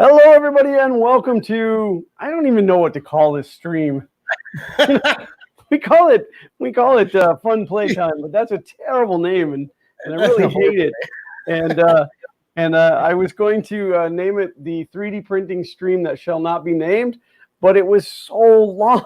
Hello, everybody, and welcome to, I don't even know what to call this stream. we call it Fun Playtime, but that's a terrible name, and I really hate it. And I was going to name it the 3D printing stream that shall not be named, but it was so long.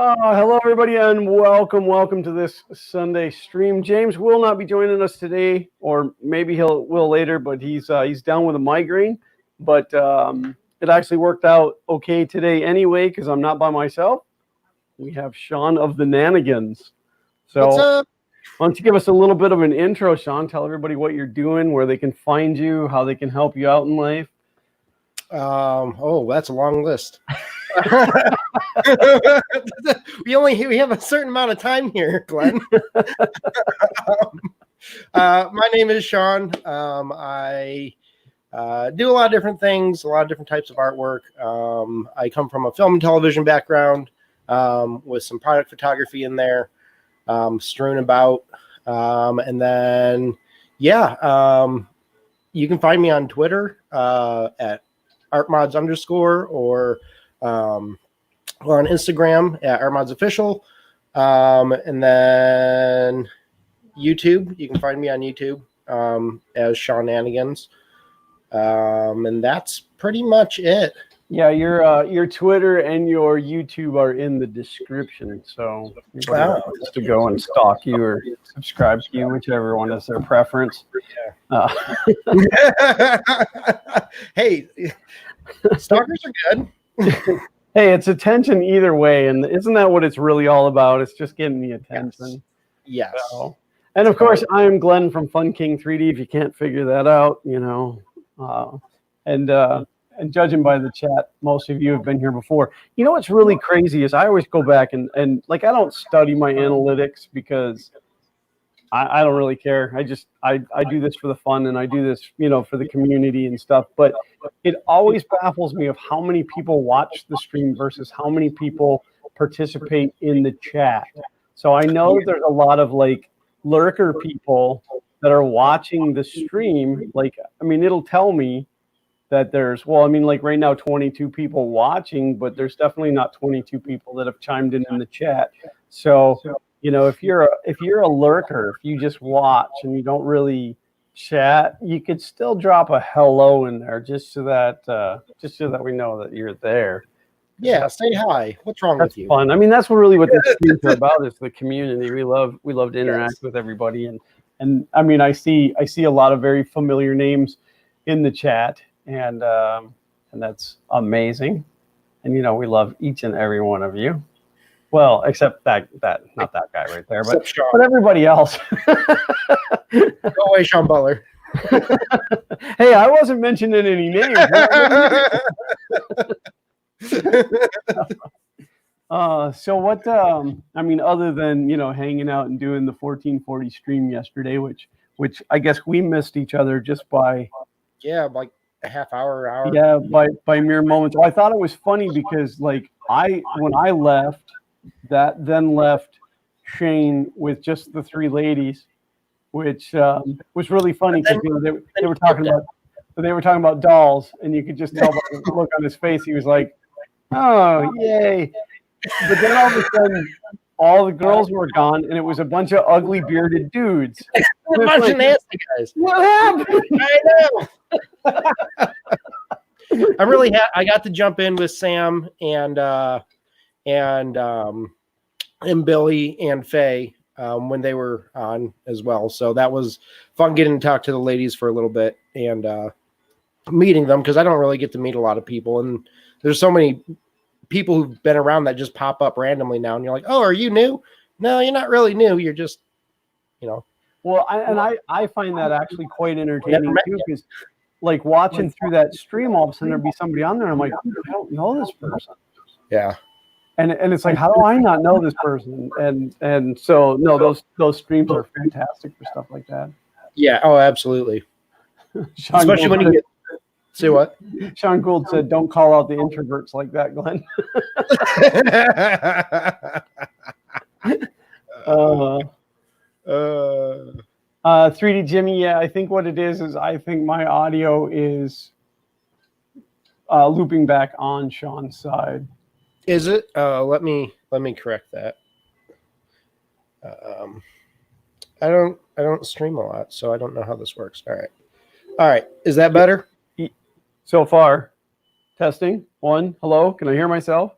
Hello, everybody, and welcome to this Sunday stream. James will not be joining us today, or maybe will later, but he's down with a migraine. But it actually worked out okay today anyway, because I'm not by myself. We have Sean of the Nanigans. So, what's up? Why don't you give us a little bit of an intro, Sean? Tell everybody what you're doing, where they can find you, how they can help you out in life. That's a long list. we have a certain amount of time here, Glenn. My name is Sean. I do a lot of different things, a lot of different types of artwork. I come from a film and television background with some product photography in there, strewn about. And then, you can find me on Twitter at artmods_, or on Instagram at artmodsofficial. And then YouTube, you can find me on YouTube as Seananigans. And that's pretty much it. Yeah, your Twitter and your YouTube are in the description, so anybody wants to go and stalk you or subscribe to you, whichever one is their preference. Hey, stalkers are good. Hey, it's attention either way, and isn't that what it's really all about? It's just getting the attention. Yes. So, and of course, I'm Glenn from Fun King 3D. If you can't figure that out, and judging by the chat, most of you have been here before. You know what's really crazy is I always go back and I don't study my analytics because I don't really care. I do this for the fun, and I do this, for the community and stuff. But it always baffles me of how many people watch the stream versus how many people participate in the chat. So I know there's a lot of lurker people that are watching the stream. It'll tell me that there's, right now, 22 people watching, but there's definitely not 22 people that have chimed in the chat. So, if you're a lurker, if you just watch and you don't really chat, you could still drop a hello in there just so that we know that you're there. Yeah, say hi. What's wrong with you? Fun. That's what this streams are about, is the community. We love to interact with everybody, and I see a lot of very familiar names in the chat. And that's amazing. And, we love each and every one of you. Well, except that not that guy right there, but everybody else. Go away, Sean Butler. Hey, I wasn't mentioning any names. So what, other than, hanging out and doing the 1440 stream yesterday, which I guess we missed each other just by... Yeah, like a half hour. Yeah, by mere moments. Well, I thought it was funny because when I left, that then left Shane with just the three ladies, which was really funny because they were talking about dolls, and you could just tell by the look on his face. He was like, "Oh, yay!" But then all of a sudden, all the girls were gone, and it was a bunch of ugly bearded dudes. A bunch of nasty guys. What happened? I know. I'm really I got to jump in with Sam and Billy and Faye when they were on as well. So that was fun getting to talk to the ladies for a little bit and meeting them, because I don't really get to meet a lot of people, and there's so many people who've been around that just pop up randomly now, and you're like, "Oh, are you new?" No, you're not really new. You're just, Well, I find that actually quite entertaining too, because watching through that stream, all of a sudden there'd be somebody on there, and I'm like, I don't know this person. Yeah. And it's like, how do I not know this person? And so no, those streams are fantastic for stuff like that. Yeah. Oh, absolutely. Especially when you get. Say what? Sean Gould said, "Don't call out the introverts like that, Glenn." 3D Jimmy, yeah, I think what it is I think my audio is looping back on Sean's side. Is it? Let me correct that. I don't stream a lot, so I don't know how this works. All right. Is that better? So far, testing 1. Hello, can I hear myself?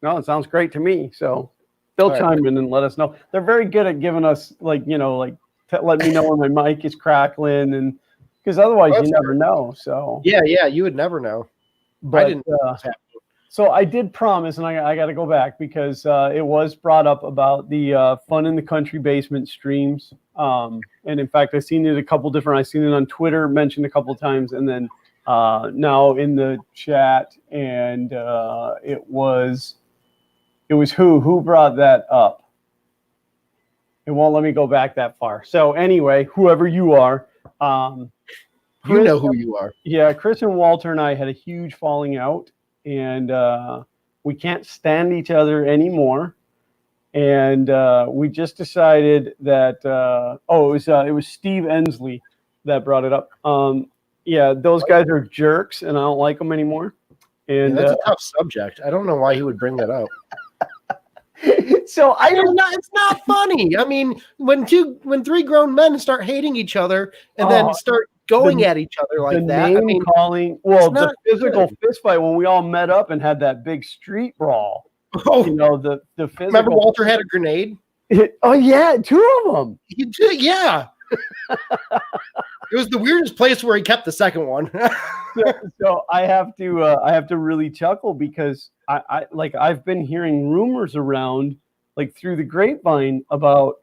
No, it sounds great to me. So they'll chime in and let us know. They're very good at giving us let me know when my mic is crackling, and because otherwise you never know. So yeah, you would never know. But I didn't. So I did promise, and I got to go back because it was brought up about the Fun in the Country Basement streams. And in fact, I've seen it I've seen it on Twitter mentioned a couple of times, and then now in the chat. And it was who brought that up? It won't let me go back that far. So anyway, whoever you are, you know who you are. Yeah, Chris and Walter and I had a huge falling out. And we can't stand each other anymore. And we just decided that it was Steve Ensley that brought it up. Yeah, those guys are jerks, and I don't like them anymore. And that's a tough subject. I don't know why he would bring that up. So it's not funny. I mean, when 3 grown men start hating each other and then start going at each other like that. I mean, calling. Well, the physical fist fight when we all met up and had that big street brawl. Oh, the physical. Remember Walter had a grenade? Oh yeah, 2 of them. Yeah. It was the weirdest place where he kept the second one. So I have to really chuckle because I've been hearing rumors around through the grapevine about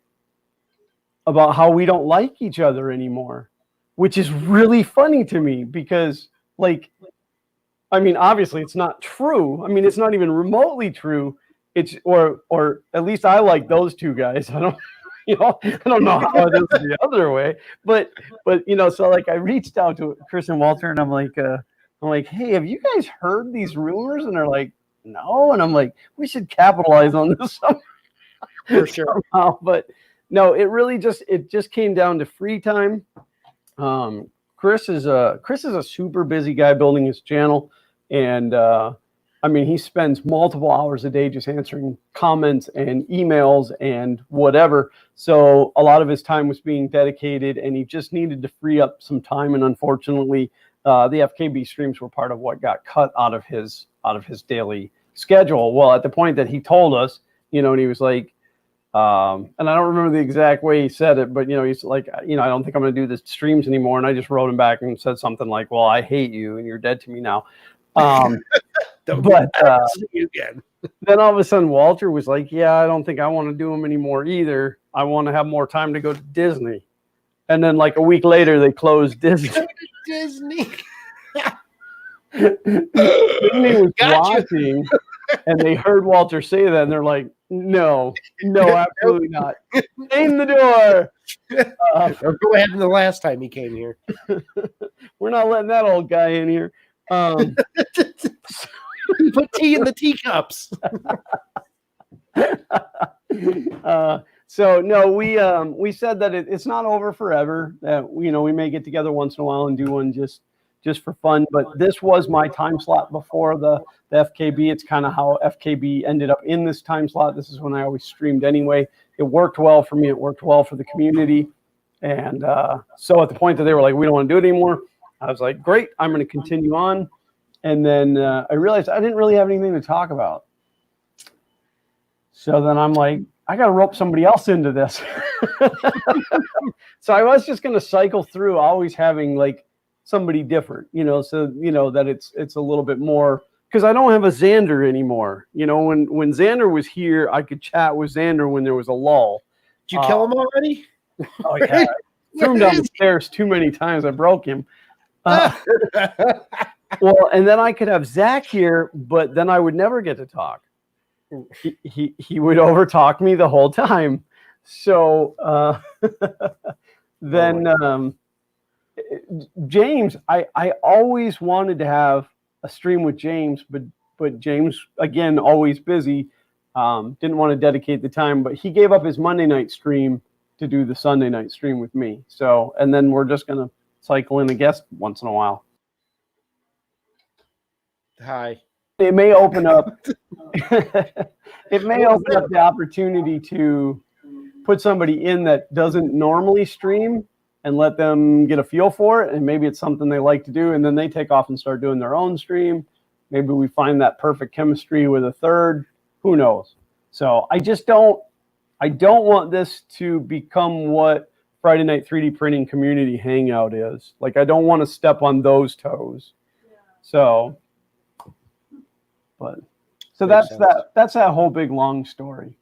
how we don't like each other anymore. Which is really funny to me because, obviously it's not true. I mean, it's not even remotely true. It's or at least I like those 2 guys. I don't know how it is the other way. But so I reached out to Chris and Walter and I'm like, hey, have you guys heard these rumors? And they're like, no. And I'm like, we should capitalize on this for sure. Somehow. But no, it really just came down to free time. Chris is a super busy guy building his channel, and he spends multiple hours a day just answering comments and emails and whatever. So a lot of his time was being dedicated, and he just needed to free up some time. And unfortunately, the FKB streams were part of what got cut out of his daily schedule. Well, at the point that he told us, and he was like. And I don't remember the exact way he said it, but he's like, I don't think I'm going to do the streams anymore. And I just wrote him back and said something like, well, I hate you and you're dead to me now. But then all of a sudden Walter was like, yeah, I don't think I want to do them anymore either. I want to have more time to go to Disney. And then a week later they closed Disney. Disney. Disney was watching and they heard Walter say that and they're like, no, absolutely not. In the door. Or go ahead. The last time he came here, we're not letting that old guy in here. Put tea in the teacups. So no, we said that it's not over forever. That we may get together once in a while and do one just for fun. But this was my time slot before the FKB. It's kind of how FKB ended up in this time slot. This is when I always streamed anyway. It worked well for me. It worked well for the community. And so at the point that they were like, we don't want to do it anymore, I was like, great, I'm going to continue on. And then I realized I didn't really have anything to talk about. So then I'm like, I got to rope somebody else into this. So I was just going to cycle through always having somebody different, so, that it's a little bit more, because I don't have a Xander anymore. When Xander was here, I could chat with Xander when there was a lull. Did you kill him already? Oh, yeah. I threw him down the stairs too many times. I broke him. Well, and then I could have Zach here, but then I would never get to talk. He would overtalk me the whole time. So then James, I always wanted to have a stream with James, but James, again, always busy, didn't want to dedicate the time, but he gave up his Monday night stream to do the Sunday night stream with me. So, and then we're just going to cycle in a guest once in a while. Hi. It may open up. It may open up the opportunity to put somebody in that doesn't normally stream and let them get a feel for it. And maybe it's something they like to do. And then they take off and start doing their own stream. Maybe we find that perfect chemistry with a third. Who knows? So I don't want this to become what Friday Night 3D Printing Community Hangout is. Like, I don't want to step on those toes. So, but, so that's that whole big long story.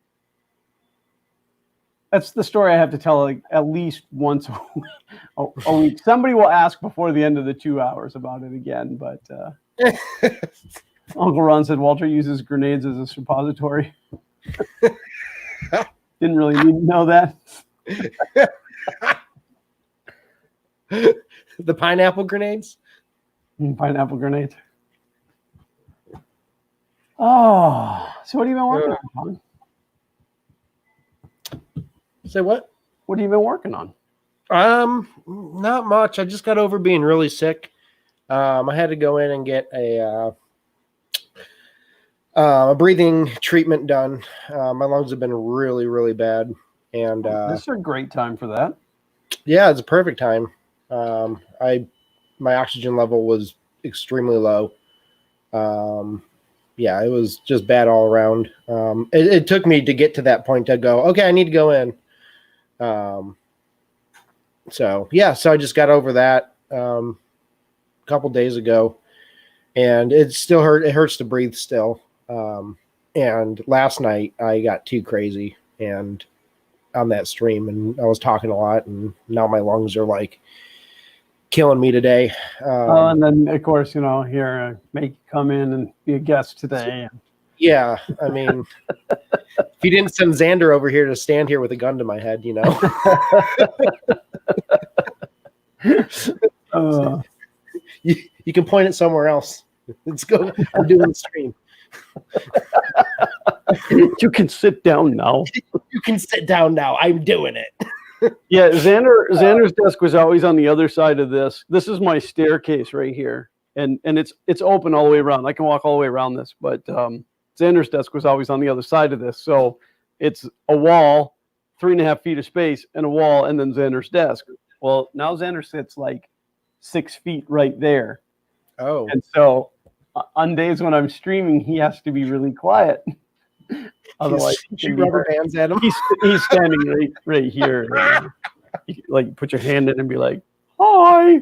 That's the story I have to tell like at least once a week. Somebody will ask before the end of the 2 hours about it again, but Uncle Ron said Walter uses grenades as a suppository. Didn't really need to know that. The pineapple grenades? Pineapple grenades. Oh, so what have you been working on? Say what? What have you been working on? Not much. I just got over being really sick. I had to go in and get a breathing treatment done. My lungs have been really, really bad, and this is a great time for that. Yeah, it's a perfect time. My oxygen level was extremely low. Yeah, it was just bad all around. It took me to get to that point to go, okay, I need to go in. So I just got over that a couple days ago, and it still hurt. It hurts to breathe still. And last night I got too crazy and on that stream, and I was talking a lot, and now my lungs are like killing me today. And then of course, here make you come in and be a guest today. Yeah, I mean, if you didn't send Xander over here to stand here with a gun to my head, you can point it somewhere else. Let's go. I'm doing the stream. You can sit down now. You can sit down now. I'm doing it. Yeah, Xander's desk was always on the other side of this. This is my staircase right here, and it's open all the way around. I can walk all the way around this, but Xander's desk was always on the other side of this. So it's a wall, 3.5 feet of space, and a wall, and then Xander's desk. Well, now Xander sits like 6 feet right there. Oh, and so on days when I'm streaming, he has to be really quiet. Otherwise, shoot rubber bands at him. He's standing right here. You put your hand in and be like, "Hi."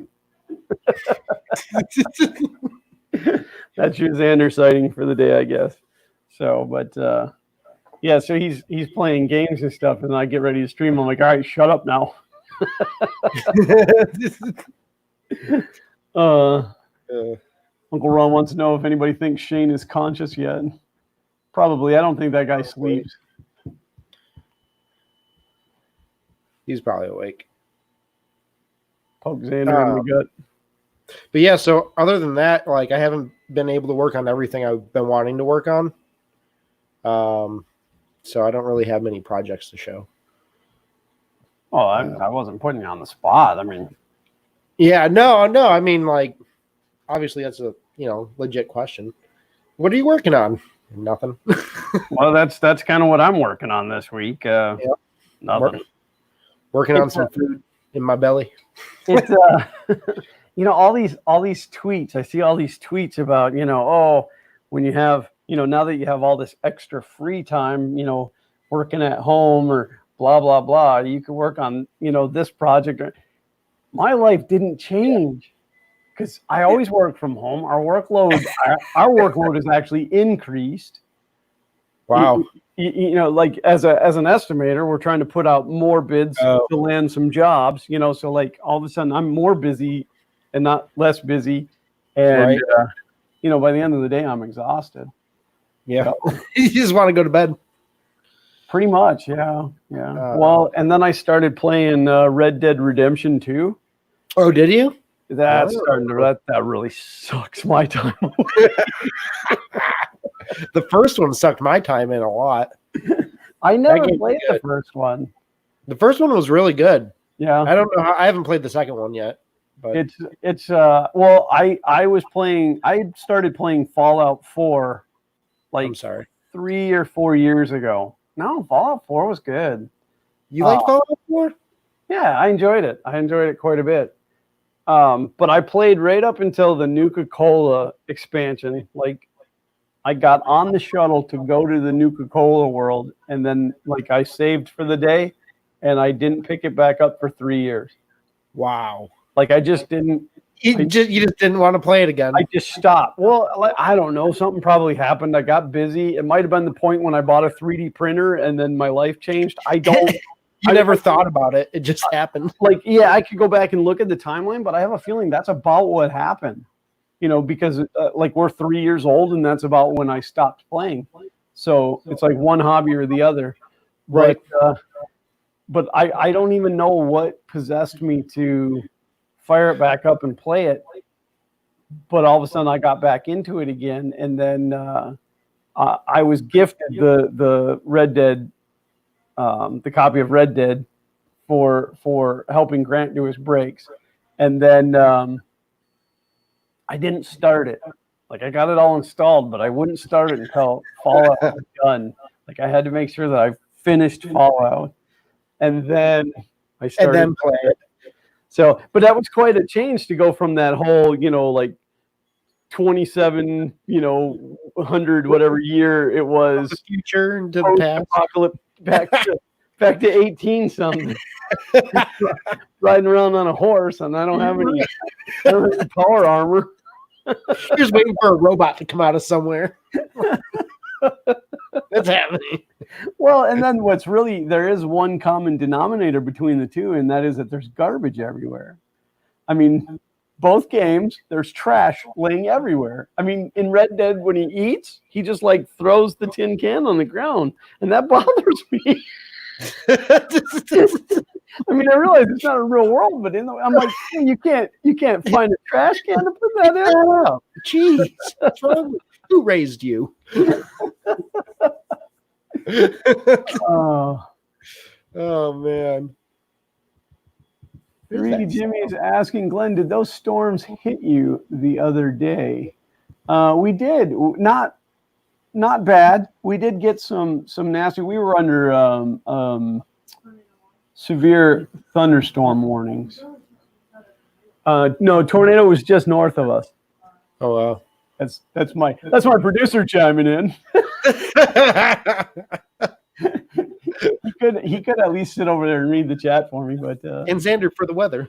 That's your Xander sighting for the day, I guess. So, but yeah, so he's playing games and stuff, and I get ready to stream. I'm like, all right, shut up now. Uncle Ron wants to know if anybody thinks Shane is conscious yet. Probably. I don't think that guy sleeps. He's probably awake. Poke Xander in the gut. But yeah, so other than that, like, I haven't been able to work on everything I've been wanting to work on. So I don't really have many projects to show. Oh, I wasn't putting you on the spot. I mean, yeah, no. I mean, like, obviously that's a legit question. What are you working on? Nothing. Well, that's kind of what I'm working on this week. Nothing. Working on some food in my belly. It's all these tweets. I see all these tweets about when you have now that you have all this extra free time, working at home or blah blah blah, you can work on this project. My life didn't change because I always work from home. Our workload is actually increased. Wow. Like as an estimator, we're trying to put out more bids to land some jobs. So like all of a sudden I'm more busy and not less busy, and by the end of the day I'm exhausted. Yeah, you just want to go to bed. Pretty much, yeah. Well, and then I started playing Red Dead Redemption 2. Oh, did you? That really sucks my time away. The first one sucked my time in a lot. I never played the first one. The first one was really good. Yeah. I don't know how, I haven't played the second one yet. But It's well, I started playing Fallout 4 like I'm sorry. 3 or 4 years ago. No, Fallout 4 was good. You like Fallout 4? Yeah, I enjoyed it. I enjoyed it quite a bit. But I played right up until the Nuka-Cola expansion. Like, I got on the shuttle to go to the Nuka-Cola world, and then like I saved for the day, and I didn't pick it back up for 3 years. Wow. Like, I just didn't. You just didn't want to play it again. I just stopped. Well, like, I don't know. Something probably happened. I got busy. It might have been the point when I bought a 3D printer and then my life changed. I don't. You never thought about it. It just happened. Like, yeah, I could go back and look at the timeline, but I have a feeling that's about what happened. You know, because like we're 3 years old, and that's about when I stopped playing. So it's like one hobby or the other. Right. But I don't even know what possessed me to fire it back up and play it. But all of a sudden I got back into it again, and then I was gifted the Red Dead, the copy of Red Dead for helping Grant do his breaks, and then I didn't start it. Like, I got it all installed, but I wouldn't start it until Fallout was done. Like, I had to make sure that I finished Fallout, and then I started. And then play it. So, but that was quite a change to go from that whole, you know, like 27, 100, whatever year it was. The future into the past. Apocalypse, back to 18 something. Riding around on a horse, and I don't have any power armor. You're just waiting for a robot to come out of somewhere. That's happening. Well, and then there is one common denominator between the two, and that is that there's garbage everywhere. I mean, both games, there's trash laying everywhere. I mean, in Red Dead, when he eats, he just like throws the tin can on the ground, and that bothers me. I mean, I realize it's not a real world, but I'm like, hey, you can't find a trash can to put that in. Jeez, what's wrong with you? Who raised you? Oh man. 3 Jimmy is asking Glenn, did those storms hit you the other day? We did. Not bad. We did get some nasty. We were under severe thunderstorm warnings. No, tornado was just north of us. Oh wow. That's my producer chiming in. He could at least sit over there and read the chat for me, but and Xander for the weather.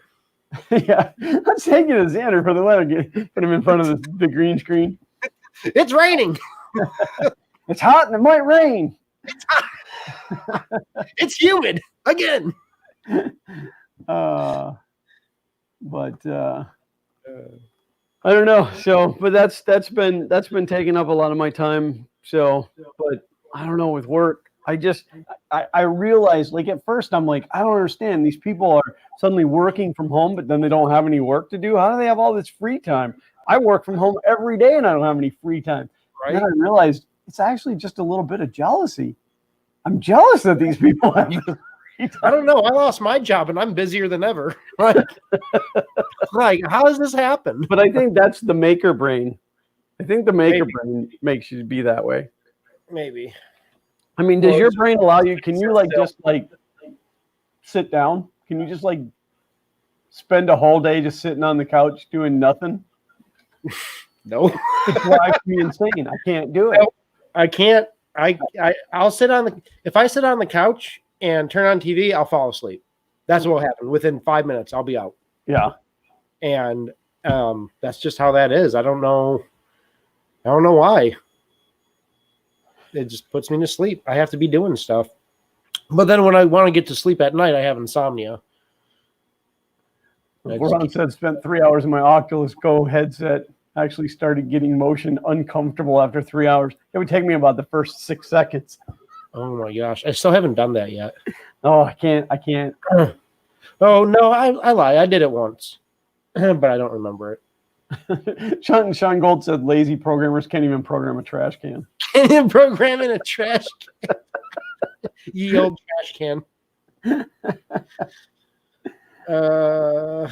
Yeah, let's take it to Xander for the weather. Put him in front of the green screen. It's raining. It's hot and it might rain. It's hot. It's humid again. But I don't know. So, but that's been taking up a lot of my time. So, but I don't know, with work, I realized, like, at first I'm like, I don't understand. These people are suddenly working from home, but then they don't have any work to do. How do they have all this free time? I work from home every day and I don't have any free time. Right. And then I realized it's actually just a little bit of jealousy. I'm jealous that these people have this free time. I don't know. I lost my job and I'm busier than ever. Like, how does this happen? But I think that's the maker brain. I think the maker brain makes you be that way. Maybe. I mean, does your brain allow you? Can you just sit down? Can you just spend a whole day just sitting on the couch doing nothing? No. It drives me insane. I can't do it. I can't. I'll sit on if I sit on the couch and turn on TV, I'll fall asleep. That's what will happen. Within 5 minutes, I'll be out. Yeah. And that's just how that is. I don't know why. It just puts me to sleep. I have to be doing stuff. But then when I want to get to sleep at night, I have insomnia. Ron said spent 3 hours in my Oculus Go headset. Actually started getting motion uncomfortable after 3 hours. It would take me about the first 6 seconds. Oh my gosh. I still haven't done that yet. Oh, I can't. Oh no, I lie. I did it once. But I don't remember it. Sean Gold said lazy programmers can't even program a trash can. Can't even program in a trash can. Ye old trash can. No, I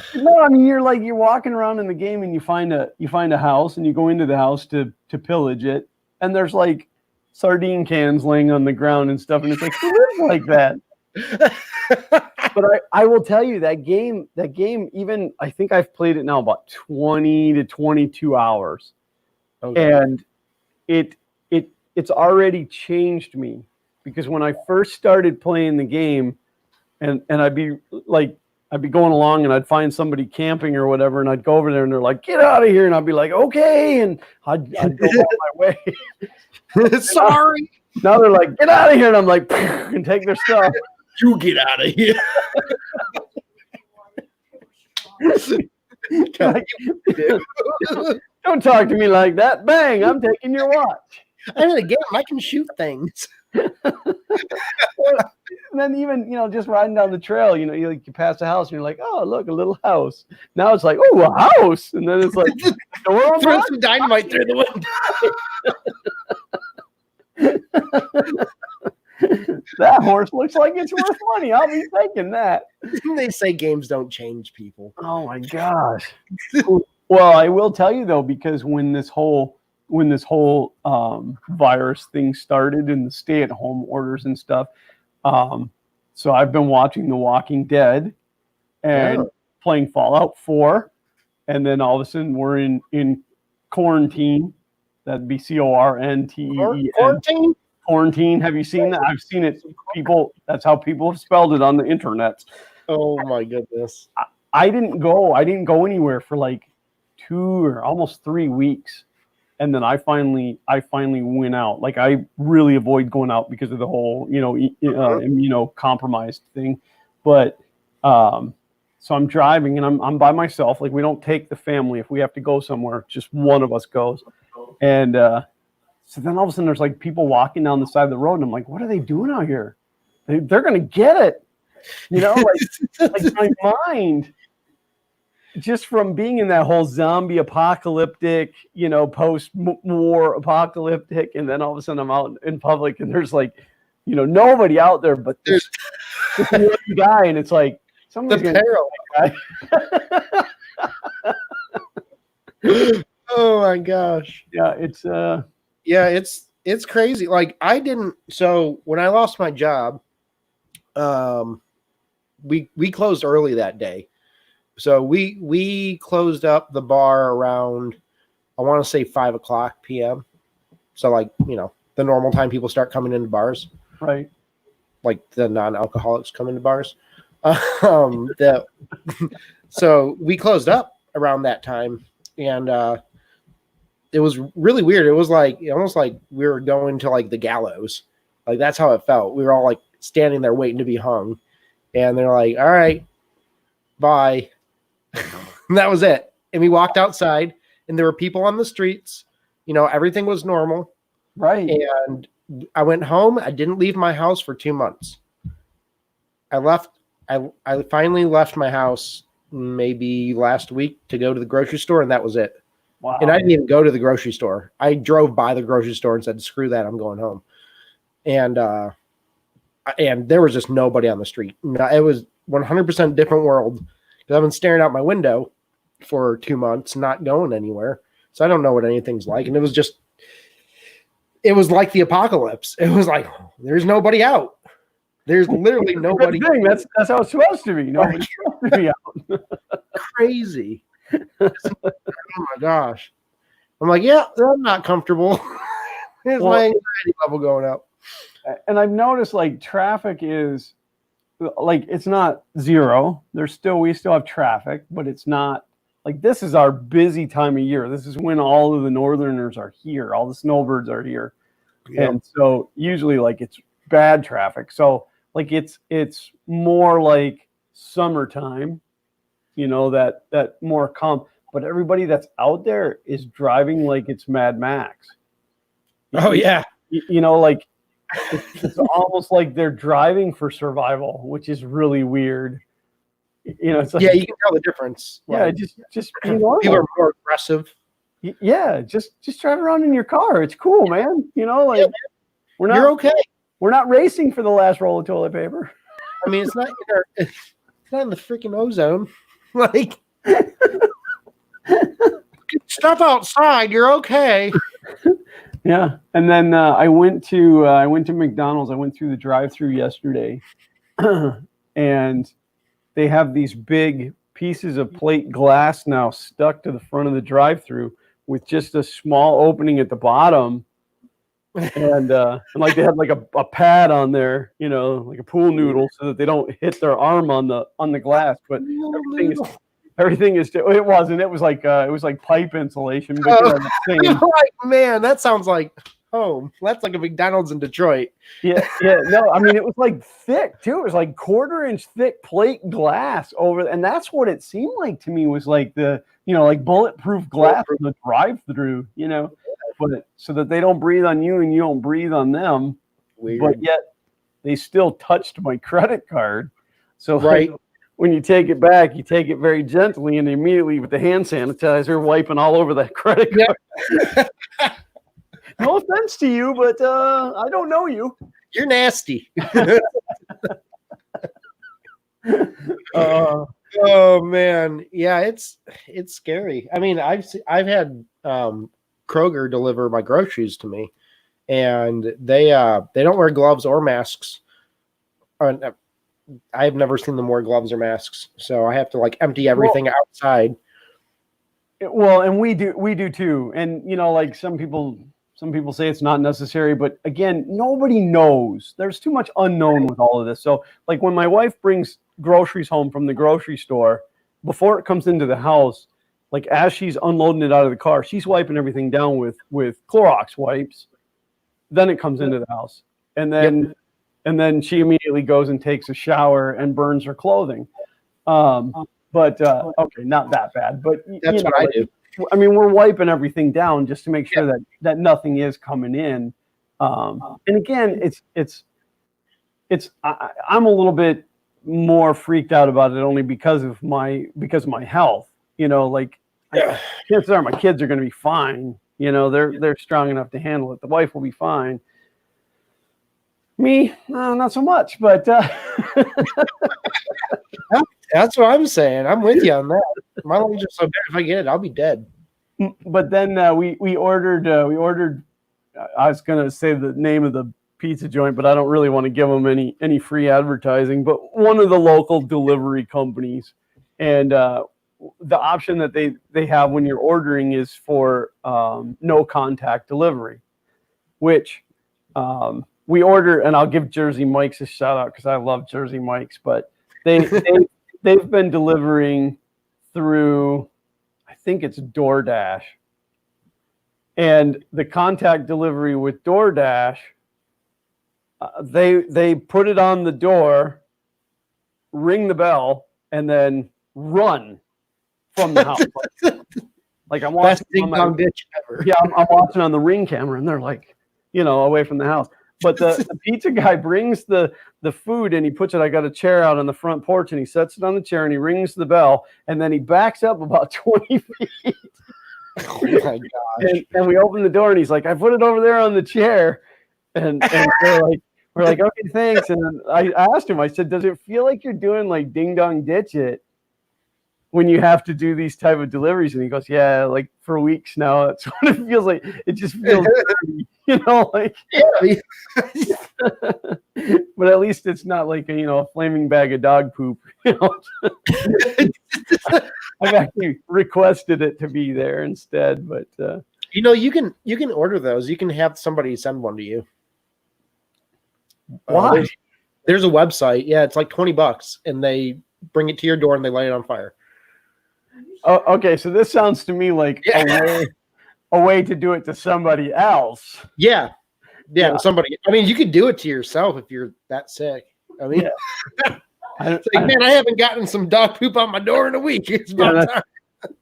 mean you're walking around in the game and you find a house and you go into the house to pillage it, and there's like sardine cans laying on the ground and stuff, and it's like, who lives like that? But I will tell you that game, even I think I've played it now about 20 to 22 hours. Okay. And it's already changed me, because when I first started playing the game and I'd be going along and I'd find somebody camping or whatever, and I'd go over there and they're like, get out of here, and I'd be like, okay, and I'd go on my way. Sorry. Now they're like, get out of here, and I'm like, and take their stuff. You get out of here. Like, don't talk to me like that. Bang, I'm taking your watch. I'm in a game. I can shoot things. And then even, just riding down the trail, you pass a house and you're like, oh, look, a little house. Now it's like, oh, a house. And then it's like, throw some dynamite through the window. That horse looks like it's worth money. I'll be taking that. They say games don't change people. Oh my gosh. Well, I will tell you though, because when this whole virus thing started and the stay-at-home orders and stuff, so I've been watching The Walking Dead and playing Fallout 4, and then all of a sudden we're in quarantine. That'd be CORNTEEN. Quarantine? Quarantine. Have you seen that? I've seen it. That's how people have spelled it on the internet. Oh my goodness. I didn't go anywhere for like 2 or almost 3 weeks. And then I finally went out. Like, I really avoid going out because of the whole, immunocompromised thing. But so I'm driving and I'm by myself. Like, we don't take the family if we have to go somewhere. Just one of us goes. And so then all of a sudden there's like people walking down the side of the road, and I'm like, what are they doing out here? They're gonna get it, like my mind, just from being in that whole zombie apocalyptic, post-war apocalyptic, and then all of a sudden I'm out in public and there's like, nobody out there but this one guy, and it's like somebody's gonna get that guy. Oh my gosh. Yeah, it's crazy. Like, so when I lost my job, we closed early that day. So we closed up the bar around, I want to say 5:00 p.m. So like, the normal time people start coming into bars. Right. Like the non-alcoholics come into bars. So we closed up around that time, and it was really weird. It was like almost like we were going to like the gallows. Like, that's how it felt. We were all like standing there waiting to be hung, and they're like, all right, bye. And that was it. And we walked outside, and there were people on the streets. Everything was normal. Right. And I went home. I didn't leave my house for 2 months. I finally left my house maybe last week to go to the grocery store, and that was it. Wow. And I didn't even go to the grocery store. I drove by the grocery store and said, screw that, I'm going home. And there was just nobody on the street. It was 100% different world, because I've been staring out my window for 2 months, not going anywhere. So I don't know what anything's like. And it was like the apocalypse. It was like, there's nobody out. There's literally nobody. That's how it's supposed to be. Nobody's supposed to be out. Crazy. Oh my gosh. I'm like, yeah, I'm not comfortable. Here's my anxiety level going up. And I've noticed like traffic is like, it's not zero. We still have traffic, but it's not like, this is our busy time of year. This is when all of the northerners are here. All the snowbirds are here. Yep. And so usually like it's bad traffic. So like it's more like summertime, that more calm. But everybody that's out there is driving like it's Mad Max. Oh yeah. Like it's almost like they're driving for survival, which is really weird. It's like, yeah, you can tell the difference. Yeah, like, just be normal. People are more aggressive. Yeah, just drive around in your car. It's cool, man. Like, you're okay. We're not racing for the last roll of toilet paper. I mean, it's not in the freaking ozone. Like, step outside. You're okay. Yeah, and then I went to McDonald's. I went through the drive-through yesterday, and they have these big pieces of plate glass now stuck to the front of the drive-through with just a small opening at the bottom, and like they had like a pad on there, like a pool noodle, so that they don't hit their arm on the glass. But everything is it was like pipe insulation, but like, man, that sounds like home. That's like a McDonald's in Detroit. Yeah, no, I mean, it was like thick too. It was like 1/4-inch thick plate glass over, and that's what it seemed like to me, was like the like bulletproof glass for the drive-through, but so that they don't breathe on you and you don't breathe on them. Weird. But yet they still touched my credit card. So right. When you take it back, you take it very gently, and immediately with the hand sanitizer wiping all over that credit card. No offense to you, but I don't know you. You're nasty. Oh man, yeah, it's scary. I mean, I've had Kroger deliver my groceries to me, and they don't wear gloves or masks. I've never seen them wear gloves or masks, so I have to like empty everything outside. Well, and we do too, and like some people say it's not necessary, but again, nobody knows. There's too much unknown with all of this. So like when my wife brings groceries home from the grocery store, before it comes into the house, like as she's unloading it out of the car, she's wiping everything down with Clorox wipes. Then it comes into the house. And then she immediately goes and takes a shower and burns her clothing. But okay, not that bad, but that's what I do. I mean, we're wiping everything down just to make sure that nothing is coming in. And again, I'm a little bit more freaked out about it only because of my health. Like chances are my kids are going to be fine. They're strong enough to handle it. The wife will be fine. Me, not so much. But that's what I'm saying. I'm with you on that. My lungs are so bad. If I get it, I'll be dead. But then we ordered. I was gonna say the name of the pizza joint, but I don't really want to give them any free advertising. But one of the local delivery companies, and the option that they have when you're ordering is for no contact delivery, which we order. And I'll give Jersey Mike's a shout out because I love Jersey Mike's, but they've been delivering through, I think it's DoorDash. And the contact delivery with DoorDash, they put it on the door, ring the bell, and then run from the house. Like I'm watching on I'm watching on the Ring camera, and they're like, away from the house. But the pizza guy brings the food, and he puts it. I got a chair out on the front porch, and he sets it on the chair, and he rings the bell, and then he backs up about 20 feet. Oh my gosh! And we open the door, and he's like, "I put it over there on the chair," and we're like, "Okay, thanks." And then I asked him, I said, "Does it feel like you're doing like ding dong ditch it when you have to do these type of deliveries?" And he goes, "Yeah, like for weeks now. That's what it feels like. It just feels dirty, like." But at least it's not like a flaming bag of dog poop. I've actually requested it to be there instead, but you can order those. You can have somebody send one to you. Why? There's a website. Yeah, it's like $20, and they bring it to your door and they light it on fire. Oh, okay. So this sounds to me like a way to do it to somebody else. Yeah. Somebody. I mean, you could do it to yourself if you're that sick. I mean, it's like, man, I haven't gotten some dog poop on my door in a week. It's about time.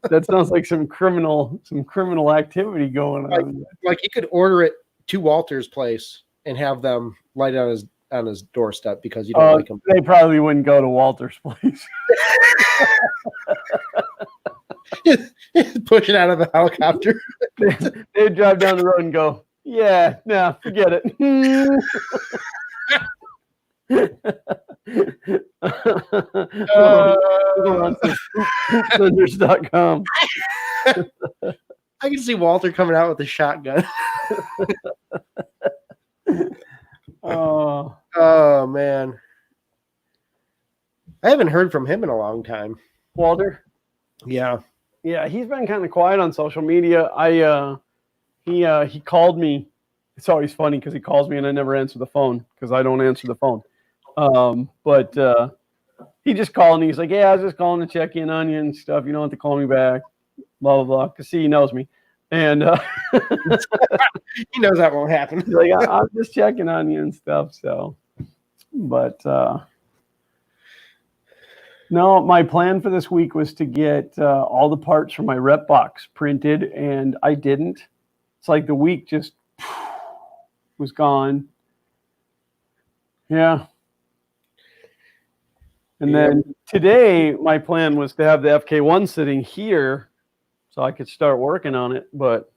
That sounds like some criminal activity going on. Like you could order it to Walter's place and have them light it on his doorstep because you don't like them. They probably wouldn't go to Walter's place. Push it out of the helicopter. They'd drive down the road and go, "Yeah, no, forget it." Go on to poopsenders.com. I can see Walter coming out with a shotgun. Oh, Oh man, I haven't heard from him in a long time. Walter. Yeah. Yeah, he's been kind of quiet on social media. He called me. It's always funny because he calls me and I never answer the phone because I don't answer the phone. But he just called and he's like, "Yeah, I was just calling to check in on you and stuff. You don't have to call me back." Blah blah blah. Because he knows me, and He knows that won't happen. he's like, "I'm just checking on you and stuff." So, but no, my plan for this week was to get all the parts from my rep box printed, and I didn't. It's like the week just was gone. Yeah. And then today, my plan was to have the FK1 sitting here so I could start working on it. But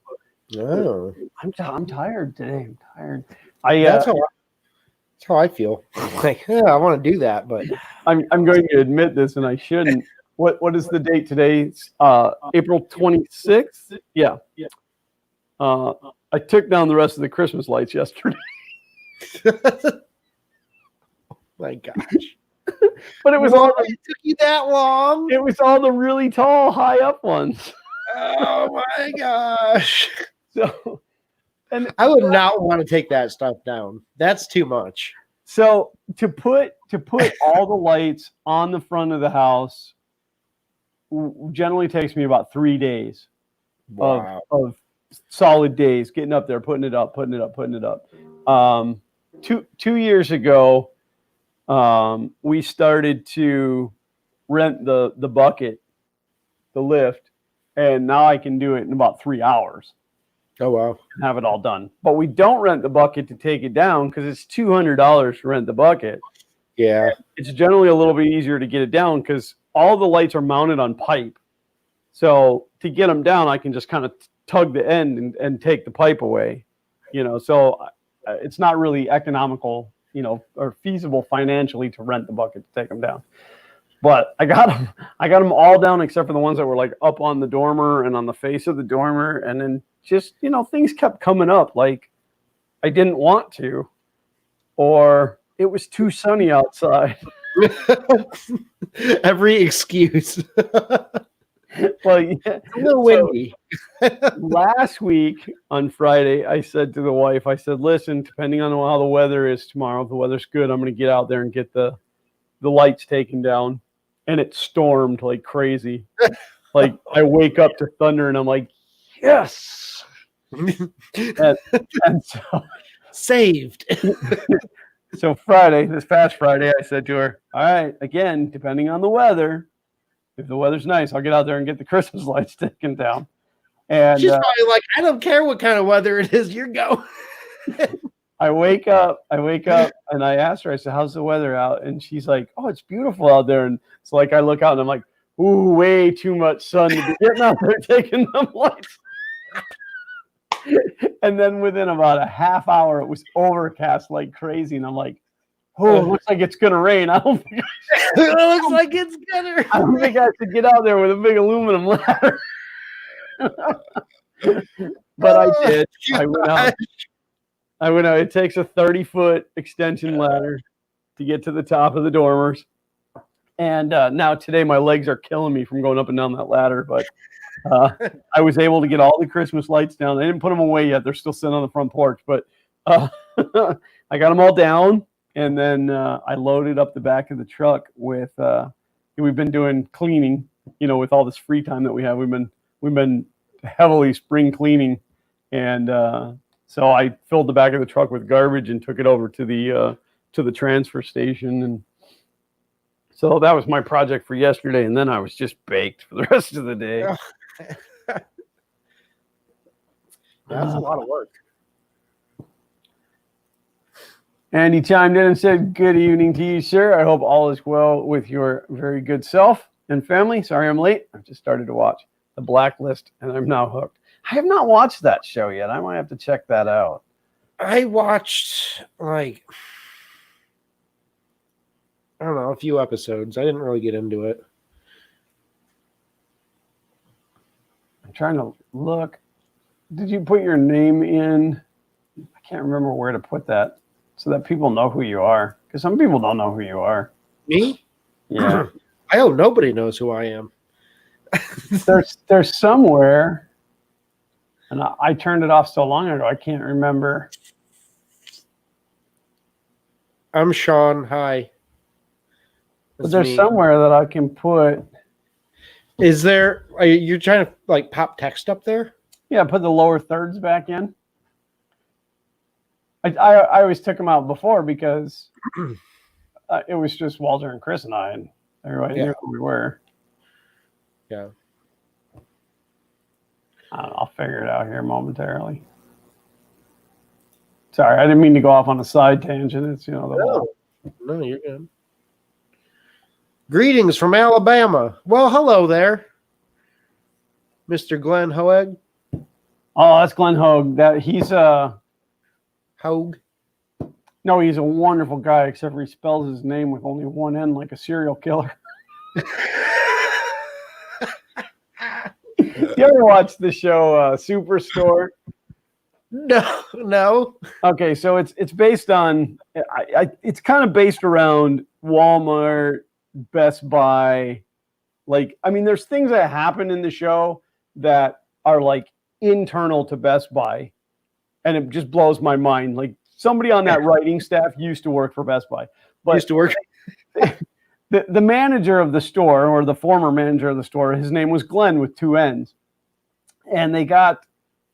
I'm tired today. I'm tired. That's how I feel. Like, yeah, I want to do that, but I'm going to admit this, and I shouldn't. What is the date today? It's, April 26th. Yeah. I took down the rest of the Christmas lights yesterday. my gosh. But it was all it took you that long. it was all the really tall, high up ones. Oh my gosh. So, and I would not want to take that stuff down. That's too much. so to put all the lights on the front of the house generally takes me about 3 days of solid days, getting up there, putting it up. 2 years ago, we started to rent the bucket, the lift, and now I can do it in about 3 hours. Oh wow! And have it all done. But we don't rent the bucket to take it down because it's $200 to rent the bucket. Yeah, it's generally a little bit easier to get it down because all the lights are mounted on pipe. So to get them down, I can just kind of tug the end and take the pipe away. So it's not really economical, or feasible financially to rent the bucket to take them down. But I got them all down except for the ones that were like up on the dormer and on the face of the dormer. And then just, things kept coming up like I didn't want to, or it was too sunny outside. Every excuse. Well, yeah. It's a little windy. Last week on Friday, I said to the wife, I said, "Listen, depending on how the weather is tomorrow, if the weather's good, I'm going to get out there and get the lights taken down." And it stormed like crazy. Like I wake up to thunder and I'm like, yes. and so saved. So this past Friday, I said to her, "All right, again, depending on the weather, if the weather's nice, I'll get out there and get the Christmas lights taken down." And she's probably like, "I don't care what kind of weather it is, you're going." I wake up and I asked her, I said, "How's the weather out?" And she's like, "Oh, it's beautiful out there." And so like I look out and I'm like, "Ooh, way too much sun to be getting out there taking them lights." And then within about a half hour, it was overcast like crazy. And I'm like, "Oh, it looks like it's going to rain. I don't think it looks like it's gonna. I don't think I should get out there with a big aluminum ladder." But I did. I went out. It takes a 30-foot extension ladder to get to the top of the dormers. And now today my legs are killing me from going up and down that ladder. But I was able to get all the Christmas lights down. I didn't put them away yet. They're still sitting on the front porch. But I got them all down. And then I loaded up the back of the truck with we've been doing cleaning, with all this free time that we have. We've been heavily spring cleaning. And so I filled the back of the truck with garbage and took it over to the transfer station. And so that was my project for yesterday. And then I was just baked for the rest of the day. That's a lot of work. And he chimed in and said, "Good evening to you, sir. I hope all is well with your very good self and family. Sorry I'm late. I've just started to watch The Blacklist and I'm now hooked." I have not watched that show yet. I might have to check that out. I watched I don't know, a few episodes. I didn't really get into it. I'm trying to look. Did you put your name in? I can't remember where to put that so that people know who you are. Because some people don't know who you are. Me? Yeah. I hope nobody knows who I am. there's somewhere, and I turned it off so long ago, I can't remember. I'm Sean. Hi. But there's somewhere that I can put. Is there? Are you trying to like pop text up there? Yeah, put the lower thirds back in. I always took them out before because it was just Walter and Chris and I, and everybody knew who we were. Yeah. I don't know, I'll figure it out here momentarily. Sorry, I didn't mean to go off on a side tangent. It's No, you're good. Greetings from Alabama. Well, hello there, Mr. Glenn Hoeg. Oh, that's Glenn Hogue. He's Hogue. No, he's a wonderful guy, except for he spells his name with only one N, like a serial killer. You ever watch the show Superstore? No. Okay, so it's based on. It's kind of based around Walmart, Best Buy. Like, I mean, there's things that happen in the show that are like internal to Best Buy, and it just blows my mind. Like, somebody on that writing staff used to work for Best Buy, but used to work. The manager of the store, or the former manager of the store, his name was Glenn with two N's, and they got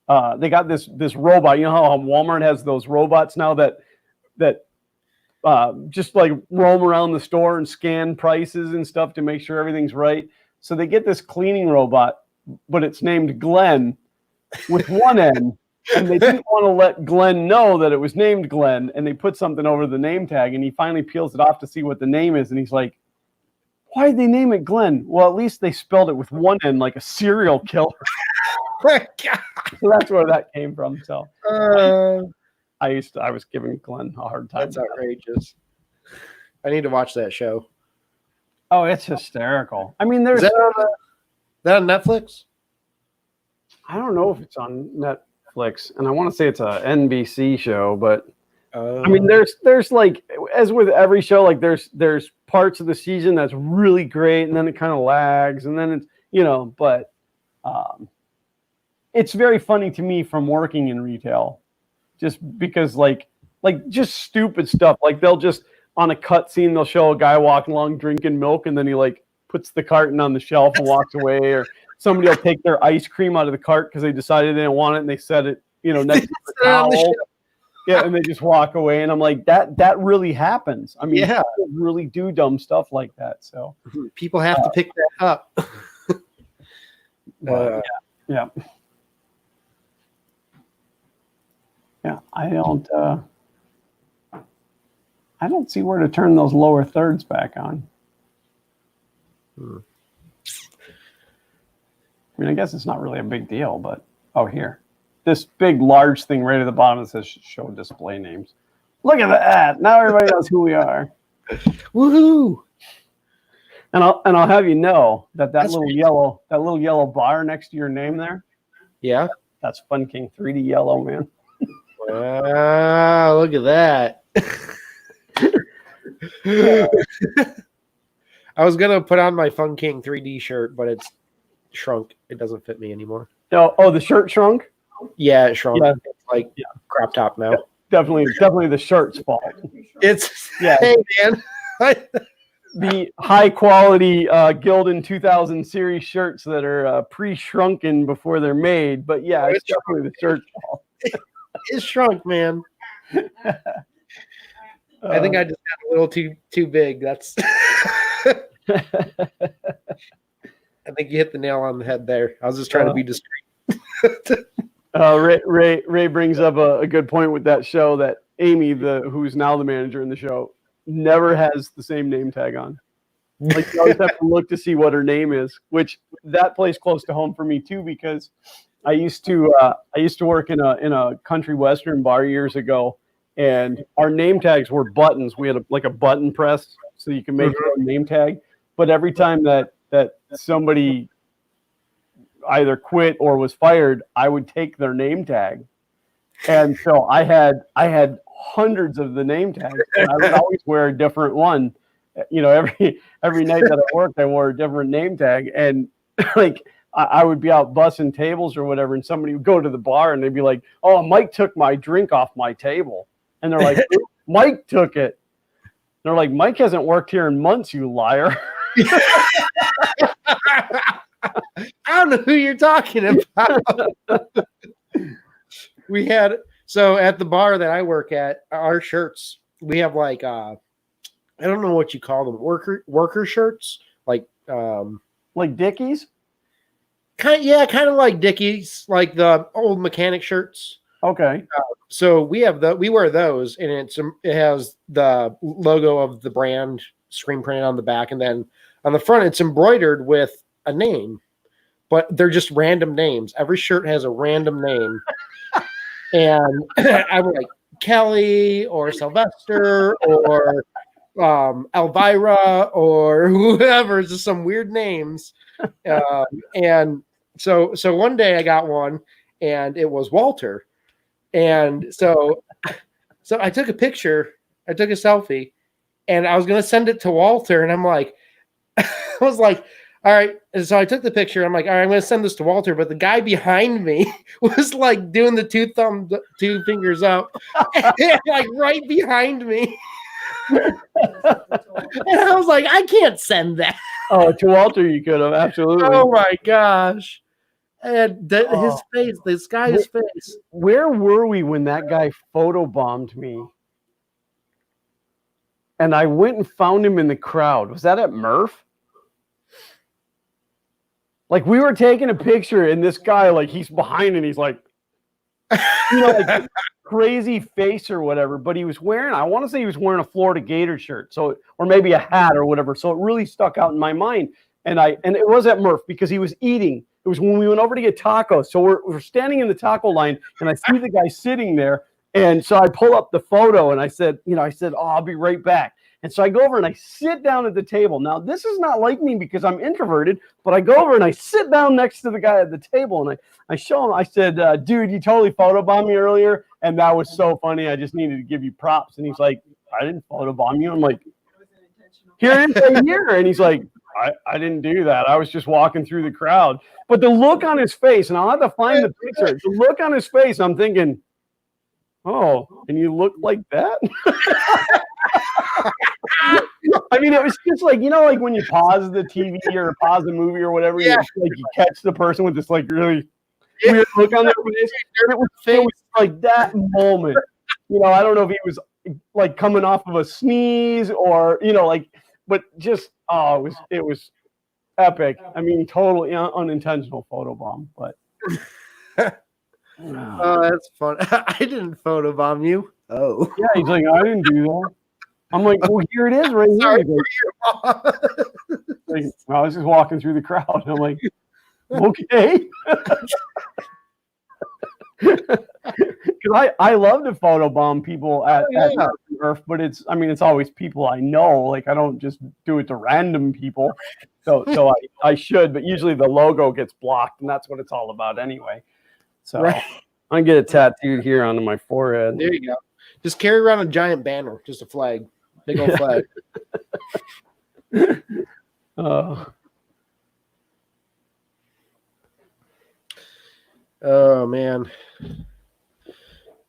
this robot. You know how Walmart has those robots now that just like roam around the store and scan prices and stuff to make sure everything's right. So they get this cleaning robot, but it's named Glenn with one N. And they didn't want to let Glenn know that it was named Glenn, and they put something over the name tag, and he finally peels it off to see what the name is, and he's like, why did they name it Glenn? Well, at least they spelled it with one N, like a serial killer. So that's where that came from. So I was giving Glenn a hard time. That's outrageous. I need to watch that show. Oh, it's hysterical. I mean, there's that on Netflix? I don't know if it's on Netflix, and I want to say it's a NBC show, but I mean, there's like, as with every show, like there's parts of the season that's really great, and then it kind of lags, and then it's but it's very funny to me from working in retail, just because like just stupid stuff. Like, they'll just, on a cut scene, they'll show a guy walking along drinking milk, and then he like puts the carton on the shelf and walks away, or somebody will take their ice cream out of the cart because they decided they didn't want it, and they set it next to the towel. Yeah, and they just walk away, and I'm like, that really happens. I mean, people really do dumb stuff like that. So people have to pick that up. Yeah. I don't see where to turn those lower thirds back on. I mean, I guess it's not really a big deal, but here. This big, large thing right at the bottom that says show display names. Look at that. Now everybody knows who we are. Woohoo! And I'll have you know that little yellow bar next to your name there. Yeah. That's Fun King 3D Yellow, man. Wow, look at that. I was going to put on my Fun King 3D shirt, but it's shrunk. It doesn't fit me anymore. Oh, the shirt shrunk? Yeah, it shrunk. Yeah. It's like crop top now. Definitely the shirt's fault. Hey, man. The high quality Gildan 2000 series shirts that are pre-shrunken before they're made. But yeah, it's definitely the shirt's fault. It's shrunk, man. I think I just got a little too big. That's I think you hit the nail on the head there. I was just trying to be discreet. Ray brings up a good point with that show, that Amy, who's now the manager in the show, never has the same name tag on. Like, you always have to look to see what her name is, which that plays close to home for me too, because I used to work in a country western bar years ago, and our name tags were buttons. We had a button press so you can make your own name tag. But every time that somebody either quit or was fired, I would take their name tag. And so I had hundreds of the name tags, and I would always wear a different one. You know, every night that I worked, I wore a different name tag. And like I would be out bussing tables or whatever, and somebody would go to the bar and they'd be like, "Oh, Mike took my drink off my table." And they're like, "Mike took it." They're like, "Mike hasn't worked here in months, you liar." I don't know who you're talking about. We had, so at the bar that I work at, our shirts, we have like I don't know what you call them, worker shirts, like Dickies? kind of like Dickies, like the old mechanic shirts. Okay. So we wear those, and it has the logo of the brand screen printed on the back, and then on the front it's embroidered with a name, but they're just random names. Every shirt has a random name. And I was like Kelly or Sylvester or Elvira or whoever, just some weird names. And so one day I got one, and it was Walter. And so I took a picture, I took a selfie, and I was going to send it to Walter. And I'm like, I was like, all right. And so I took the picture. I'm like, all right, I'm going to send this to Walter. But the guy behind me was like doing the two fingers up, and, like right behind me. And I was like, I can't send that. Oh, to Walter, you could have. Absolutely. Oh my gosh. And his face, this guy's face. Where were we when that guy photobombed me? And I went and found him in the crowd. Was that at Murph? Like, we were taking a picture, and this guy, like, he's behind, and he's like, you know, like crazy face or whatever. But he was wearing, I want to say he was wearing a Florida Gator shirt, so, or maybe a hat or whatever. So it really stuck out in my mind. And it was at Murph because he was eating. It was when we went over to get tacos. So we're standing in the taco line, and I see the guy sitting there. And so I pull up the photo, and I said, "Oh, I'll be right back." And so I go over and I sit down at the table. Now, this is not like me because I'm introverted, but I go over and I sit down next to the guy at the table, and I show him. I said, "Dude, you totally photobombed me earlier, and that was so funny. I just needed to give you props." And he's like, "I didn't photobomb you." I'm like, "Here it is right here." And he's like, I didn't do that. I was just walking through the crowd. But the look on his face, and I'll have to find the picture, the look on his face, I'm thinking, "Oh, and you look like that?" I mean, it was just like, like when you pause the TV or pause the movie or whatever, Yeah. you catch the person with this like really weird look on their face. It was like that moment. I don't know if he was like coming off of a sneeze or, but just, it was epic. I mean, totally unintentional photobomb, but. Oh, that's fun. I didn't photobomb you. Oh. Yeah, he's like, "I didn't do that." I'm like, "Well, here it is right here." Like, I was just walking through the crowd. And I'm like, "Okay." Because I love to photobomb people at Earth, but it's always people I know. Like, I don't just do it to random people. So I should, but usually the logo gets blocked, and that's what it's all about anyway. So I'm gonna get it tattooed here onto my forehead. There you go. Just carry around a giant banner, just a flag, big old flag. Oh man.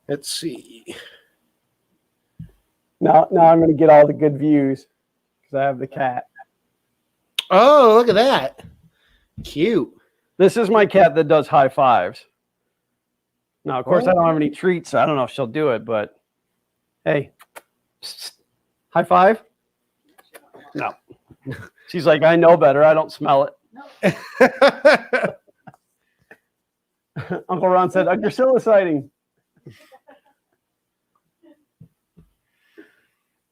Let's see. Now I'm gonna get all the good views because I have the cat. Oh, look at that. Cute. This is my cat that does high fives. Now, of course, I don't have any treats. So I don't know if she'll do it, but hey, high five? No. She's like, "I know better. I don't smell it." Uncle Ron said, "You're sighting."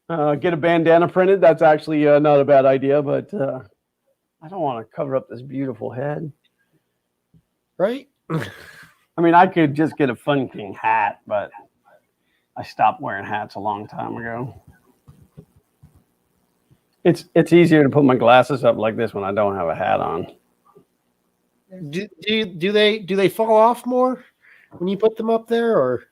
Get a bandana printed. That's actually not a bad idea, but I don't want to cover up this beautiful head. Right? I mean, I could just get a Fun King hat, but I stopped wearing hats a long time ago. It's easier to put my glasses up like this when I don't have a hat on. Do they fall off more when you put them up there, or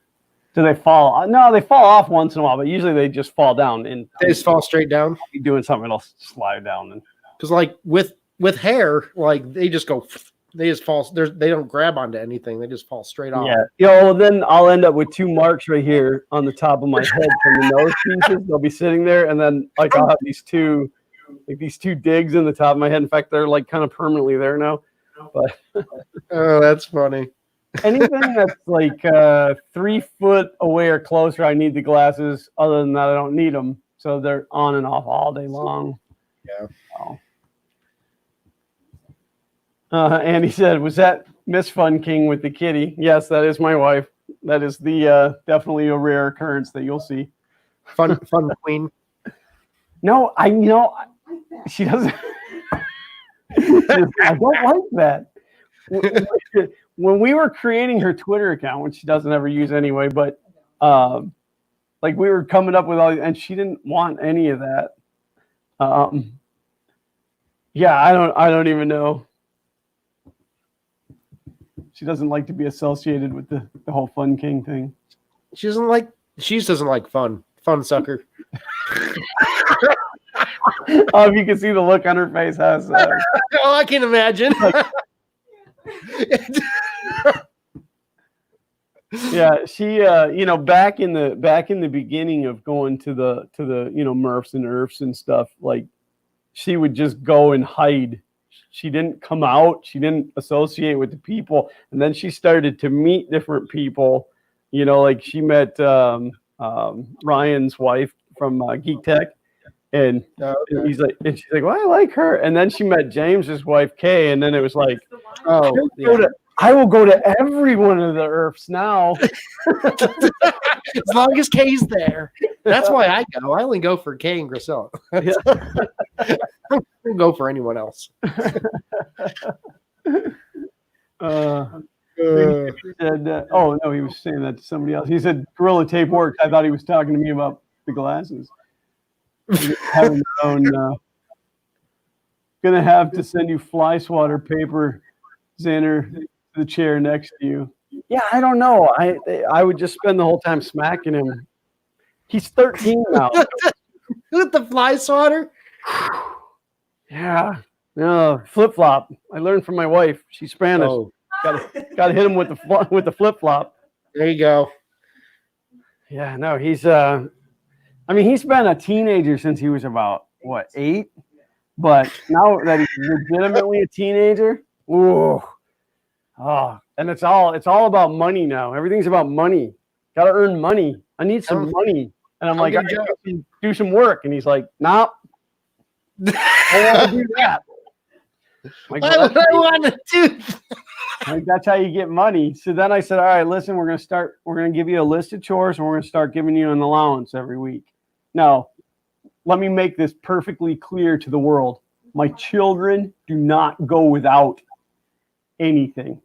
do they fall? No, they fall off once in a while, but usually they just fall down. And they just fall straight down? I'll be doing something, it'll slide down. Because like with hair, like they just go, they just fall. They don't grab onto anything. They just fall straight off. Yeah. Well, then I'll end up with 2 marks right here on the top of my head from the nose pieces. They'll be sitting there, and then like I'll have these two digs in the top of my head. In fact, they're like kind of permanently there now. But oh, that's funny. Anything that's like 3 foot away or closer, I need the glasses. Other than that, I don't need them. So they're on and off all day long. Yeah. And he said, "Was that Miss Fun King with the kitty?" Yes, that is my wife. That is the definitely a rare occurrence that you'll see. Fun queen. No, she doesn't. I don't like that. When we were creating her Twitter account, which she doesn't ever use anyway, but like we were coming up with all, and she didn't want any of that. Yeah, I don't even know. She doesn't like to be associated with the whole Fun King thing. She doesn't like fun. Fun sucker. Oh, if you can see the look on her face, has oh, I can imagine. Yeah, she back in the beginning of going to the MRFs and IRFs and stuff, like she would just go and hide. She didn't come out, she didn't associate with the people, and then she started to meet different people, like she met Ryan's wife from Geek Tech. And she's like, well, I like her. And then she met James's wife, Kay, and then it was like, I will go to every one of the IRFs now. As long as Kay's there. That's why I go. I only go for Kay and Grisella. I don't go for anyone else. He said, oh, no, he was saying that to somebody else. He said, Gorilla Tape works. I thought he was talking to me about the glasses. Having their own, gonna have to send you fly swatter paper, Xander, to the chair next to you. Yeah, I don't know. I would just spend the whole time smacking him. He's 13 now. With the fly swatter? Yeah. No, flip flop. I learned from my wife. She's Spanish. Oh. Got to hit him with the flip flop. There you go. Yeah. No, he's he's been a teenager since he was about 8, but now that he's legitimately a teenager, and it's all about money now. Everything's about money. Got to earn money. I need some money, and I'm like, I got to do some work, and he's like, nope, I want to do that. Like, why would I want to do? Like, that's how you get money. So then I said, all right, listen, we're going to give you a list of chores, and we're going to start giving you an allowance every week. Now, let me make this perfectly clear to the world. My children do not go without anything.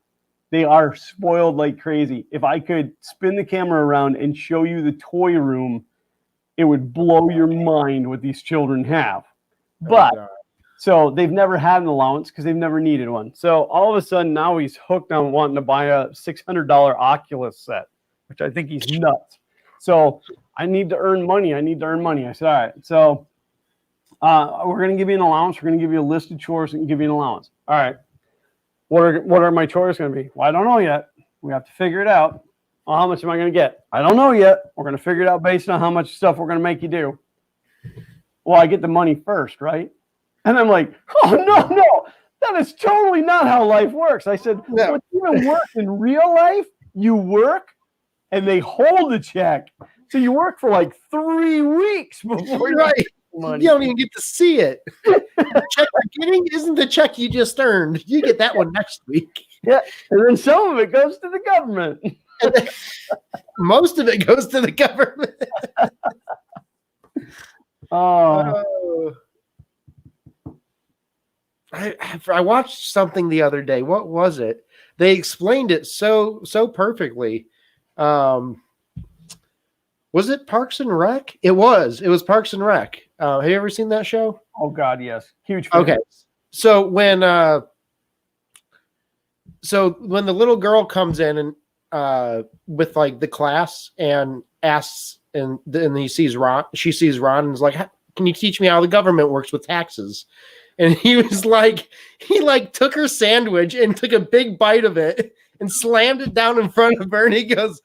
They are spoiled like crazy. If I could spin the camera around and show you the toy room, it would blow your mind what these children have. But so they've never had an allowance because they've never needed one. So all of a sudden now he's hooked on wanting to buy a $600 Oculus set, which I think he's nuts. So I need to earn money. I said, all right. So we're going to give you an allowance. We're going to give you a list of chores and give you an allowance. All right. What are my chores going to be? Well, I don't know yet. We have to figure it out. Well, how much am I going to get? I don't know yet. We're going to figure it out based on how much stuff we're going to make you do. Well, I get the money first, right? And I'm like, oh, no. That is totally not how life works. I said, well, it's even worse in real life. You work and they hold the check. So you work for like 3 weeks before you get money. You don't even get to see it. The check you're getting isn't the check you just earned. You get that one next week. Yeah, and then some of it goes to the government. Most of it goes to the government. I watched something the other day. What was it? They explained it so perfectly. Was it Parks and Rec? It was Parks and Rec. Have you ever seen that show? Oh God, yes, huge fan. Okay, so when the little girl comes in and with like the class and asks, and then he sees Ron, she sees Ron and is like, "Can you teach me how the government works with taxes?" And he was like, he like took her sandwich and took a big bite of it and slammed it down in front of her, and he goes,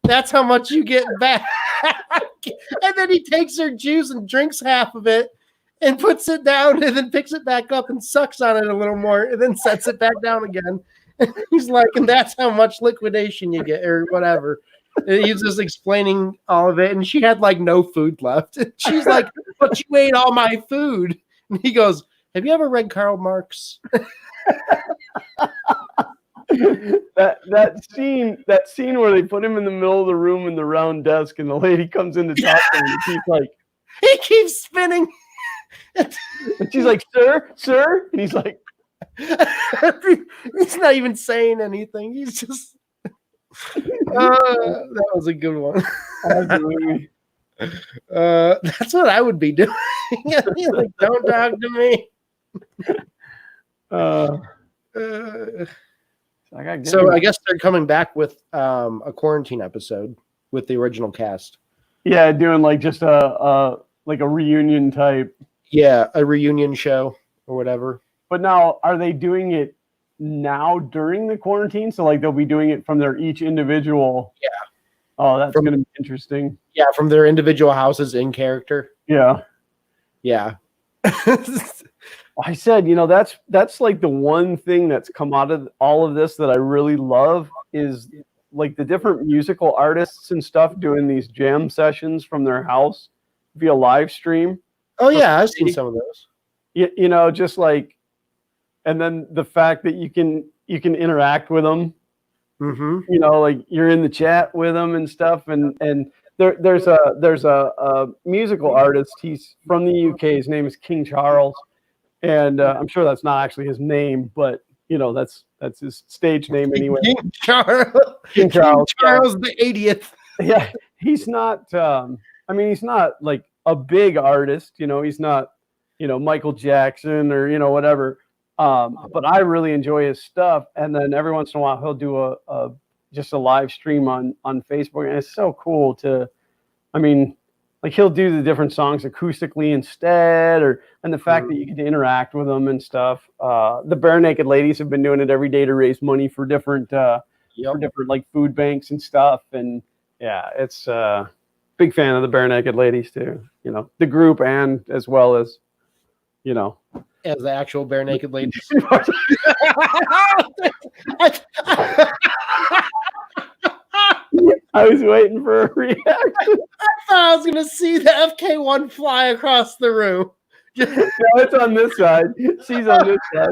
"That's how much you get back." And then he takes her juice and drinks half of it and puts it down and then picks it back up and sucks on it a little more and then sets it back down again. And he's like, and that's how much liquidation you get or whatever. And he's just explaining all of it. And she had like no food left. And she's like, "But you ate all my food." And he goes, "Have you ever read Karl Marx?" that scene where they put him in the middle of the room in the round desk and the lady comes in to talk to him and he's like, he keeps spinning. And she's like, sir, and he's like, he's not even saying anything. He's just that was a good one. That's what I would be doing. Like, don't talk to me. So I guess they're coming back with a quarantine episode with the original cast. Yeah, doing like just a reunion type. Yeah, a reunion show or whatever. But now, are they doing it now during the quarantine? So like they'll be doing it from their each individual. Yeah. Oh, that's going to be interesting. Yeah, from their individual houses in character. Yeah. Yeah. I said, that's like the one thing that's come out of all of this that I really love is like the different musical artists and stuff doing these jam sessions from their house via live stream. Oh yeah, I've seen some of those. Just like, and then the fact that you can interact with them. Mm-hmm. Like you're in the chat with them and stuff, and there's a musical artist. He's from the UK. His name is King Charles. And I'm sure that's not actually his name, but that's his stage name anyway. King Charles the 80th. Yeah, he's not. He's not like a big artist. He's not, Michael Jackson or whatever. But I really enjoy his stuff. And then every once in a while he'll do just a live stream on Facebook, and it's so cool to. Like he'll do the different songs acoustically instead, and the fact that you get to interact with them and stuff. The Bare Naked Ladies have been doing it every day to raise money for different like food banks and stuff. And yeah, it's big fan of the Bare Naked Ladies too. The group and as well as as the actual Bare Naked Ladies. I was waiting for a reaction. I thought I was going to see the FK1 fly across the room. No, it's on this side. She's on this side.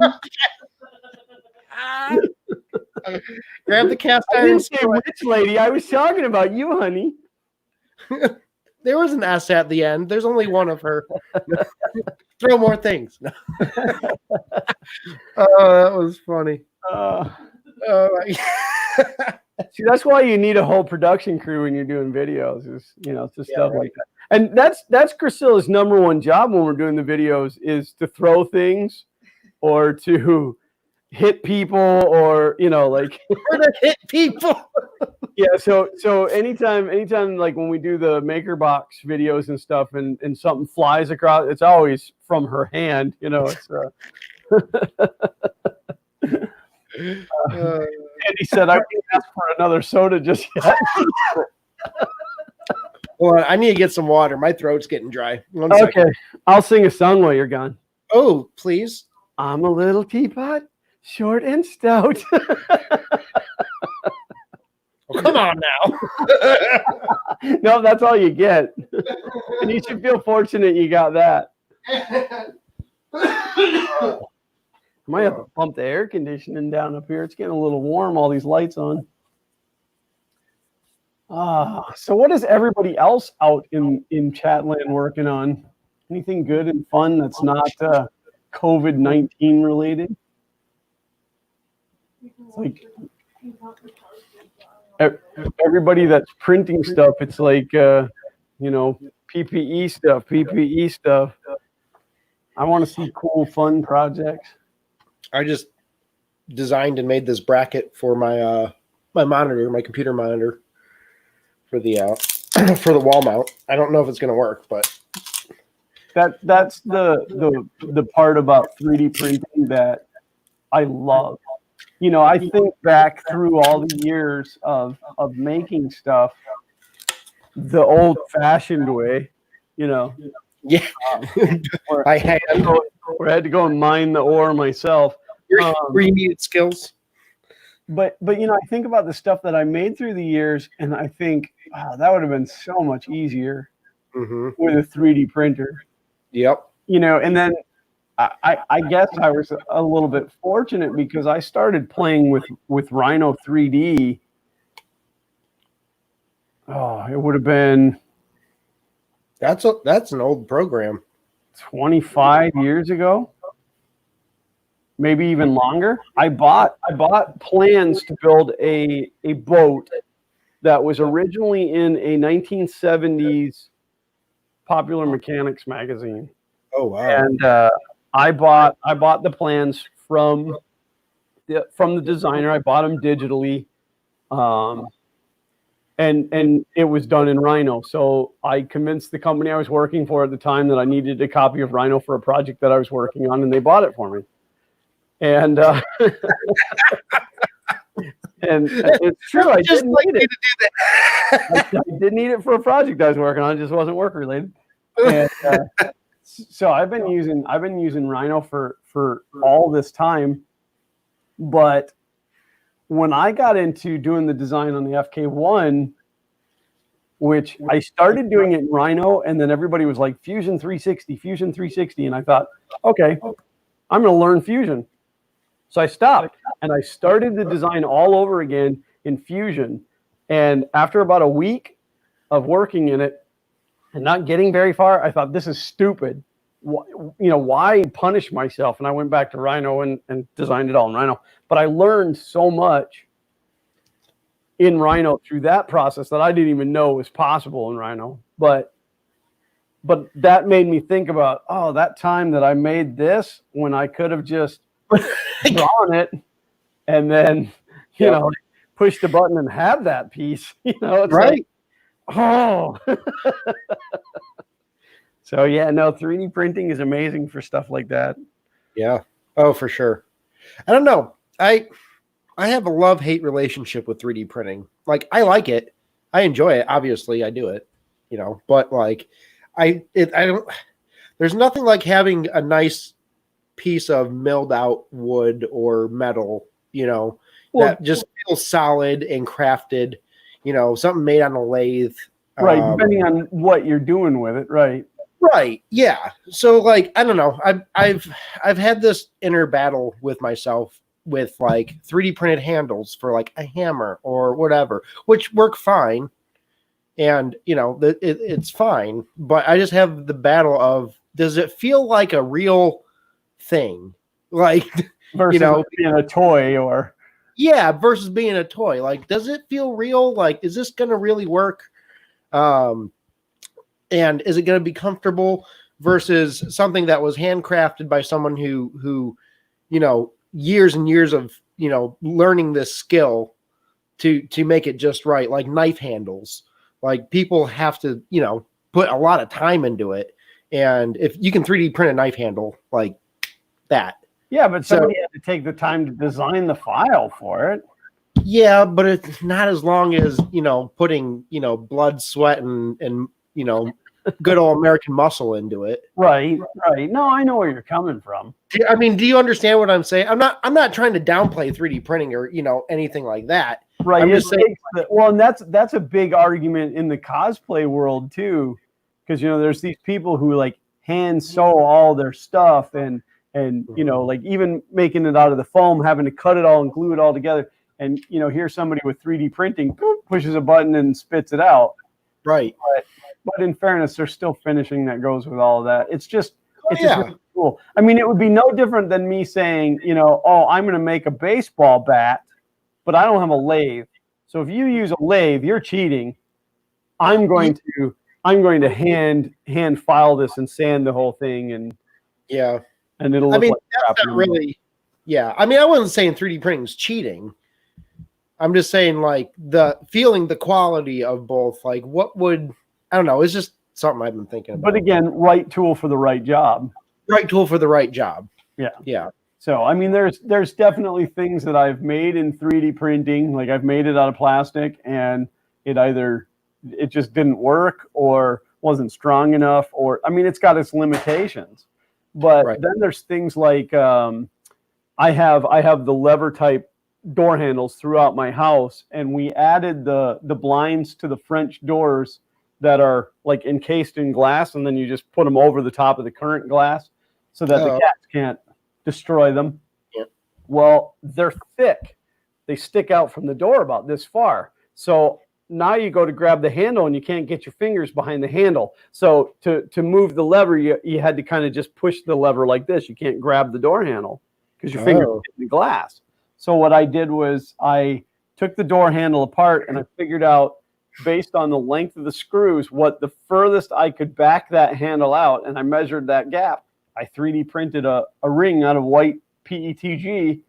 Grab the cast I iron. didn't say which lady. I was talking about you, honey. There was an S at the end. There's only one of her. Throw more things. Oh, that was funny. See, that's why you need a whole production crew when you're doing videos, is stuff like that. And that's Priscilla's number one job when we're doing the videos, is to throw things or to hit people or or to hit people. Yeah, so anytime like when we do the Maker Box videos and stuff and something flies across, it's always from her hand, it's Andy said, "I can't ask for another soda just yet." Well, I need to get some water. My throat's getting dry. Okay, I'll sing a song while you're gone. Oh, please. I'm a little teapot, short and stout. Well, come on now. No, that's all you get. And you should feel fortunate you got that. I might have to pump the air conditioning down up here. It's getting a little warm, all these lights on. So what is everybody else out in Chatland working on? Anything good and fun that's not COVID-19 related? It's like everybody that's printing stuff, it's like, PPE stuff. I want to see cool, fun projects. I just designed and made this bracket for my my monitor, my computer monitor, for the for the wall mount. I don't know if it's going to work, but That's the part about 3D printing that I love. You know, I think back through all the years of making stuff the old-fashioned way. You know, yeah, where I had where I had to go and mine the ore myself. where you needed skills. But you know, I think about the stuff that I made through the years, and I think, wow, that would have been so much easier with a 3D printer. Yep. You know, and then I guess I was a little bit fortunate because I started playing with Rhino 3D. Oh, it would have been That's an old program. 25 years ago, maybe even longer. I bought plans to build a boat that was originally in a 1970s Popular Mechanics magazine. Oh wow! And I bought the plans from the designer. I bought them digitally, and it was done in Rhino. So I convinced the company I was working for at the time that I needed a copy of Rhino for a project that I was working on, and they bought it for me. And and it's true, I didn't need it. I didn't need it for a project I was working on. It just wasn't work related. And, so I've been using Rhino for all this time, but when I got into doing the design on the FK1, which I started doing it in Rhino, and then everybody was like Fusion 360, and I thought, okay, I'm going to learn Fusion. So I stopped and I started the design all over again in Fusion. And after about a week of working in it and not getting very far, I thought, this is stupid. You know, why punish myself? And I went back to Rhino and designed it all in Rhino. But I learned so much in Rhino through that process that I didn't even know was possible in Rhino. But that made me think about, oh, that time that I made this when I could have just drawn it and then, you know, push the button and have that piece. You know, it's right. Like, oh. So yeah, no, 3D printing is amazing for stuff like that. Yeah. Oh, for sure. I don't know. I have a love-hate relationship with 3D printing. Like, I like it. I enjoy it. Obviously, I do it, you know, but like I don't, there's nothing like having a nice piece of milled out wood or metal, you know, that just feels solid and crafted, you know, something made on a lathe. Right. Depending on what you're doing with it. Right. Right. Yeah. So like, I don't know. I've had this inner battle with myself with like 3D printed handles for like a hammer or whatever, which work fine. And you know, it's fine, but I just have the battle of, does it feel like a real thing? Like, versus, you know, being a toy or. Yeah. Versus being a toy. Like, does it feel real? Like, is this going to really work? And is it going to be comfortable versus something that was handcrafted by someone who, you know, years and years of, you know, learning this skill to make it just right, like knife handles. Like, people have to, you know, put a lot of time into it. And if you can 3D print a knife handle like that. Yeah, but somebody had to take the time to design the file for it. Yeah, but it's not as long as, you know, putting, you know, blood, sweat, and you know, good old American muscle into it. Right. No, I know where you're coming from. I mean, do you understand what I'm saying? I'm not trying to downplay 3D printing or, you know, anything like that. Right. I'm just saying, well, and that's a big argument in the cosplay world too, because, you know, there's these people who like hand sew all their stuff and you know, like even making it out of the foam, having to cut it all and glue it all together. And, you know, here's somebody with 3D printing, pushes a button and spits it out. Right. But in fairness, there's still finishing that goes with all of that. It's just really cool. I mean, it would be no different than me saying, you know, oh, I'm going to make a baseball bat, but I don't have a lathe. So if you use a lathe, you're cheating. I'm going to I'm going to hand file this and sand the whole thing, and it'll look like crap. That's not really. Yeah, I mean, I wasn't saying 3D printing is cheating. I'm just saying, like, the quality of both. Like, what would, I don't know. It's just something I've been thinking about. But again, right tool for the right job. Right tool for the right job. Yeah. Yeah. So, I mean, there's definitely things that I've made in 3D printing. Like, I've made it out of plastic, and it just didn't work or wasn't strong enough, or, I mean, it's got its limitations. But then there's things like I have the lever type door handles throughout my house, and we added the blinds to the French doors that are like encased in glass, and then you just put them over the top of the current glass so that the cats can't destroy them. Yeah. Well, they're thick. They stick out from the door about this far. So now you go to grab the handle and you can't get your fingers behind the handle. So to move the lever, you had to kind of just push the lever like this. You can't grab the door handle because your fingers hit the glass. So what I did was I took the door handle apart, and I figured out, based on the length of the screws, what the furthest I could back that handle out, and I measured that gap. I 3D printed a ring out of white PETG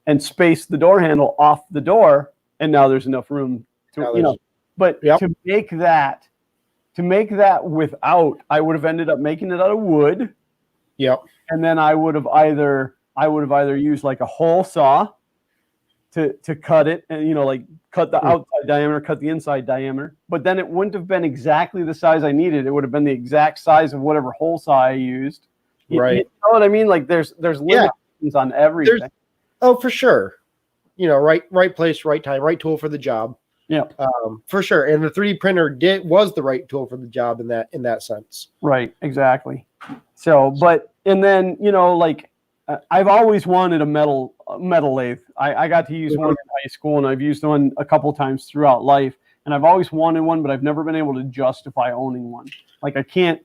and spaced the door handle off the door, and now there's enough room to, But to make that without, I would have ended up making it out of wood. Yep. And then I would have either used like a hole saw to cut it, and like cut the outside diameter, cut the inside diameter. But then it wouldn't have been exactly the size I needed. It would have been the exact size of whatever hole saw I used. Right. You know what I mean? Like there's limitations on everything. For sure. Right place, right time, right tool for the job. Yeah. For sure. And the 3D printer was the right tool for the job in that sense. Right. Exactly. So, and then, like, I've always wanted a metal lathe. I got to use one in high school, and I've used one a couple times throughout life, and I've always wanted one, but I've never been able to justify owning one. Like, I can't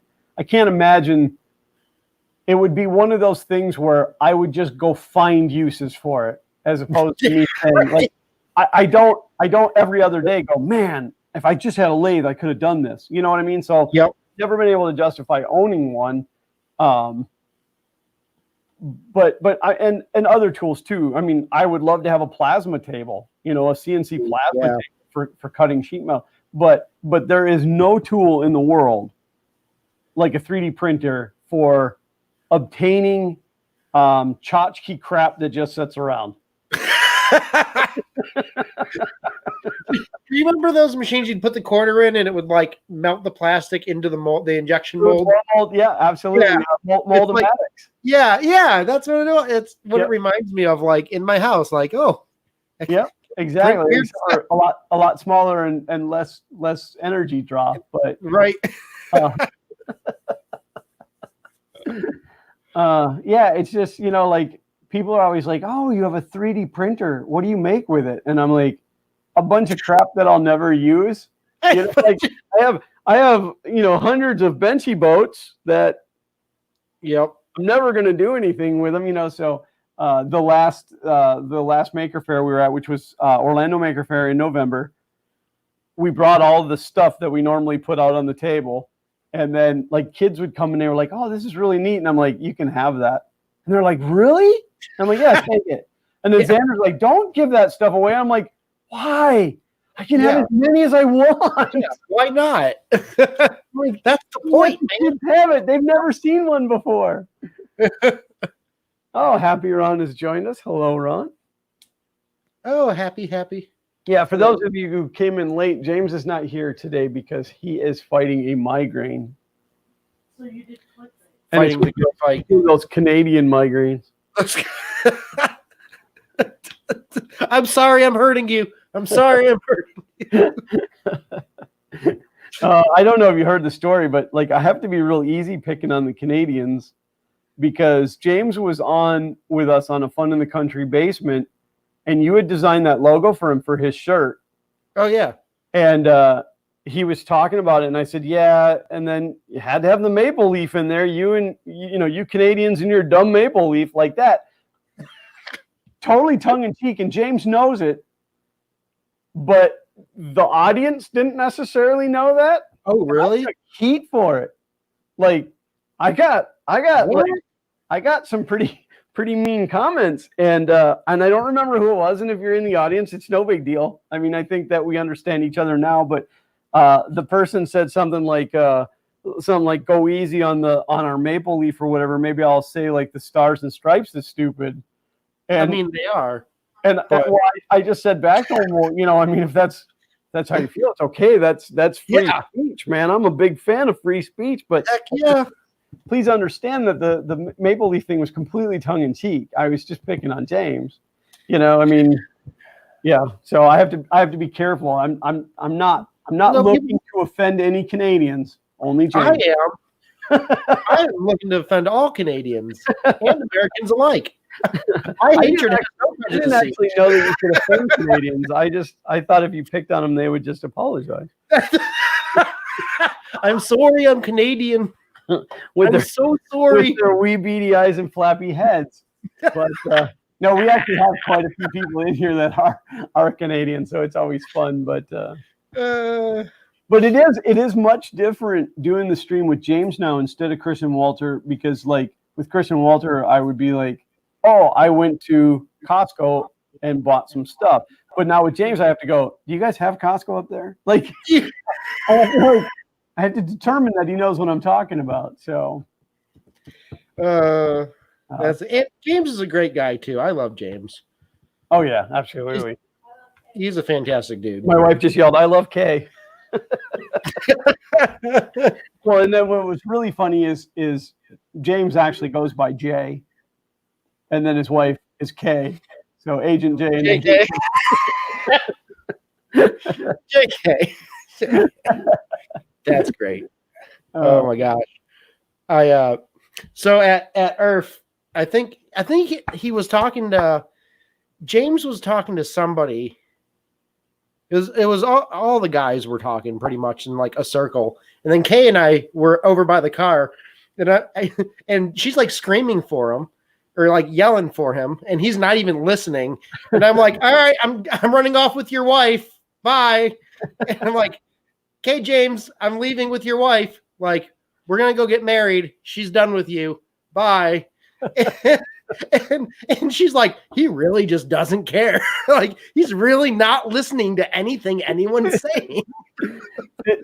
imagine. It would be one of those things where I would just go find uses for it, as opposed to me saying, like, I don't every other day go, man, if I just had a lathe, I could have done this. You know what I mean? So never been able to justify owning one. But and other tools too. I mean, I would love to have a plasma table, a CNC plasma table for cutting sheet metal. But there is no tool in the world like a 3D printer for obtaining tchotchke crap that just sits around. Do you remember those machines you'd put the quarter in and it would like melt the plastic into the mold, the injection mold? Yeah, absolutely. Yeah. Mold-o-matics. Yeah, that's what it's what it reminds me of, like in my house, like, yeah, exactly. It's a lot smaller and less energy draw, but right. It's just, like, people are always like, oh, you have a 3D printer. What do you make with it? And I'm like, a bunch of crap that I'll never use. Like, I have hundreds of benchy boats that I'm never going to do anything with them. So the last Maker Faire we were at, which was Orlando Maker Faire in November, we brought all the stuff that we normally put out on the table, and then like kids would come and they were like, oh, this is really neat, and I'm like, you can have that. And they're like, really? I'm like, yeah, take it. And then Xander's like, don't give that stuff away. I'm like, why? I can have as many as I want. Yeah, why not? Like, that's the point, man. Have it. They've never seen one before. Oh, Happy Ron has joined us. Hello, Ron. Oh, happy. Yeah, for those of you who came in late, James is not here today because he is fighting a migraine. So you did what? Fighting the good fight. Those Canadian migraines. I'm sorry I'm hurting you. I'm sorry I'm hurting you. I don't know if you heard the story, but like, I have to be real easy picking on the Canadians because James was on with us on a Fun in the Country basement, and you had designed that logo for him for his shirt. Oh, yeah. And he was talking about it, and I said, yeah. And then you had to have the maple leaf in there. You Canadians and your dumb maple leaf like that. Totally tongue in cheek, and James knows it, but the audience didn't necessarily know that. Oh, really? I took heat for it. Like I got What? like, I got some pretty mean comments, and I don't remember who it was. And if you're in the audience, it's no big deal. I mean, I think that we understand each other now. But the person said something like "Go easy on our maple leaf" or whatever. Maybe I'll say like the Stars and Stripes is stupid. And I mean, they are. and but- well, I just said back to him, well, I mean, if that's how you feel, it's okay. That's free speech, man. I'm a big fan of free speech, but Heck yeah. please understand that the maple leaf thing was completely tongue in cheek. I was just picking on James. I mean, yeah. So I have to be careful. I'm not looking to offend any Canadians. Only James. I am. I am looking to offend all Canadians and Americans alike. I hate your I didn't actually know that you could offend Canadians. I thought if you picked on them, they would just apologize. I'm sorry, I'm Canadian. I'm so sorry. With their wee beady eyes and flappy heads. But no, we actually have quite a few people in here that are Canadian, so it's always fun. But it is much different doing the stream with James now instead of Chris and Walter, because like with Chris and Walter, I would be like, oh, I went to Costco and bought some stuff. But now with James, I have to go, do you guys have Costco up there? Like, I have to determine that he knows what I'm talking about. So, that's it. James is a great guy too. I love James. Oh yeah, absolutely. He's a fantastic dude. My wife just yelled, "I love Kay." Well, and then what was really funny is James actually goes by Jay, and then his wife is Kay. So Agent J and JK. JK. That's great. Oh my gosh. So at IRF, I think he was talking to James was talking to somebody. It was all the guys were talking pretty much in like a circle, and then Kay and I were over by the car, and she's like screaming for him or like yelling for him, and he's not even listening. And I'm like, all right, I'm running off with your wife. Bye. And I'm like, okay, James, I'm leaving with your wife. Like, we're gonna go get married. She's done with you. Bye. And she's like, he really just doesn't care. Like, he's really not listening to anything anyone's saying.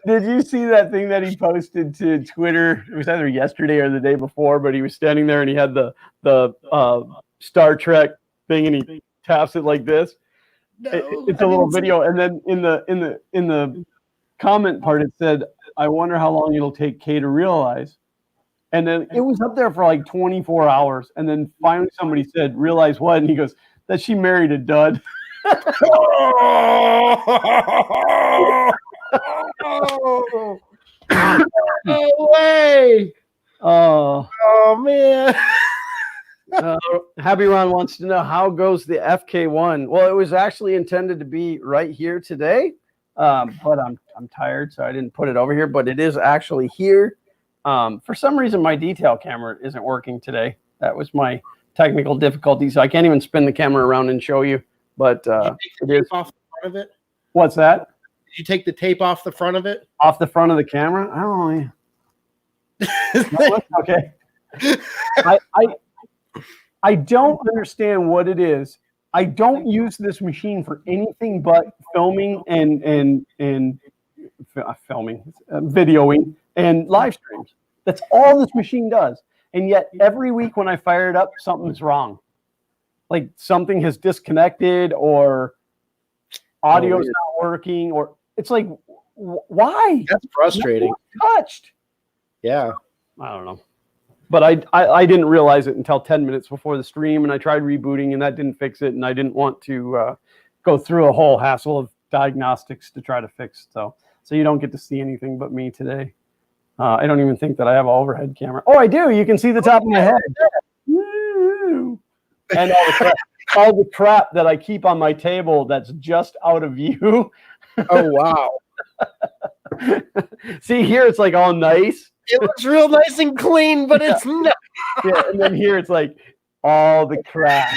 Did you see that thing that he posted to Twitter? It was either yesterday or the day before, but he was standing there and he had the Star Trek thing and he taps it like this. No, it's a little video, and then in the comment part it said, "I wonder how long it'll take Kay to realize." And then it was up there for like 24 hours. And then finally somebody said, "Realize what?" And he goes, "That she married a dud." No way. Oh man. Happy Ron wants to know, how goes the FK1? Well, it was actually intended to be right here today, but I'm tired, so I didn't put it over here. But it is actually here. For some reason, my detail camera isn't working today. That was my technical difficulty, so I can't even spin the camera around and show you. But it is off the front of it. What's that? Did you take the tape off the front of it? Off the front of the camera? I don't know. No, okay. I don't understand what it is. I don't use this machine for anything but filming and videoing and live streams. That's all this machine does. And yet every week when I fire it up, something's wrong. Like something has disconnected or audio's not working, or it's like, why? That's frustrating. Touched. Yeah. I don't know. But I didn't realize it until 10 minutes before the stream, and I tried rebooting, and that didn't fix it, and I didn't want to go through a whole hassle of diagnostics to try to fix. So you don't get to see anything but me today. I don't even think that I have an overhead camera. Oh, I do. You can see the top of my head. Woo! And all the crap that I keep on my table that's just out of view. Oh, wow. See, here it's like all nice. It looks real nice and clean, but it's not. Yeah, and then here it's like all the crap.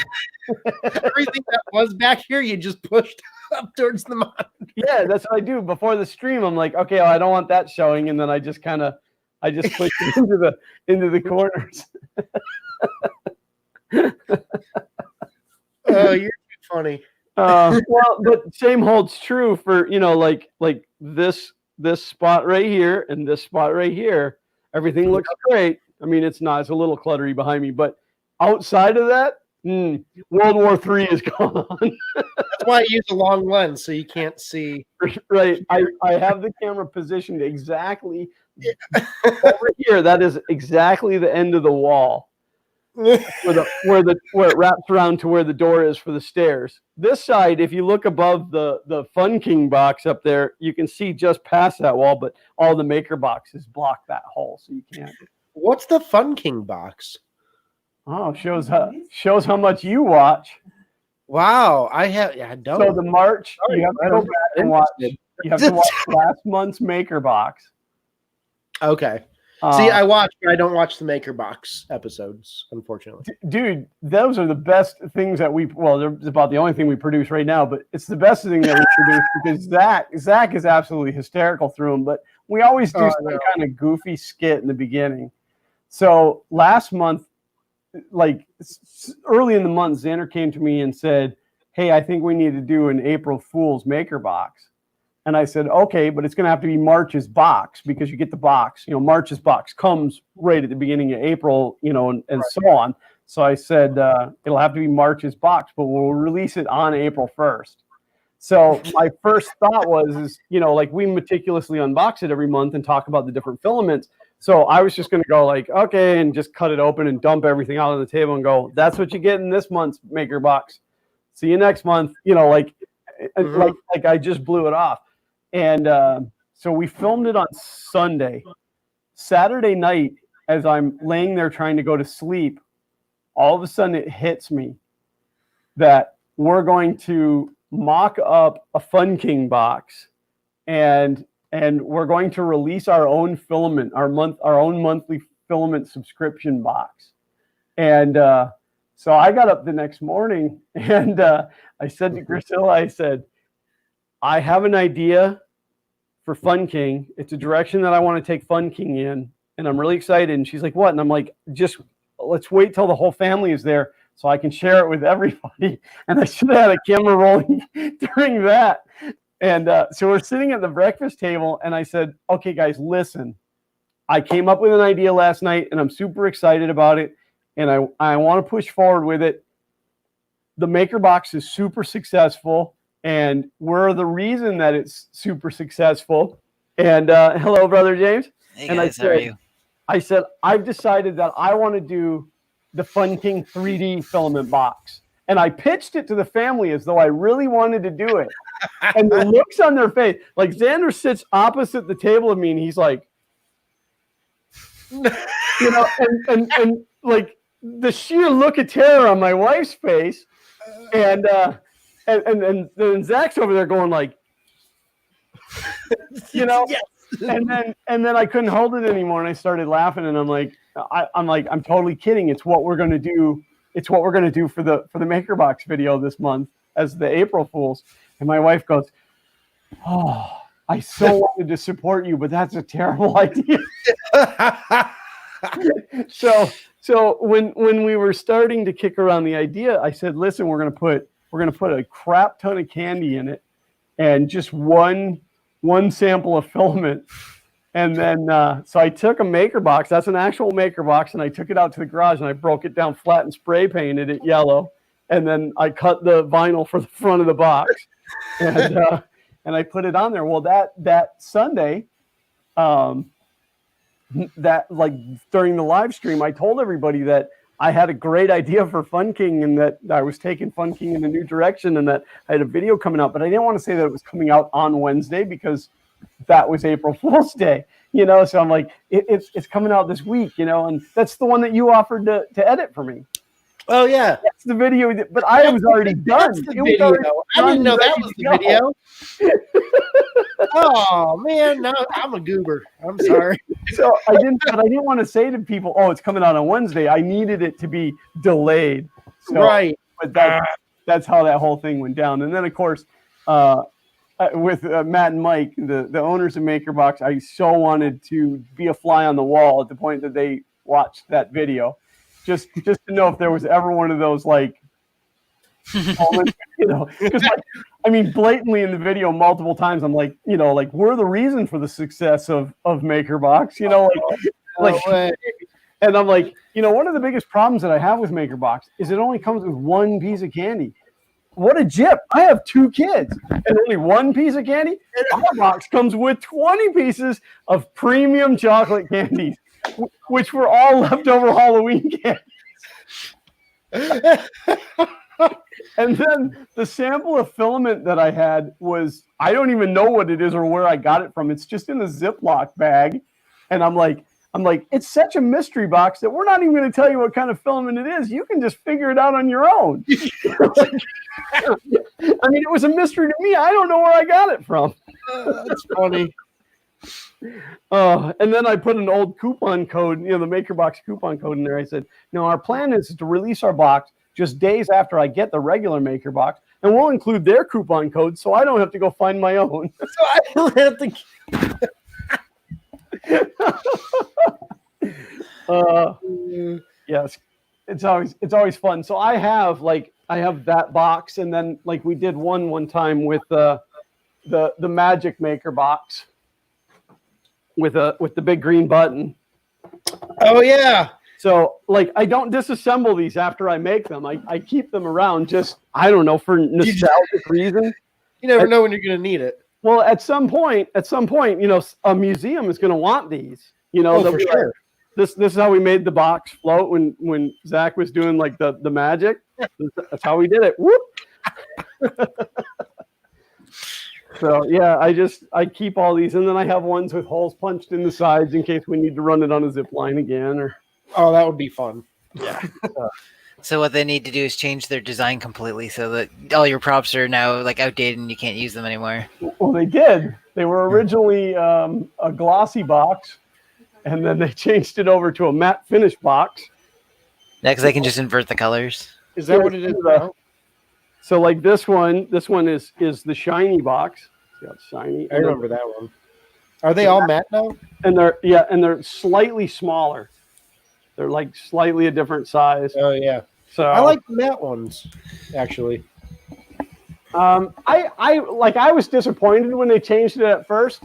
Everything that was back here, you just pushed up towards the monitor. Yeah, that's what I do before the stream. I'm like, okay, well, I don't want that showing, and then I just push it into the corners. Oh, you're too funny. Well, but same holds true for like this spot right here and this spot right here. Everything looks great. I mean, it's a little cluttery behind me, but outside of that, World War III is going on. That's why I use a long lens so you can't see. Right. I have the camera positioned exactly over here. That is exactly the end of the wall where it wraps around to where the door is for the stairs. This side, if you look above the Fun King box up there, you can see just past that wall, but all the maker boxes block that hole, so you can't. What's the Fun King box? Oh, shows how much you watch. Wow, I don't. So the March, you have to go back and watch. You have to watch last month's maker box. Okay. See, I watch, but I don't watch the maker box episodes, unfortunately. Dude, those are the best things that they're about the only thing we produce right now, but it's the best thing that we produce because Zach is absolutely hysterical through them, but we always do some kind of goofy skit in the beginning. So last month, like early in the month, Xander came to me and said, hey, I think we need to do an April Fool's maker box. And I said, okay, but it's going to have to be March's box because you get the box. March's box comes right at the beginning of April, and right. So on. So I said, it'll have to be March's box, but we'll release it on April 1st. So my first thought was, like we meticulously unbox it every month and talk about the different filaments. So I was just going to go like, okay, and just cut it open and dump everything out on the table and go, that's what you get in this month's maker box. See you next month. Like I just blew it off. And so we filmed it on Sunday. Saturday night, as I'm laying there trying to go to sleep, all of a sudden it hits me that we're going to mock up a Fun King box and we're going to release our own filament, our own monthly filament subscription box. And so I got up the next morning and I said to Priscilla, I said, I have an idea for Fun King. It's a direction that I want to take Fun King in, and I'm really excited. And she's like, what? And I'm like, just let's wait till the whole family is there so I can share it with everybody. And I should have had a camera rolling during that. And so we're sitting at the breakfast table, and I said, okay, guys, listen. I came up with an idea last night, and I'm super excited about it, and I want to push forward with it. The maker box is super successful. And we're the reason that it's super successful. And hello, Brother James. Hey and guys, how are you? I said, I've decided that I want to do the Fun King 3D filament box. And I pitched it to the family as though I really wanted to do it. And the looks on their face, like Xander sits opposite the table of me and he's like, and like the sheer look of terror on my wife's face. And then Zach's over there going like, Yes. and then I couldn't hold it anymore, and I started laughing, and I'm like, I'm totally kidding. It's what we're gonna do. It's what we're gonna do for the Maker Box video this month as the April Fools. And my wife goes, oh, I so wanted to support you, but that's a terrible idea. So when we were starting to kick around the idea, I said, listen, we're gonna put a crap ton of candy in it and just one sample of filament. And then, so I took a maker box, that's an actual maker box, and I took it out to the garage and I broke it down flat and spray painted it yellow. And then I cut the vinyl for the front of the box and I put it on there. Well, that Sunday, that like during the live stream, I told everybody that I had a great idea for Fun King and that I was taking Fun King in a new direction and that I had a video coming out, but I didn't want to say that it was coming out on Wednesday because that was April Fool's Day, so I'm like, it's coming out this week, and that's the one that you offered to edit for me. Oh yeah. That's the video, but I was already done. I didn't know that was the video. Oh man, no, I'm a goober. I'm sorry. So I didn't want to say to people, oh, it's coming out on Wednesday. I needed it to be delayed. So, right. But that's how that whole thing went down. And then of course, with Matt and Mike, the owners of MakerBox, I so wanted to be a fly on the wall at the point that they watched that video, just to know if there was ever one of those like moments, because I mean, blatantly in the video multiple times, I'm like, like we're the reason for the success of MakerBox, and I'm like, one of the biggest problems that I have with MakerBox is it only comes with one piece of candy. What a jip. I have 2 kids and only one piece of candy. Our box comes with 20 pieces of premium chocolate candies, which were all leftover Halloween candies. And then the sample of filament that I had was, I don't even know what it is or where I got it from. It's just in a Ziploc bag. And I'm like, it's such a mystery box that we're not even going to tell you what kind of filament it is. You can just figure it out on your own. I mean, it was a mystery to me. I don't know where I got it from. That's funny. And then I put an old coupon code, the MakerBox coupon code in there. I said, no, our plan is to release our box just days after I get the regular MakerBox, and we'll include their coupon code so I don't have to go find my own. So I don't have to. Yes, it's always fun. So I have that box, and then like we did one time with the Magic Maker box with the big green button. Oh yeah. So like I don't disassemble these after I make them. I keep them around just, I don't know, for nostalgic reason. You never know when you're going to need it. Well, at some point, a museum is going to want these. For sure. This is how we made the box float when Zach was doing like the magic. That's how we did it. Whoop. So yeah, I keep all these, and then I have ones with holes punched in the sides in case we need to run it on a zip line again. Or that would be fun. Yeah. So what they need to do is change their design completely so that all your props are now like outdated and you can't use them anymore. Well, they did. They were originally a glossy box, and then they changed it over to a matte finish box. Yeah, because they can just invert the colors. Is that what it is now? So like this one is the shiny box. See how it's shiny? I remember that one. Are they all matte now? And they're slightly smaller. They're like slightly a different size. Oh yeah. So I like the matte ones, actually. I was disappointed when they changed it at first.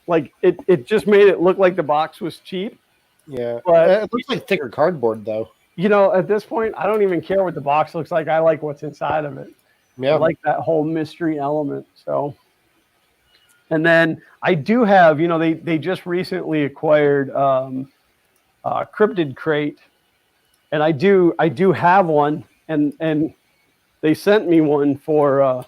Like it just made it look like the box was cheap. Yeah. But it looks like thicker cardboard though. At this point, I don't even care what the box looks like. I like what's inside of it. Yeah. I like that whole mystery element. So, and then I do have, they just recently acquired Cryptid Crate, and I do have one, and they sent me one for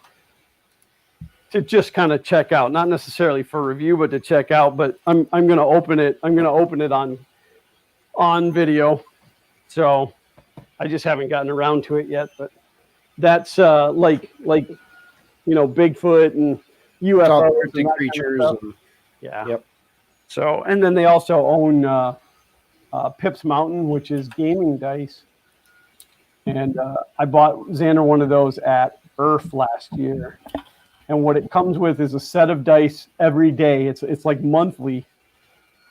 to just kind of check out, not necessarily for review, but to check out. But I'm gonna open it. I'm gonna open it on video. So I just haven't gotten around to it yet, but that's like Bigfoot and UFOs, big creatures. Yeah. Yep. So, and then they also own Pips Mountain, which is gaming dice. And I bought Xander one of those at Earth last year. And what it comes with is a set of dice every day. It's like monthly,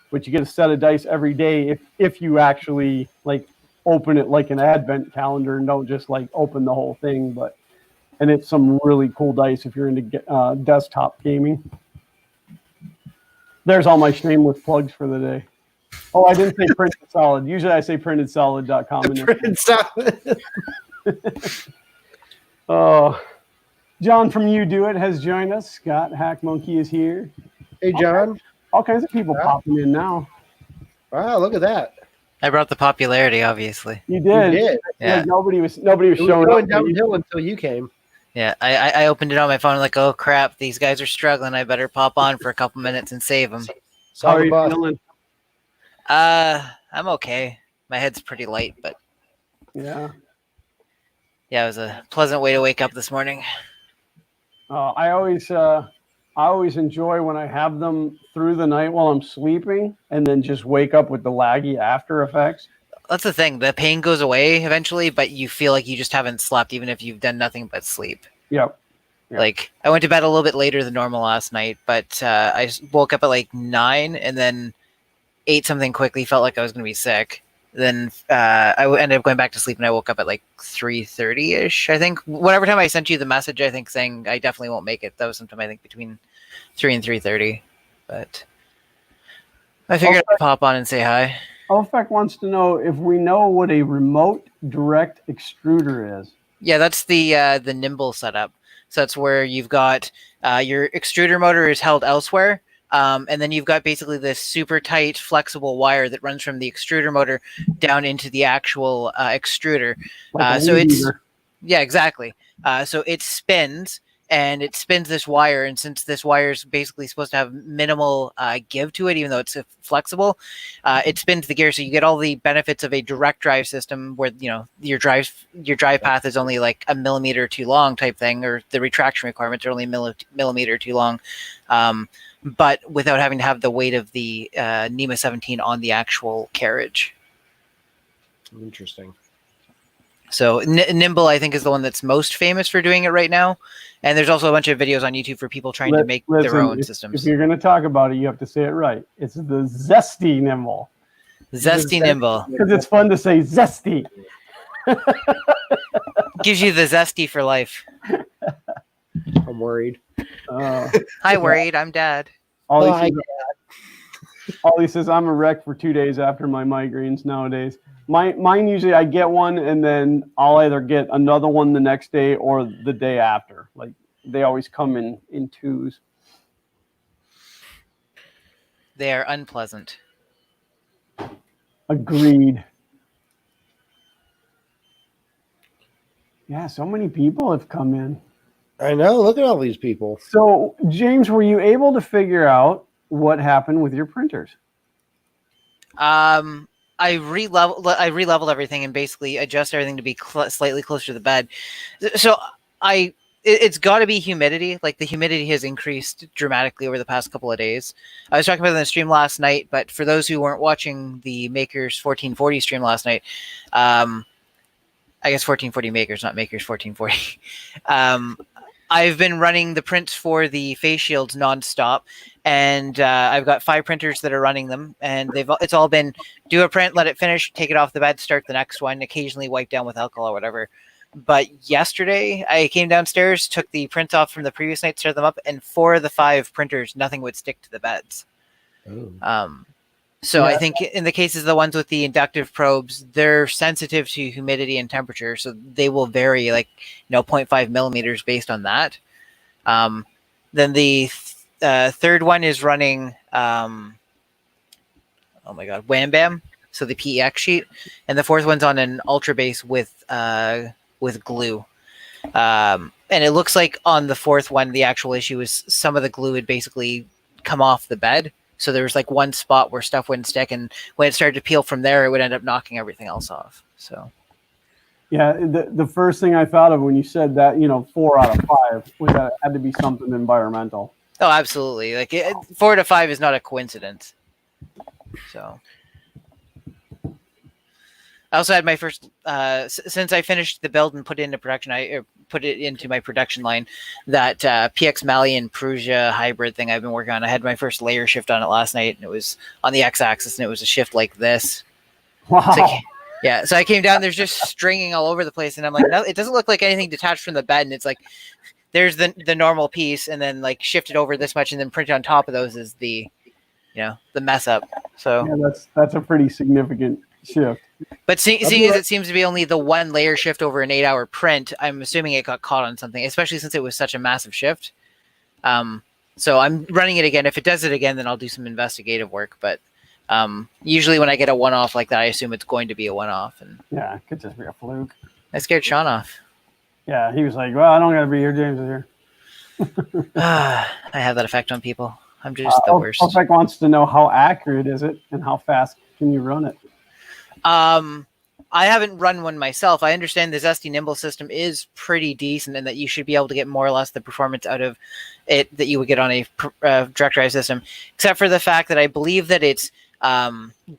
but you get a set of dice every day if you actually like open it like an advent calendar and don't just like open the whole thing. And it's some really cool dice if you're into desktop gaming. There's all my shameless plugs for the day. Oh, I didn't say Printed Solid. Usually I say printedsolid.com. Printed Solid. Oh, John from You Do It has joined us. Scott Hack Monkey is here. Hey, John. All kinds of people popping in now. Wow, look at that. I brought the popularity, obviously. You did. You did. Yeah. Like nobody was It was showing going up. downhill until you came. Yeah, I opened it on my phone like, oh crap, these guys are struggling. I better pop on for a couple minutes and save them. How are you feeling? I'm okay. My head's pretty light, but Yeah. yeah, it was a pleasant way to wake up this morning. I always enjoy when I have them through the night while I'm sleeping, and then just wake up with the laggy after effects. That's the thing. The pain goes away eventually, but you feel like you just haven't slept, even if you've done nothing but sleep. Yep. Yeah. Like I went to bed a little bit later than normal last night, but I woke up at like 9 and then ate something quickly. Felt like I was going to be sick. Then ended up going back to sleep, and I woke up at like 3:30 ish. I think whatever time I sent you the message, I think saying I definitely won't make it. That was sometime I think between 3 and 3:30. But I figured I'd pop on and say hi. Elfec wants to know if we know what a remote direct extruder is. Yeah, that's the nimble setup. So that's where you've got your extruder motor is held elsewhere, and then you've got basically this super tight, flexible wire that runs from the extruder motor down into the actual extruder. Like a So weed it's eater. yeah, exactly. So it spins. And it spins this wire, and since this wire is basically supposed to have minimal give to it, even though it's flexible, it spins the gear. So you get all the benefits of a direct drive system, where your drive path is only like a millimeter too long, type thing, or the retraction requirements are only a millimeter too long, but without having to have the weight of the NEMA 17 on the actual carriage. Interesting. So Nimble, I think, is the one that's most famous for doing it right now. And there's also a bunch of videos on YouTube for people trying to make their own systems. If you're going to talk about it, you have to say it right. It's the Zesty Nimble. Zesty Nimble. Because it's fun to say Zesty. Gives you the zesty for life. I'm worried. Hi, worried. I'm Dad. Ollie says, I'm a wreck for 2 days after my migraines nowadays. Mine usually I get one and then I'll either get another one the next day or the day after. Like they always come in twos. They are unpleasant. Agreed. Yeah, so many people have come in. I know. Look at all these people. So, James, were you able to figure out what happened with your printers? I re-leveled everything and basically adjusted everything to be slightly closer to the bed. So it's got to be humidity. Like the humidity has increased dramatically over the past couple of days. I was talking about it in the stream last night, but for those who weren't watching the Makers 1440 stream last night, I guess 1440 Makers, not Makers 1440. I've been running the prints for the face shields nonstop, and I've got 5 printers that are running them, and it's all been do a print, let it finish, take it off the bed, start the next one, occasionally wipe down with alcohol or whatever. But yesterday, I came downstairs, took the prints off from the previous night, started them up, and 4 of the 5 printers, nothing would stick to the beds. Oh. So I think in the cases of the ones with the inductive probes, they're sensitive to humidity and temperature, so they will vary 0.5 millimeters based on that. Then the third one is running, Wham Bam, so the PEX sheet, and the fourth one's on an ultra base with glue. And it looks like on the fourth one, the actual issue is some of the glue had basically come off the bed. So there was one spot where stuff wouldn't stick, and when it started to peel from there, it would end up knocking everything else off. So, yeah, the first thing I thought of when you said that, 4 out of 5, was that it had to be something environmental. Oh, absolutely! 4 to 5 is not a coincidence. So, I also had my first since I finished the build and put it into production. I put it into my production line. That PX Mali and Perugia hybrid thing I've been working on. I had my first layer shift on it last night, and it was on the x-axis, and it was a shift like this. Wow. So I came down. There's just stringing all over the place, and I'm like, no, it doesn't look like anything detached from the bed. And it's like, there's the normal piece, and then shifted over this much, and then printed on top of those is the mess up. So yeah, that's a pretty significant shift. But seeing as it seems to be only the one layer shift over an 8-hour print, I'm assuming it got caught on something, especially since it was such a massive shift. So I'm running it again. If it does it again, then I'll do some investigative work. But usually when I get a one-off like that, I assume it's going to be a one-off. And yeah, it could just be a fluke. I scared Sean off. Yeah, he was like, well, I don't got to be here. James is here. I have that effect on people. I'm just the worst. Elfec wants to know how accurate is it and how fast can you run it? I haven't run one myself. I understand the Zesty Nimble system is pretty decent and that you should be able to get more or less the performance out of it that you would get on a direct drive system, except for the fact that I believe that it's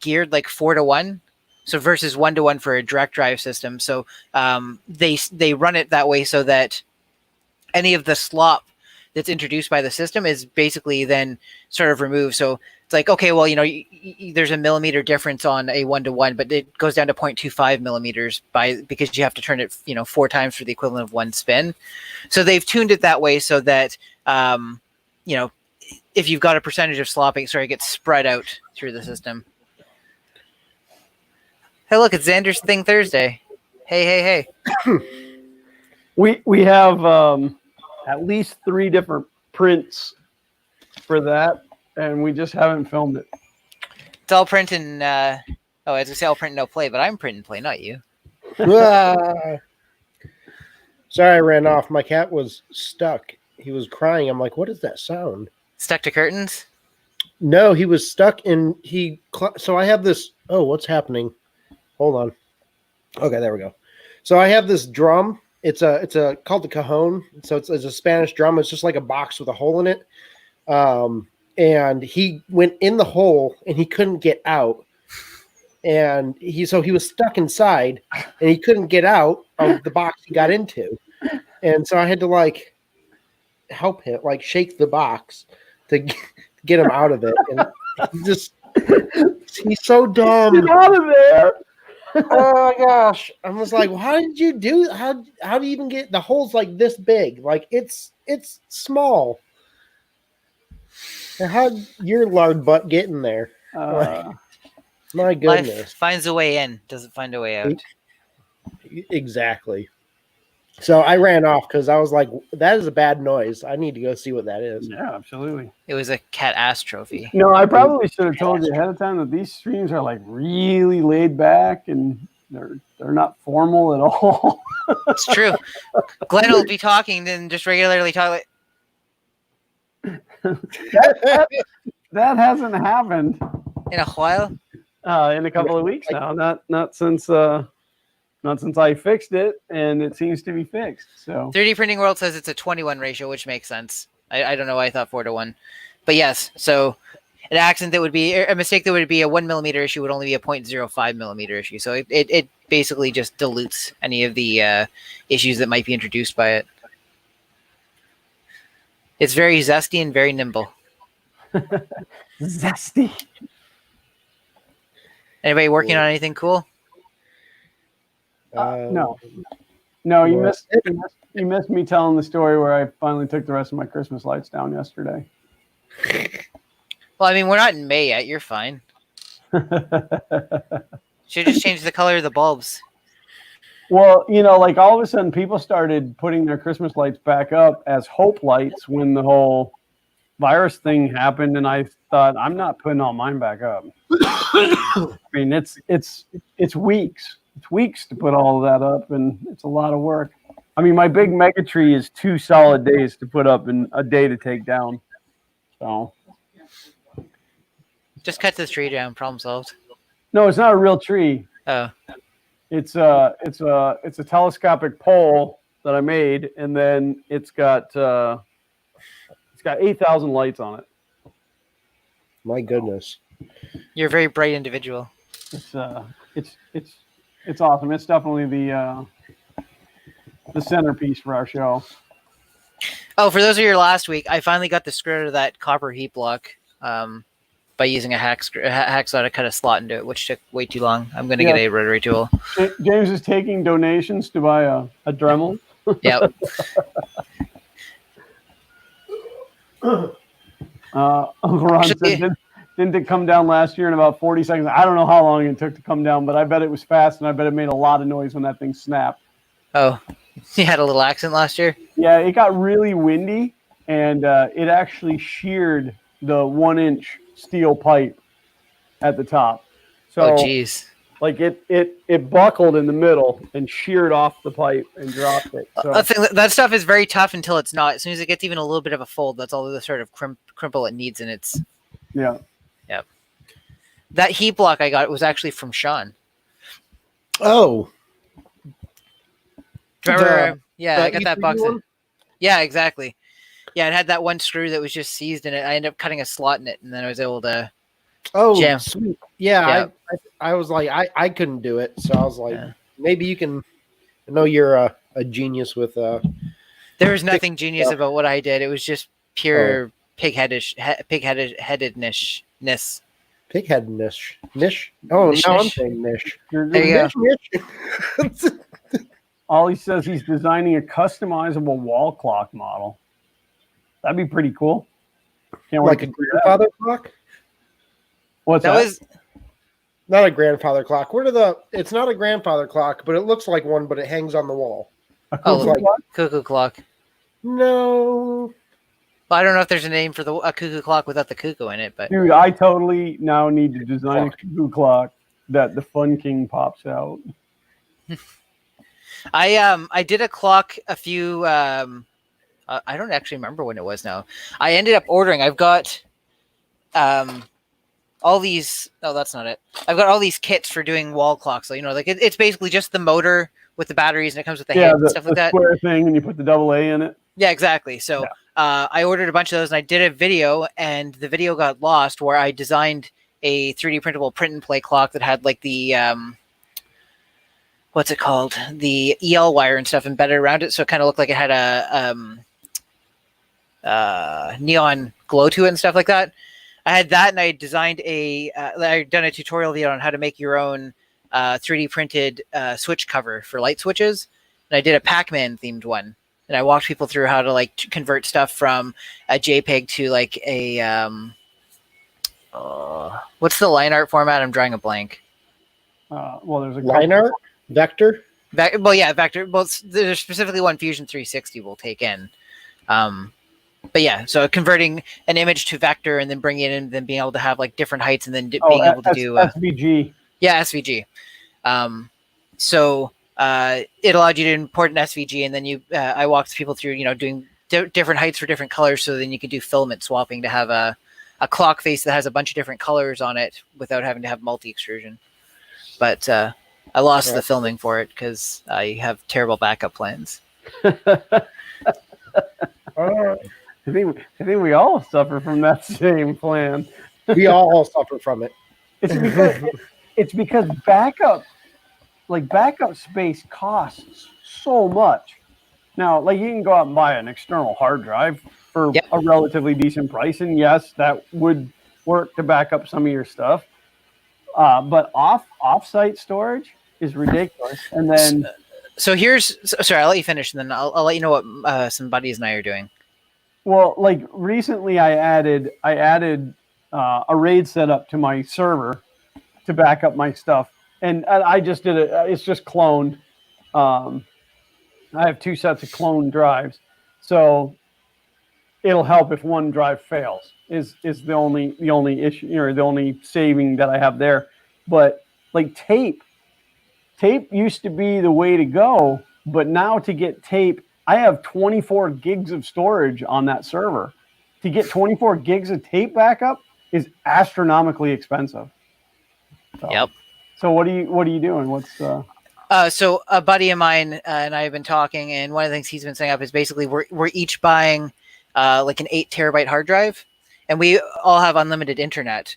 geared 4-to-1. So versus 1-to-1 for a direct drive system. So they run it that way so that any of the slop that's introduced by the system is basically then sort of removed. So it's like, okay, well, there's a millimeter difference on a 1-to-1, but it goes down to 0.25 millimeters because you have to turn it, 4 times for the equivalent of one spin. So they've tuned it that way so that, if you've got a percentage of slopping, it gets spread out through the system. Hey, look, it's Xander's Thing Thursday. Hey. We have at least 3 different prints for that, and we just haven't filmed it. It's all print and I was gonna say all print no play, but I'm print and play, not you. Sorry, I ran off. My cat was stuck. He was crying. I'm like, what is that sound? Stuck to curtains? No, he was stuck in so I have this. Oh, what's happening? Hold on. Okay, there we go. So I have this drum. It's called the cajon. So it's a Spanish drum. It's just like a box with a hole in it. And he went in the hole and he couldn't get out. And he was stuck inside and he couldn't get out of the box he got into. And so I had to help him, shake the box to get him out of it. And he's so dumb. Get out of there. Oh my gosh. I was like, well, how did you do? How do you even get the holes this big? It's small. And how'd your lard butt get in there? My goodness. Life finds a way in, doesn't find a way out. Exactly. So I ran off because I was like, that is a bad noise. I need to go see what that is. Yeah, absolutely. It was a cat ass trophy. No, I probably should have told you ahead of time that these streams are really laid back and they're not formal at all. It's true. Glenn will be talking and just regularly talk that hasn't happened in a while. In a couple of weeks now. Not since I fixed it, and it seems to be fixed. So 3D Printing World says it's a 21 ratio, which makes sense. I don't know why I thought 4-to-1, but yes. So an accident that would be a mistake that would be a 1 millimeter issue would only be a 0.05 millimeter issue. So it basically just dilutes any of the issues that might be introduced by it. It's very zesty and very nimble. Zesty. Anybody working on anything cool? No. You missed me telling the story where I finally took the rest of my Christmas lights down yesterday. Well, I mean, we're not in May yet. You're fine. Should just change the color of the bulbs. Well, all of a sudden people started putting their Christmas lights back up as hope lights when the whole virus thing happened, and I thought, I'm not putting all mine back up. I mean, it's weeks. It's weeks to put all of that up, and it's a lot of work. I mean, my big mega tree is 2 solid days to put up and a day to take down. So just cut the tree down. Problem solved. No, it's not a real tree. Oh. It's a telescopic pole that I made, and then it's got 8,000 lights on it. My goodness. You're a very bright individual. It's awesome. It's definitely the centerpiece for our show. Oh, for those of you last week, I finally got the screw out of that copper heat block by using a hacksaw to cut a slot into it, which took way too long. I'm going to get a rotary tool. James is taking donations to buy a Dremel. Yep. Uncle Ron said, didn't it come down last year in about 40 seconds? I don't know how long it took to come down, but I bet it was fast, and I bet it made a lot of noise when that thing snapped. Oh, you had a little accident last year? Yeah, it got really windy, and it actually sheared the 1-inch steel pipe at the top. So, geez. Like it buckled in the middle and sheared off the pipe and dropped it. So. That stuff is very tough until it's not. As soon as it gets even a little bit of a fold, that's all the sort of crimple it needs in its. Yeah. Yep. That heat block I got was actually from Sean. Oh. Remember? I got that box. Yeah, exactly. Yeah, it had that one screw that was just seized in it. I ended up cutting a slot in it, and then I was able to. Oh, jam. Sweet. Yeah, I was like, I couldn't do it, so I was like, maybe you can. I know you're a genius with There was nothing genius about what I did. It was just pure pigheadedness. Pigheadedness. Niche. Oh, Niche, now I'm niche. saying niche. There you go. Niche. Ollie says he's designing a customizable wall clock model. That'd be pretty cool. Can't wait Like to a see that. grandfather clock? What's That that? was Not a grandfather clock. It's not a grandfather clock, but it looks like one, but it hangs on the wall. A Oh, cuckoo like- clock? cuckoo clock. No. Well, I don't know if there's a name for a cuckoo clock without the cuckoo in it, but Dude, I totally now need to design a cuckoo clock that the Fun King pops out. I did a clock a few. I don't actually remember when it was now. I ended up ordering. I've got all these. Oh, that's not it. I've got all these kits for doing wall clocks. So like it's basically just the motor with the batteries, and it comes with the head and stuff like that. Square thing, and you put the double A in it. Yeah, exactly. So I ordered a bunch of those, and I did a video, and the video got lost where I designed a 3D printable print and play clock that had like the what's it called? The EL wire and stuff embedded around it, so it kind of looked like it had a neon glow to it and stuff like that. I had that, and I designed I'd done a tutorial video on how to make your own 3D printed switch cover for light switches, and I did a Pac-Man themed one. And I walked people through how to like convert stuff from a JPEG to like a what's the line art format? I'm drawing a blank. Well, there's a Line art? Vector? Vector. Well, there's specifically one Fusion 360 will take in. But yeah, so converting an image to vector and then bringing it in, and then being able to have like different heights, and then being able to do SVG. Yeah, SVG. So it allowed you to import an SVG, and then I walked people through, doing different heights for different colors, so then you could do filament swapping to have a clock face that has a bunch of different colors on it without having to have multi-extrusion. But I lost the filming for it because I have terrible backup plans. I think we all suffer from that same plan. We all suffer from it. It's because backup space costs so much. Now, like you can go out and buy an external hard drive for a relatively decent price, and yes, that would work to back up some of your stuff. But off-site storage is ridiculous. And then, sorry, I'll let you finish, and then I'll let you know what some buddies and I are doing. well, like recently, I added a RAID setup to my server to back up my stuff. And I just did it. It's just cloned. I have 2 sets of cloned drives, so it'll help if one drive fails. Is the only issue, or the only saving that I have there. But like tape used to be the way to go, but now to get tape, I have 24 gigs of storage on that server. To get 24 gigs of tape backup is astronomically expensive. So. Yep. So what are you doing? What's So a buddy of mine and I have been talking, and one of the things he's been setting up is basically we're each buying like an 8 terabyte hard drive, and we all have unlimited internet.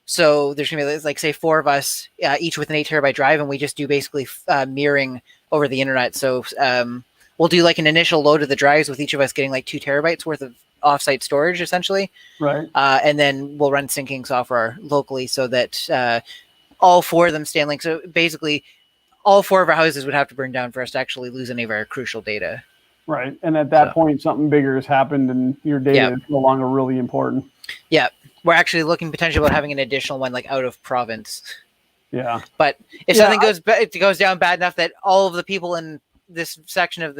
So there's gonna be like say 4 of us each with an 8 terabyte drive, and we just do basically mirroring over the internet. So we'll do like an initial load of the drives with each of us getting like 2 terabytes worth of offsite storage essentially, right? And then we'll run syncing software locally so that all 4 of them stay in link. So basically, all 4 of our houses would have to burn down for us to actually lose any of our crucial data. Right. And at that point, something bigger has happened, and your data is no longer really important. Yeah. We're actually looking potentially about having an additional one like out of province. Yeah. But if something goes down bad enough that all of the people in this section of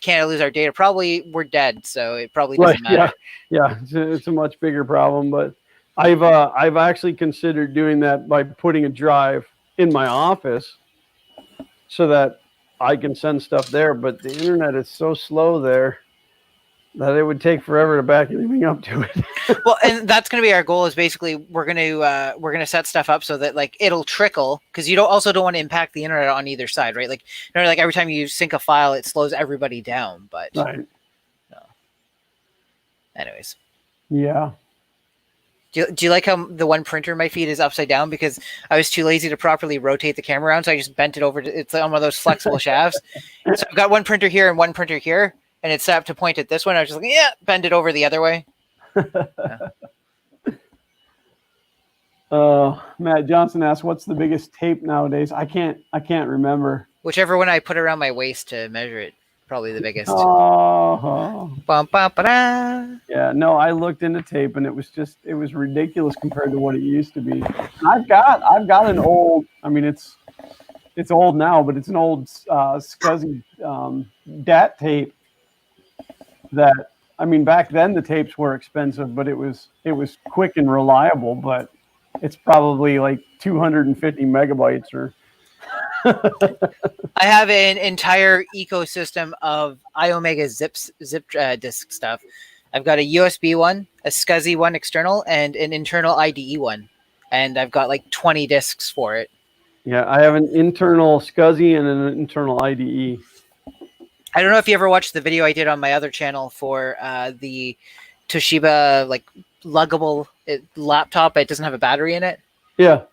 Canada lose our data, probably we're dead. So it probably doesn't matter. Yeah. It's a much bigger problem, but I've actually considered doing that by putting a drive in my office so that I can send stuff there, but the internet is so slow there that it would take forever to back anything up to it. Well, and that's going to be our goal. Is basically we're going to set stuff up so that like it'll trickle, because you don't want to impact the internet on either side, right? Like like every time you sync a file, it slows everybody down. But right. Anyways, yeah. Do you like how the one printer in my feed is upside down because I was too lazy to properly rotate the camera around, so I just bent it over. It's on one of those flexible shafts. So I've got one printer here and one printer here, and it's set up to point at this one. I was just like, yeah, bend it over the other way. Matt Johnson asks, "What's the biggest tape nowadays?" I can't remember. Whichever one I put around my waist to measure it, probably the biggest. Oh, Bum, bum, ba-da. yeah. No, I looked into tape, and it was ridiculous compared to what it used to be. I've got an old. I mean, it's old now, but it's an old SCSI DAT tape. That, I mean, back then the tapes were expensive, but it was quick and reliable. But it's probably like 250 megabytes or. I have an entire ecosystem of iOmega zip disk stuff. I've got a USB one, a SCSI one external, and an internal IDE one. And I've got like 20 disks for it. Yeah, I have an internal SCSI and an internal IDE. I don't know if you ever watched the video I did on my other channel for the Toshiba like luggable laptop. It doesn't have a battery in it. Yeah.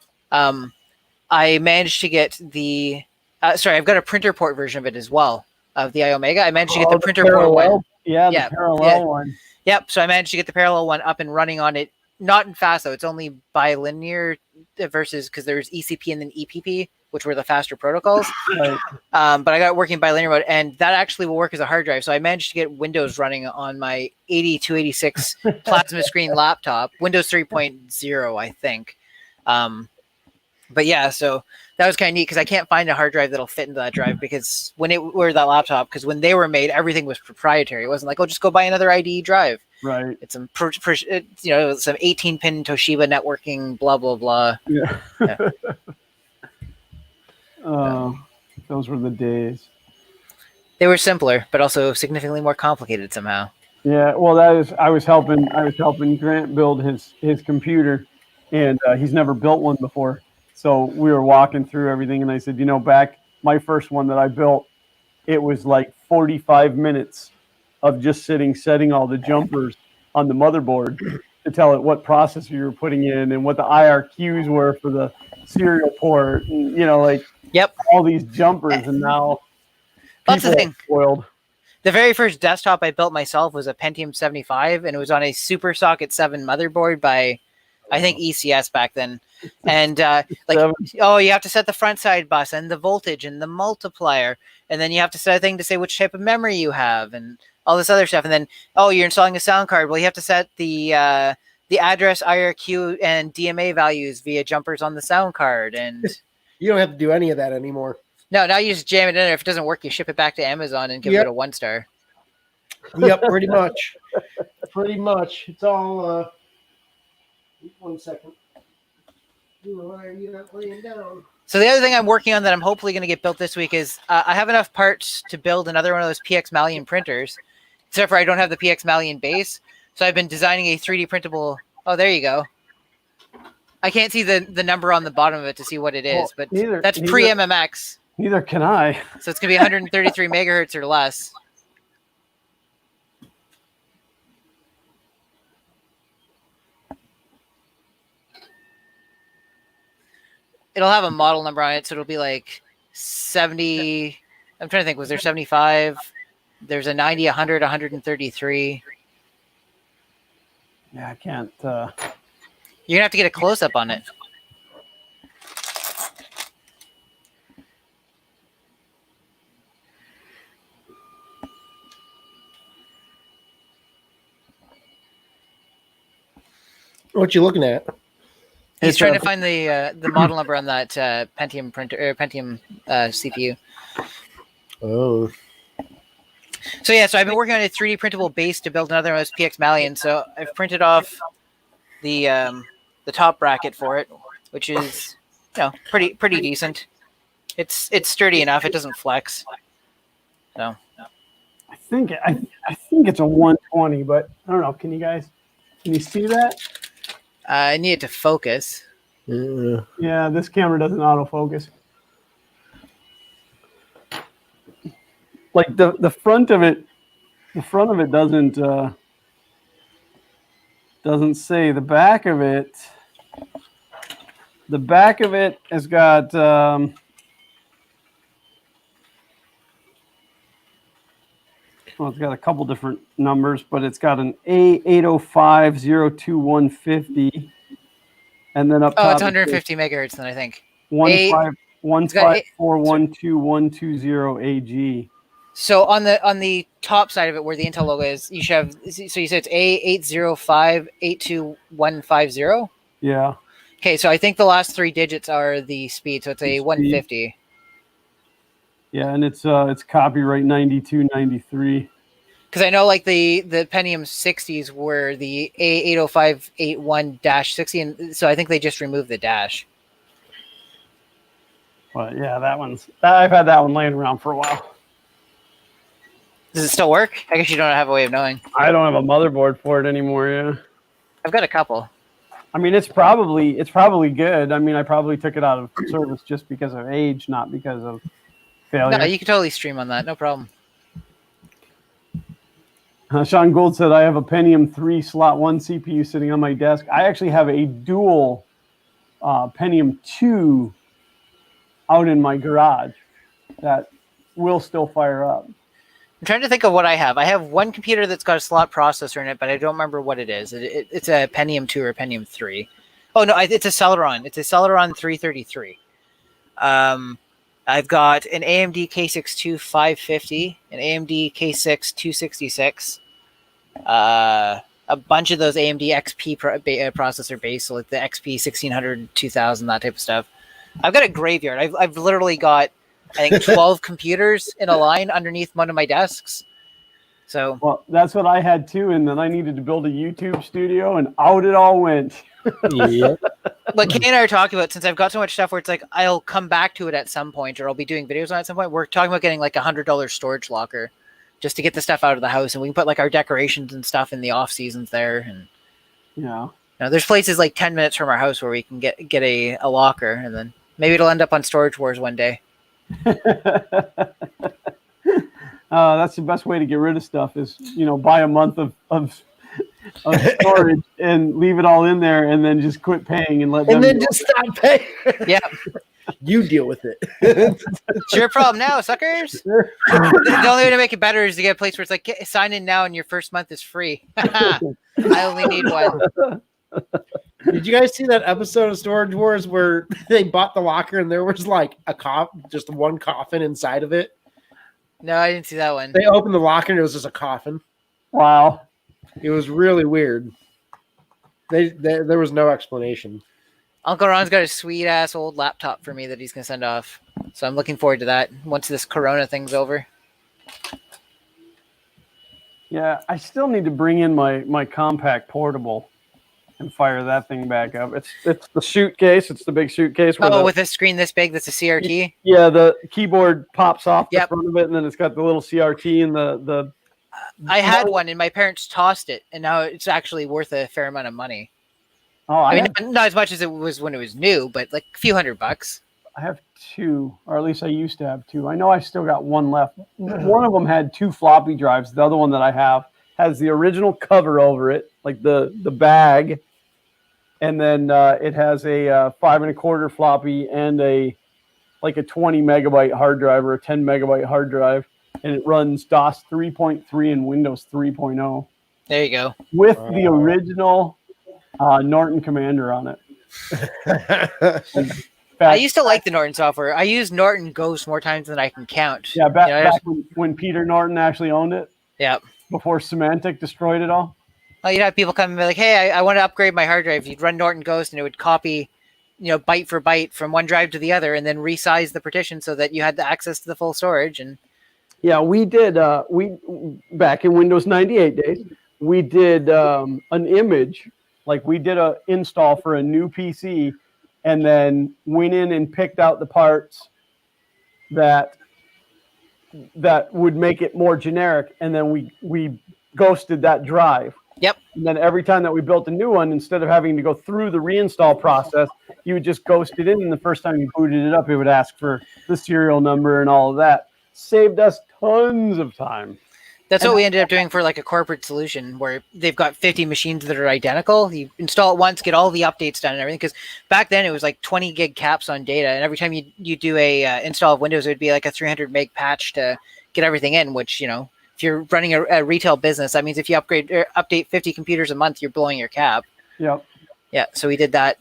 I managed to get the I've got a printer port version of it as well, of the iOmega. I managed to get the printer port one. Yeah, the parallel one. Yep. So I managed to get the parallel one up and running on it. Not in fast though. It's only bilinear versus, because there's ECP and then EPP, which were the faster protocols. Right. But I got it working bilinear mode, and that actually will work as a hard drive. So I managed to get Windows running on my 8286 plasma screen laptop, Windows 3.0, I think. But yeah, so that was kind of neat because I can't find a hard drive that'll fit into that drive, because when that laptop, because when they were made, everything was proprietary. It wasn't like, oh, just go buy another IDE drive. Right. It's some some 18-pin Toshiba networking, blah blah blah. Yeah. Yeah. Those were the days. They were simpler, but also significantly more complicated somehow. Yeah. Well, I was helping Grant build his computer, and he's never built one before. So we were walking through everything, and I said, back my first one that I built, it was like 45 minutes of just setting all the jumpers on the motherboard to tell it what processor you were putting in and what the IRQs were for the serial port, and Yep. all these jumpers. And now That's the people thing. are spoiled. The very first desktop I built myself was a Pentium 75, and it was on a Super Socket 7 motherboard by, I think, ECS back then. And you have to set the front side bus and the voltage and the multiplier, and then you have to set a thing to say which type of memory you have and all this other stuff. And then, you're installing a sound card. Well, you have to set the address, IRQ, and DMA values via jumpers on the sound card. And You don't have to do any of that anymore. no, now you just jam it in there. If it doesn't work, you ship it back to Amazon and give it a 1-star. Yep, pretty much. Pretty much. It's all 1 second. Why are you not laying down? So the other thing I'm working on that I'm hopefully going to get built this week is I have enough parts to build another one of those PX Malian printers, except for I don't have the PX Malian base. So I've been designing a 3D printable. Oh, there you go. I can't see the number on the bottom of it to see what it is, but that's pre-MMX. Neither can I. So it's going to be 133 megahertz or less. It'll have a model number on it, so it'll be like 70. I'm trying to think. Was there 75? There's a 90, 100, 133. Yeah, I can't. You're gonna have to get a close up on it. What you looking at? He's trying to find the model number on that Pentium printer or Pentium CPU. Oh. So yeah, so I've been working on a 3D printable base to build another one of those PX Malian. So I've printed off the top bracket for it, which is pretty decent. It's sturdy enough. It doesn't flex. So I think it's a 120, but I don't know. Can you see that? I need it to focus. Yeah, this camera doesn't autofocus. Like the front of it doesn't say. The back of it has got Well, it's got a couple different numbers, but it's got an A805-02150, and then up Oh, top it's 150 megahertz then, I think. one got five four one two 120 AG. So on the top side of it, where the Intel logo is, you should have. So you said it's A805-82150. Yeah. Okay, so I think the last 3 digits are the speed. So it's a 150. Yeah, and it's copyright 9293. Because I know like the Pentium 60s were the A805-81-60, and so I think they just removed the dash. But yeah, I've had that one laying around for a while. Does it still work? I guess you don't have a way of knowing. I don't have a motherboard for it anymore. Yeah. I've got a couple. I mean, it's probably good. I mean, I probably took it out of service just because of age, not because of failure. No, you can totally stream on that. No problem. Sean Gould said, I have a Pentium 3 slot 1 CPU sitting on my desk. I actually have a dual Pentium 2 out in my garage that will still fire up. I'm trying to think of what I have. I have one computer that's got a slot processor in it, but I don't remember what it is. It's a Pentium 2 or a Pentium 3. Oh, no, it's a Celeron. It's a Celeron 333. I've got an AMD K6 550, an AMD K6 266, a bunch of those AMD XP processor base, so like the XP 1600, 2000, that type of stuff. I've got a graveyard. I've literally got, I think, 12 computers in a line underneath one of my desks. So, well, that's what I had too, and then I needed to build a YouTube studio, and out it all went. Yeah. But Kay and I are talking about, since I've got so much stuff where it's like I'll come back to it at some point, or I'll be doing videos on it at some point. We're talking about getting like $100 storage locker just to get the stuff out of the house, and we can put like our decorations and stuff in the off seasons there. And Yeah. there's places like 10 minutes from our house where we can get a locker, and then maybe it'll end up on Storage Wars one day. That's the best way to get rid of stuff is, buy a month of storage and leave it all in there, and then just quit paying and let them. And then just stop paying. Yeah, You deal with it. it's your problem now, suckers. The only way to make it better is to get a place where it's like, sign in now and your first month is free. I only need one. Did you guys see that episode of Storage Wars where they bought the locker and there was like just one coffin inside of it? No, I didn't see that one. They opened the locker and it was just a coffin. Wow. It was really weird. There was no explanation. Uncle Ron's got a sweet ass old laptop for me that he's gonna send off. So I'm looking forward to that once this Corona thing's over. Yeah, I still need to bring in my compact portable and fire that thing back up. It's the suitcase. It's the big suitcase. With a screen this big, that's a CRT. Yeah, the keyboard pops off the Yep. front of it, and then it's got the little CRT and the. I had one, and my parents tossed it, and now it's actually worth a fair amount of money. Oh, I mean, not as much as it was when it was new, but like a few $100. I have two, or at least I used to have two. I know I still got one left. One of them had 2 floppy drives. The other one that I have has the original cover over it, like the bag, and then it has a 5 1/4 floppy and a 20 megabyte hard drive or a 10 megabyte hard drive, and it runs DOS 3.3 and Windows 3.0 There you go. with the original Norton Commander on it. I used to like the Norton software. I use Norton Ghost more times than I can count. Yeah, back when Peter Norton actually owned it. Yeah. Before Symantec destroyed it all. Well, you'd have people come and be like, hey, I want to upgrade my hard drive. You'd run Norton Ghost and it would copy, byte for byte from one drive to the other and then resize the partition so that you had the access to the full storage. And yeah, we did. We back in Windows 98 days, we did an image. Like we did a install for a new PC and then went in and picked out the parts that would make it more generic. And then we ghosted that drive. Yep. And then every time that we built a new one, instead of having to go through the reinstall process, you would just ghost it in. And the first time you booted it up, it would ask for the serial number and all of that. Saved us tons of time. That's what we ended up doing for like a corporate solution where they've got 50 machines that are identical. You install it once, get all the updates done and everything. Because back then it was like 20 gig caps on data. And every time you do a install of Windows, it would be like a 300 meg patch to get everything in, which, a if you're running a retail business, that means if you update 50 computers a month, you're blowing your cap. Yep. Yeah. So we did that.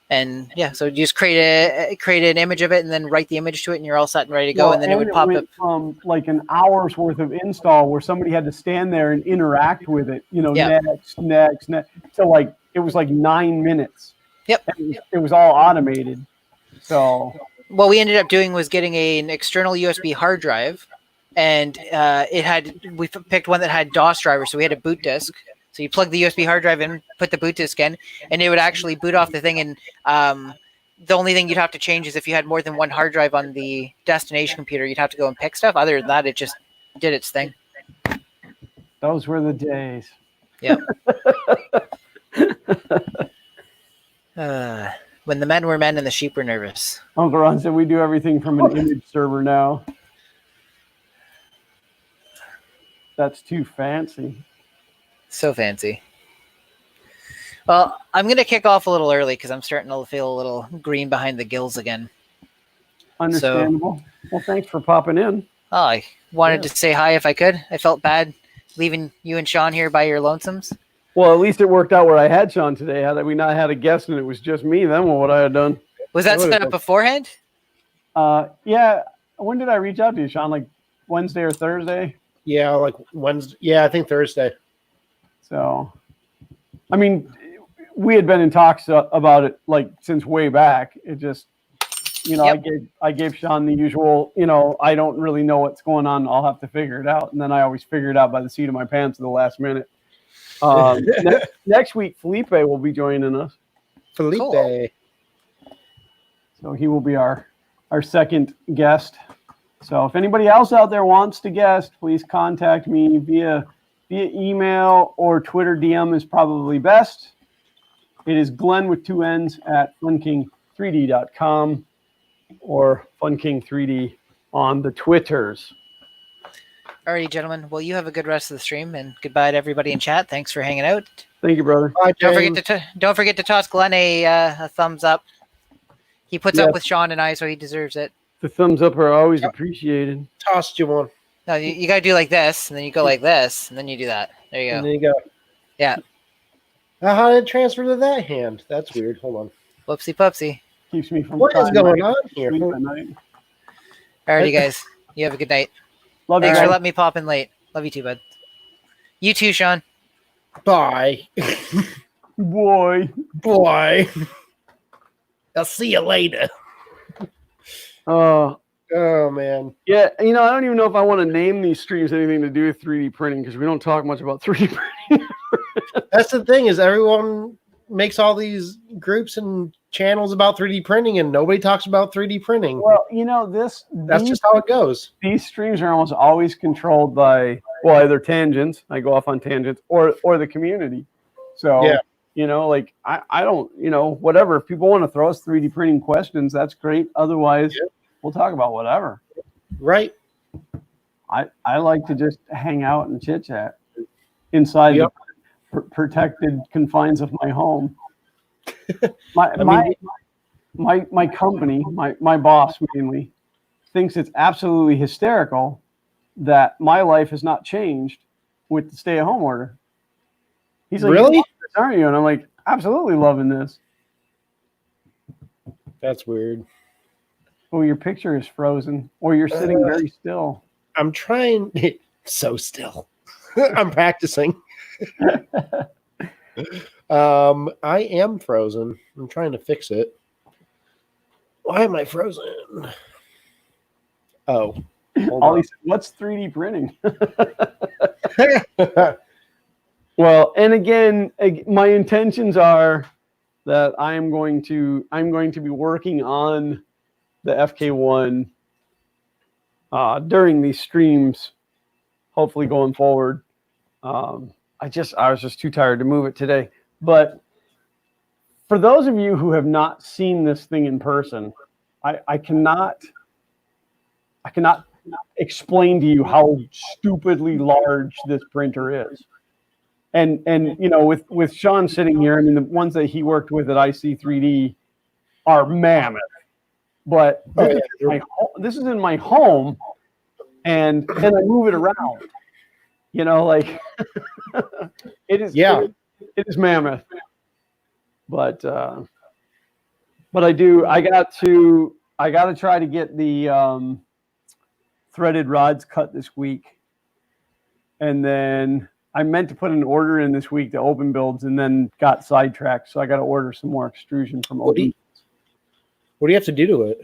And yeah, so you just create an image of it and then write the image to it and you're all set and ready to go. Well, And then it would pop went up. from like an hour's worth of install where somebody had to stand there and interact with it, Yeah. next, to like, it was like 9 minutes. Yep. And it was all automated. So What we ended up doing was getting an external USB hard drive, and we picked one that had DOS drivers, so we had a boot disk. So you plug the USB hard drive in, put the boot disk in, and it would actually boot off the thing. And the only thing you'd have to change is if you had more than one hard drive on the destination computer, you'd have to go and pick stuff. Other than that, it just did its thing. those were the days. Yeah. When the men were men and the sheep were nervous. Uncle Ron said we do everything from an image server now. That's too fancy. So fancy. Well, I'm going to kick off a little early because I'm starting to feel a little green behind the gills again. Understandable. Well, thanks for popping in. Oh, I wanted to say hi if I could. I felt bad leaving you and Sean here by your lonesomes. Well, at least it worked out where I had Sean today. Had we not had a guest and it was just me, then what would I have done? Was that set up beforehand? Yeah. When did I reach out to you, Sean? Like Wednesday or Thursday? Yeah, like Wednesday. Yeah, I think Thursday. So, I mean, we had been in talks about it like since way back. It just, Yep. I gave Sean the usual, I don't really know what's going on. I'll have to figure it out. And then I always figure it out by the seat of my pants at the last minute. Next week, Felipe will be joining us. Felipe. Cool. So he will be our second guest. So if anybody else out there wants to guest, please contact me via email or Twitter DM is probably best. It is Glenn with 2 N's at funking3d.com or funking3d on the Twitters. Alrighty, gentlemen. Well, you have a good rest of the stream, and goodbye to everybody in chat. Thanks for hanging out. Thank you, brother. Bye, Don't James. forget to toss Glenn a thumbs up. He puts Yeah. up with Sean and I, so he deserves it. The thumbs up are always appreciated. Tossed you one. No, you got to do like this, and then you go like this, and then you do that. There you And go. then you go. Yeah. How did it transfer to that hand? That's weird. Hold on. Whoopsie pupsie. Keeps me from What is trying going to on here? sleep at night. Alrighty, guys. You have a good night. Love you Thanks for guys. letting me pop in late. Love you too, bud. You too, Sean. Bye. Boy. Boy. I'll see you later. Oh, Man. yeah. I don't even know if I want to name these streams anything to do with 3D printing because we don't talk much about 3D printing. That's the thing is everyone makes all these groups and channels about 3D printing and nobody talks about 3D printing. Well, That's just how it goes. these streams are almost always controlled by either tangents. I go off on tangents or the community. So Yeah. I don't, whatever. If people want to throw us 3D printing questions, that's great. Otherwise, we'll talk about whatever. Right. I like to just hang out and chit chat inside Yep. the protected confines of my home. My company, my boss mainly, thinks it's absolutely hysterical that my life has not changed with the stay-at-home order. He's like, Really? "You love this, aren't you?" And I'm like, absolutely loving this. That's weird. Oh, your picture is frozen, or you're sitting very still. I'm trying so still. I'm practicing. I am frozen. I'm trying to fix it. Why am I frozen? Oh. Hold Ollie on. said, "What's 3D printing?" Well, and again, my intentions are that I'm going to be working on the FK1 during these streams, hopefully going forward. I was just too tired to move it today. But for those of you who have not seen this thing in person, I cannot explain to you how stupidly large this printer is. And with Sean sitting here, I mean, the ones that he worked with at IC3D are mammoth. But this is in my home, and I move it around. You know, like it is. Yeah. It is mammoth. But I do. I got to try to get the threaded rods cut this week, and then I meant to put an order in this week to open builds, and then got sidetracked. So I got to order some more extrusion from open. What do you have to do to it?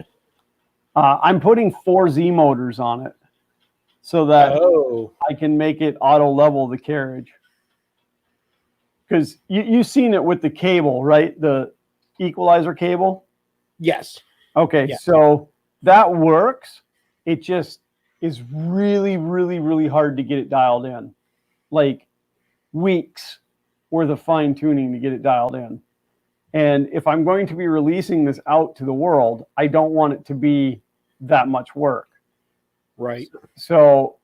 I'm putting 4 Z motors on it, so that I can make it auto level the carriage. Because you've seen it with the cable, right? The equalizer cable. Yes. Okay, Yeah. so that works. It just is really, really, really hard to get it dialed in. Like weeks worth of fine tuning to get it dialed in. And if I'm going to be releasing this out to the world, I don't want it to be that much work. Right. So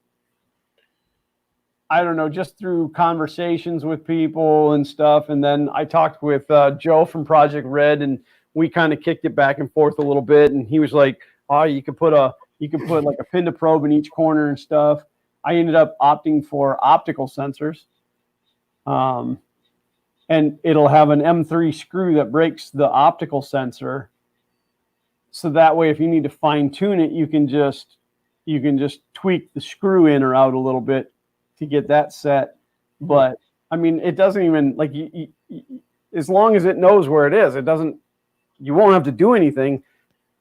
I don't know, just through conversations with people and stuff. And then I talked with Joe from Project Red, and we kind of kicked it back and forth a little bit. And he was like, oh, you could put like a pin to probe in each corner and stuff. I ended up opting for optical sensors. And it'll have an M3 screw that breaks the optical sensor. So that way, if you need to fine tune it, you can just tweak the screw in or out a little bit to get that set. But I mean, it doesn't even like you, as long as it knows where it is, you won't have to do anything.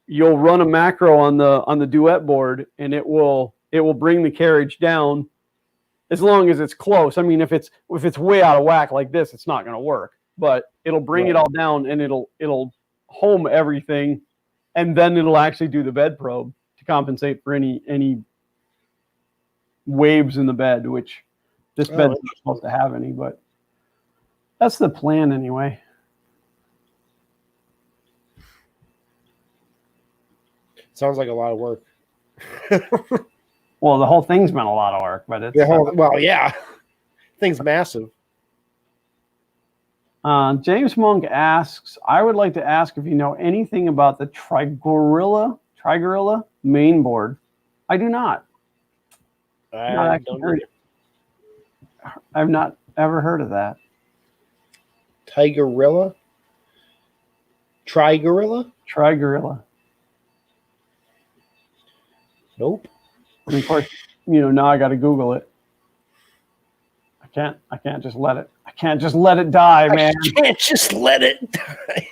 You'll run a macro on the duet board, and it will bring the carriage down as long as it's close. I mean, if it's way out of whack like this, it's not going to work, but it'll bring it all down, and it'll home everything, and then it'll actually do the bed probe to compensate for any waves in the bed, which this bed's not supposed to have any, but that's the plan anyway. Sounds like a lot of work. Well, the whole thing's been a lot of work, but it's yeah, thing's massive. James Monk asks, I would like to ask if you know anything about the Trigorilla mainboard. I do not. I've not ever heard of that. Trigorilla? Nope. And of course, now I got to Google it. I can't just let it. I can't just let it die, man. I can't just let it die.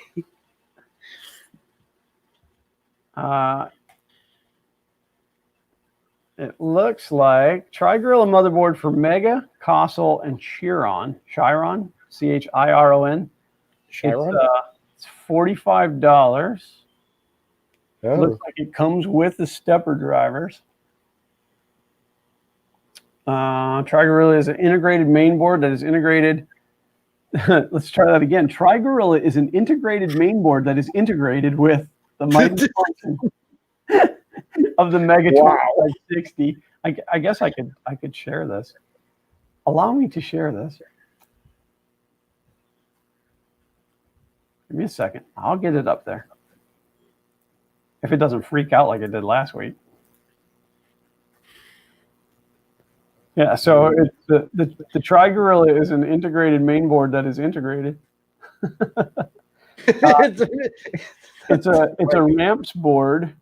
It looks like Trigorilla motherboard for Mega, Cosel, and Chiron. Chiron, Chiron. Chiron? It's $45. Oh. Looks like it comes with the stepper drivers. Trigorilla is an integrated mainboard that is integrated. Let's try that again. Trigorilla is an integrated mainboard that is integrated with the mighty function of the Mega 2560. I guess I could share this. Allow me to share this. Give me a second. I'll get it up there. If it doesn't freak out like it did last week. Yeah, so it's the Trigorilla is an integrated mainboard that is integrated. It's a ramps board.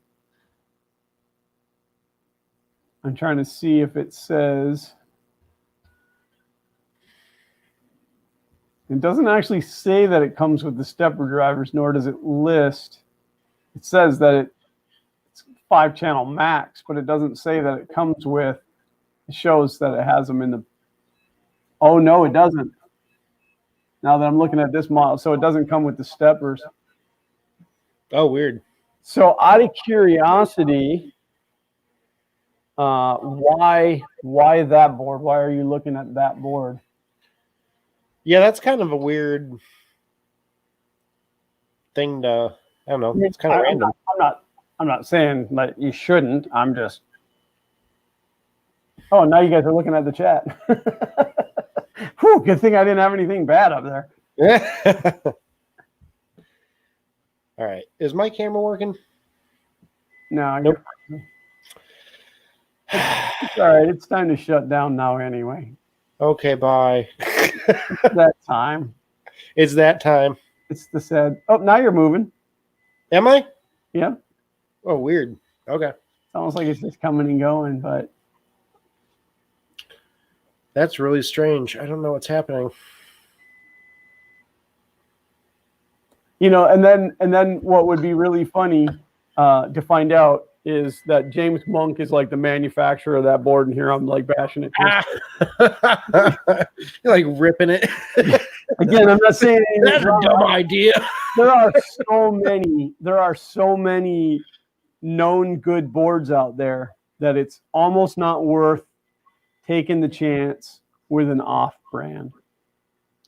I'm trying to see if it says. It doesn't actually say that it comes with the stepper drivers, nor does it list. It says that it's 5-channel max, but it doesn't say that it comes with. It shows that it has them in the. Oh no, it doesn't. Now that I'm looking at this model, so it doesn't come with the steppers. Oh, weird. So out of curiosity, why that board? Why are you looking at that board? Yeah, that's kind of a weird thing to. I don't know. It's kind of random. I'm not saying that you shouldn't. I'm just. Oh, now you guys are looking at the chat. Whew, good thing I didn't have anything bad up there. All right. Is my camera working? No. Nope. It's all right. It's time to shut down now anyway. Okay, bye. It's that time. It's that time. It's the sad. Oh, now you're moving. Am I? Yeah. Oh, weird. Okay. It's almost like it's just coming and going, but That's really strange. I don't know what's happening. and then what would be really funny to find out is that James Monk is like the manufacturer of that board, and here I'm like bashing it. You're like ripping it. Again, I'm not saying That's a dumb idea. There are so many known good boards out there that it's almost not worth taking the chance with an off brand.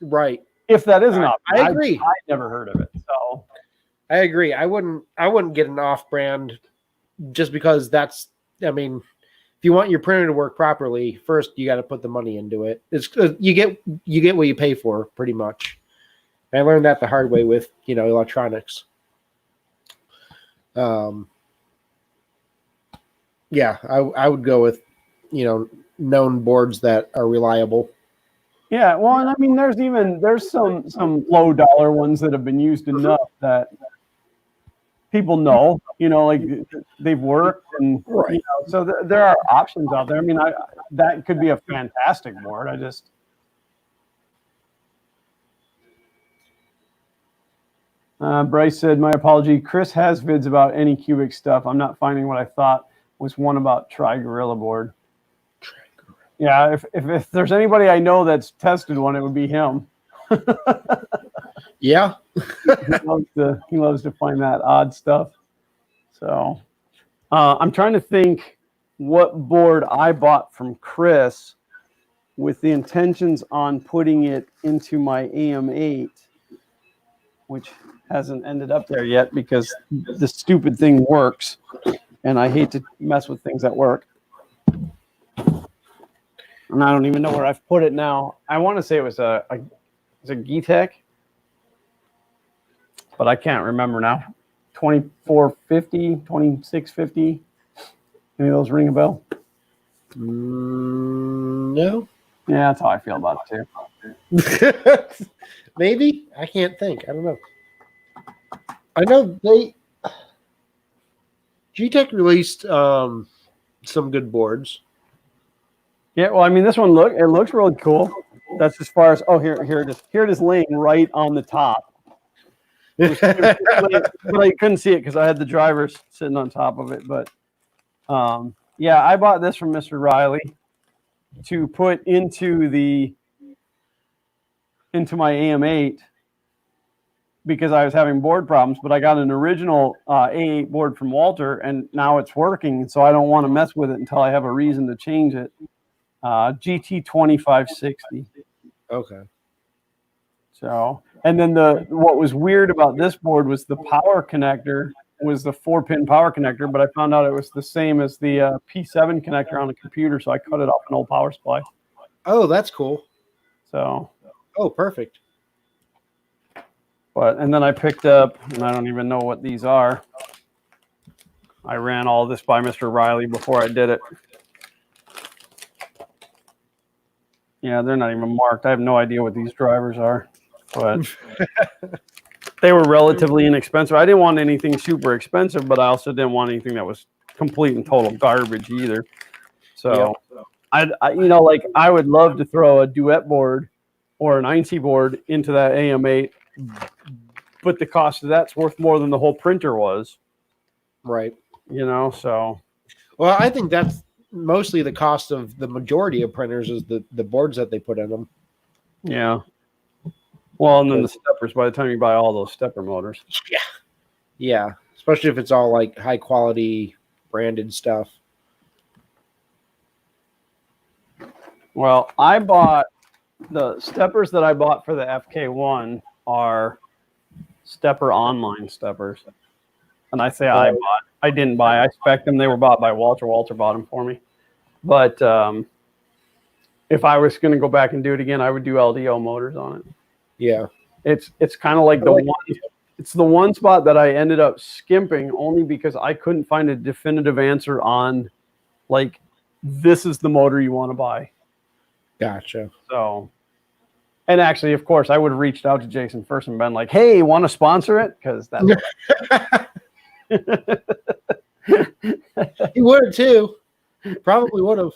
Right. If that is an off brand. I agree. I never heard of it. So I agree. I wouldn't get an off brand just because if you want your printer to work properly, first you got to put the money into it. It's you get what you pay for, pretty much. I learned that the hard way with electronics. Yeah, I would go with known boards that are reliable. yeah, well, and I mean, there's some low dollar ones that have been used enough that people know, like they've worked, and Right. so there are options out there. I mean, that could be a fantastic board. Bryce said, "My apology. Chris has vids about any cubic stuff. I'm not finding what I thought was one about Tri-Gorilla board." Yeah, if there's anybody I know that's tested one, it would be him. Yeah. He loves to find that odd stuff. So I'm trying to think what board I bought from Chris with the intentions on putting it into my AM8, which hasn't ended up there yet because the stupid thing works, and I hate to mess with things that work. And I don't even know where I've put it now. I want to say it was a Geetek, but I can't remember now. 2450, 2650. Any of those ring a bell? No. Yeah, that's how I feel about it too. Maybe. I can't think. I don't know. I know Geetek released some good boards. Yeah, well, I mean, this one looks really cool. That's as far as here it is laying right on the top. But I couldn't see it because I had the drivers sitting on top of it. But yeah, I bought this from Mr. Riley to put into my AM8 because I was having board problems. But I got an original A8 board from Walter, and now it's working. So I don't want to mess with it until I have a reason to change it. GT 2560. Okay. So, and then what was weird about this board was the power connector was the 4-pin power connector, but I found out it was the same as the P7 connector on the computer, so I cut it off an old power supply. Oh, that's cool. So. Oh, perfect. And then I picked up, and I don't even know what these are. I ran all this by Mr. Riley before I did it. Yeah, they're not even marked. I have no idea what these drivers are, but they were relatively inexpensive. I didn't want anything super expensive, but I also didn't want anything that was complete and total garbage either. So, I I would love to throw a duet board or an INC board into that AM8, but the cost of that's worth more than the whole printer was. Right. So. Well, I think that's mostly the cost of the majority of printers is the boards that they put in them. Yeah. Well, and then the steppers, by the time you buy all those stepper motors. Yeah. Yeah. Especially if it's all like high quality branded stuff. Well, I bought the steppers that I bought for the FK1 are stepper online steppers. And I say I bought. I didn't buy. I spec'd them. They were bought by Walter. Walter bought them for me. But if I was going to go back and do it again, I would do LDO motors on it. Yeah. It's kind of like it's the one spot that I ended up skimping only because I couldn't find a definitive answer on like this is the motor you want to buy. Gotcha. So, and actually, of course, I would have reached out to Jason first and been like, "Hey, want to sponsor it?" Because that's He would have too. Probably would have.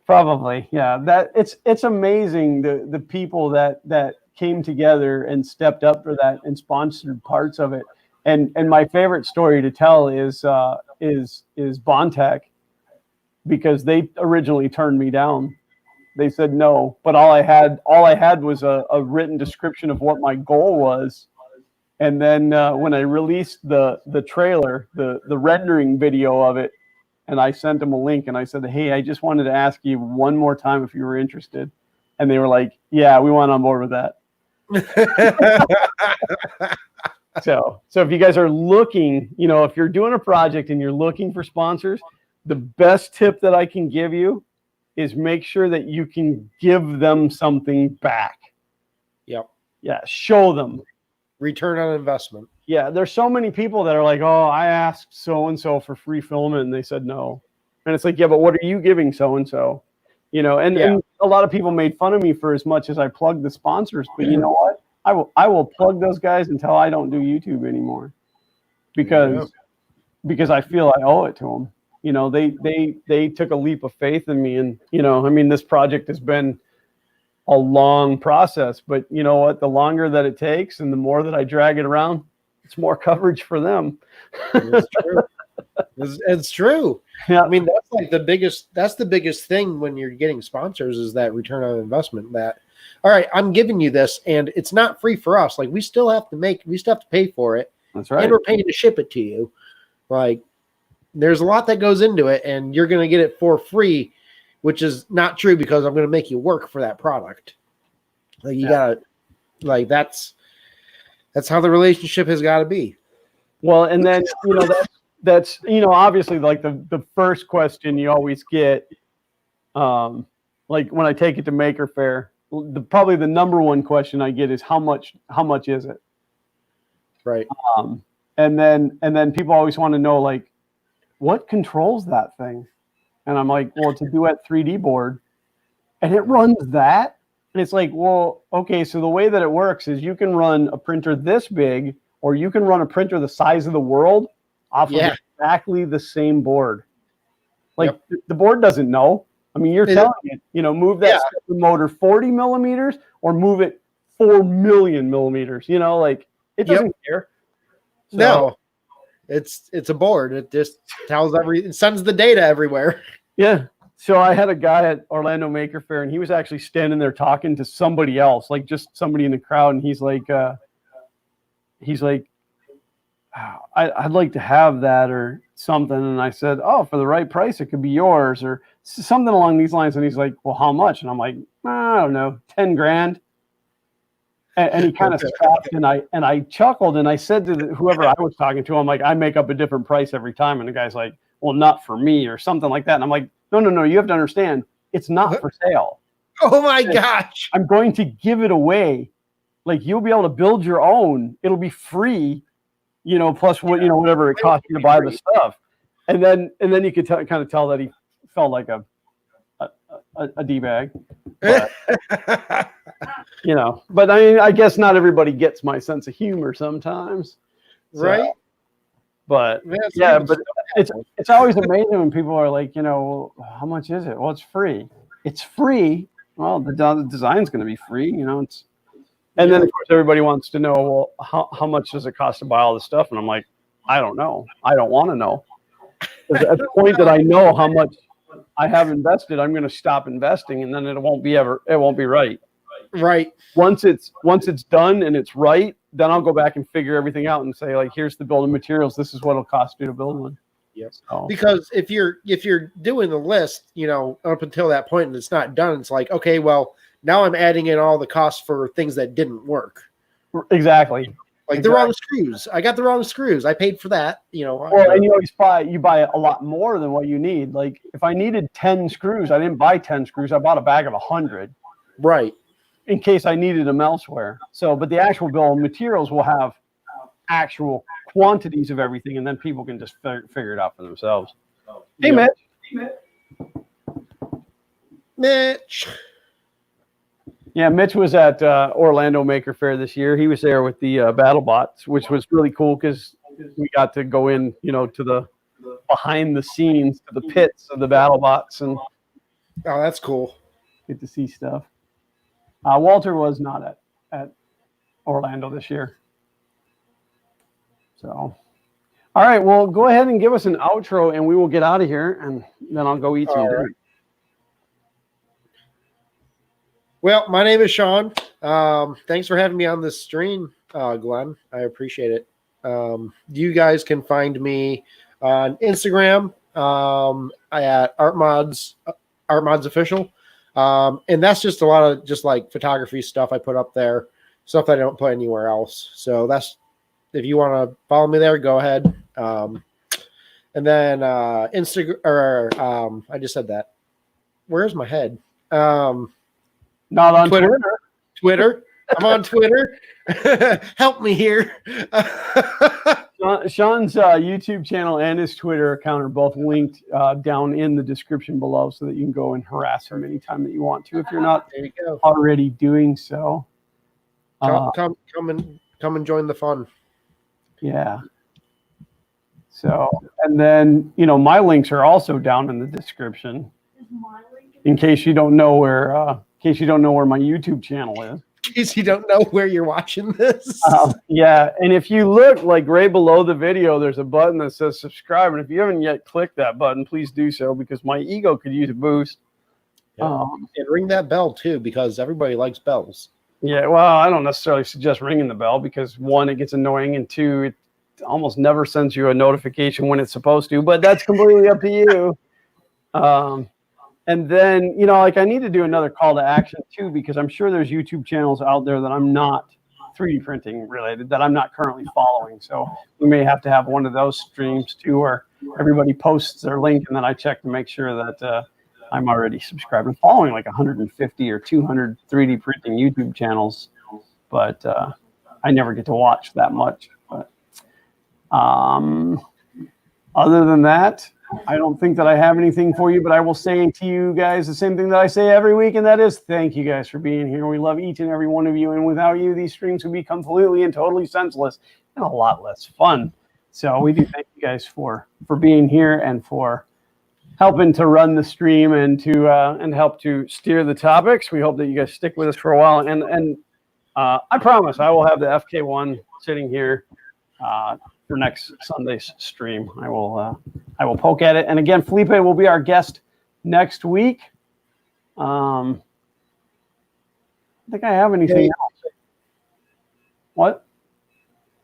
probably, yeah. That it's amazing the people that came together and stepped up for that and sponsored parts of it. And my favorite story to tell is Bontech, because they originally turned me down. They said no, but all I had was a written description of what my goal was. And then when I released the trailer, the rendering video of it, and I sent them a link and I said, "Hey, I just wanted to ask you one more time if you were interested." And they were like, "Yeah, we want on board with that." So if you guys are looking, if you're doing a project and you're looking for sponsors, the best tip that I can give you is make sure that you can give them something back. Yep. Yeah, show them. Return on investment. Yeah, there's so many people that are like, "Oh, I asked so-and-so for free filming and they said no." And it's like, yeah, but what are you giving so-and-so? And a lot of people made fun of me for as much as I plugged the sponsors, but you know what? I will plug those guys until I don't do YouTube anymore, because I feel I owe it to them. They took a leap of faith in me, and this project has been a long process, but you know what? The longer that it takes and the more that I drag it around, it's more coverage for them. It's true. It's true. Yeah. I mean, that's like that's the biggest thing when you're getting sponsors, is that return on investment. That, all right, I'm giving you this and it's not free for us. Like, we still have to pay for it. That's right. And we're paying to ship it to you. Like, there's a lot that goes into it, and you're going to get it for free, which is not true, because I'm going to make you work for that product. Like, you gotta, like, that's how the relationship has got to be. Well, and then that's obviously, like, the first question you always get, like when I take it to Maker Faire, probably the number one question I get is how much is it? Right. And then people always want to know, like, what controls that thing? And I'm like, well, it's a Duet 3D board, and it runs that. And it's like, well, okay, so the way that it works is you can run a printer this big, or you can run a printer the size of the world off of exactly the same board. Like, the board doesn't know. I mean, you're telling it, move that motor 40 millimeters or move it 4 million millimeters. Like, it doesn't care. So, no, it's a board. It just it sends the data everywhere. Yeah. So I had a guy at Orlando Maker Faire, and he was actually standing there talking to somebody else, like just somebody in the crowd. And he's like, I'd like to have that or something. And I said, oh, for the right price, it could be yours, or something along these lines. And he's like, well, how much? And I'm like, I don't know, 10 grand. And he kind of stopped, and I chuckled, and I said to whoever I was talking to, I'm like, I make up a different price every time. And the guy's like, well, not for me, or something like that. And I'm like, no, you have to understand, it's not for sale. Oh my gosh. I'm going to give it away. Like, you'll be able to build your own. It'll be free, plus what, whatever it costs you to buy the stuff. And then you could kind of tell that he felt like a D-bag. But, but I mean, I guess not everybody gets my sense of humor sometimes. So, right. But but it's always amazing when people are like, how much is it? Well, it's free. It's free. Well, the design's going to be free. And then of course everybody wants to know, well, how much does it cost to buy all this stuff? And I'm like, I don't know. I don't want to know. At the point that I know how much I have invested, I'm going to stop investing, and then it won't be right. Right. Once it's done and it's right, then I'll go back and figure everything out and say, like, here's the building materials. This is what it'll cost you to build one. Yes. So. Because if you're doing the list, up until that point and it's not done, it's like, okay, well, now I'm adding in all the costs for things that didn't work. Exactly. Like the wrong screws. I got the wrong screws. I paid for that. Well, and you always buy a lot more than what you need. Like, if I needed 10 screws, I didn't buy 10 screws. I bought a bag of 100. Right. In case I needed them elsewhere. So, but the actual bill of materials will have actual quantities of everything, and then people can just figure it out for themselves. Hey, Mitch. Mitch. Yeah, Mitch was at Orlando Maker Faire this year. He was there with the BattleBots, which was really cool because we got to go in, to the behind the scenes, to the pits of the BattleBots, and Oh, that's cool. get to see stuff. Walter was not at Orlando this year. So, all right, well, go ahead and give us an outro, and we will get out of here, and then I'll go eat some dinner. Right. Well, my name is Sean. Thanks for having me on this stream, Glenn. I appreciate it. You guys can find me on Instagram at ArtMods Official. And that's just a lot of just like photography stuff I put up there, stuff that I don't put anywhere else. So that's, if you want to follow me there, go ahead. And then Instagram, or I just said that. Where's my head? Not on Twitter. Twitter. I'm on Twitter. Help me here. Sean's YouTube channel and his Twitter account are both linked down in the description below, so that you can go and harass him anytime that you want to, if you're not There you go. already doing so. Come and join the fun. Yeah. So, and then my links are also down in the description, Is my link in case you don't know where my YouTube channel is. In case you don't know where you're watching this. Yeah, and if you look like right below the video, there's a button that says subscribe, and if you haven't yet clicked that button, please do so, because my ego could use a boost. Yeah. And ring that bell too, because everybody likes bells. Yeah, well, I don't necessarily suggest ringing the bell, because one, it gets annoying, and two, it almost never sends you a notification when it's supposed to, but that's completely up to you. And then, I need to do another call to action too, because I'm sure there's YouTube channels out there that I'm not 3D printing related, that I'm not currently following. So we may have to have one of those streams too, where everybody posts their link, and then I check to make sure that I'm already subscribed. I'm following like 150 or 200 3D printing YouTube channels, but I never get to watch that much. But other than that, I don't think that I have anything for you, but I will say to you guys the same thing that I say every week, and that is thank you guys for being here. We love each and every one of you, and without you, these streams would be completely and totally senseless and a lot less fun. So we do thank you guys for being here and for helping to run the stream and to and help to steer the topics. We hope that you guys stick with us for a while, and I promise I will have the FK1 sitting here for next Sunday's stream. I will poke at it. And again, Felipe will be our guest next week. I don't think I have anything else. What?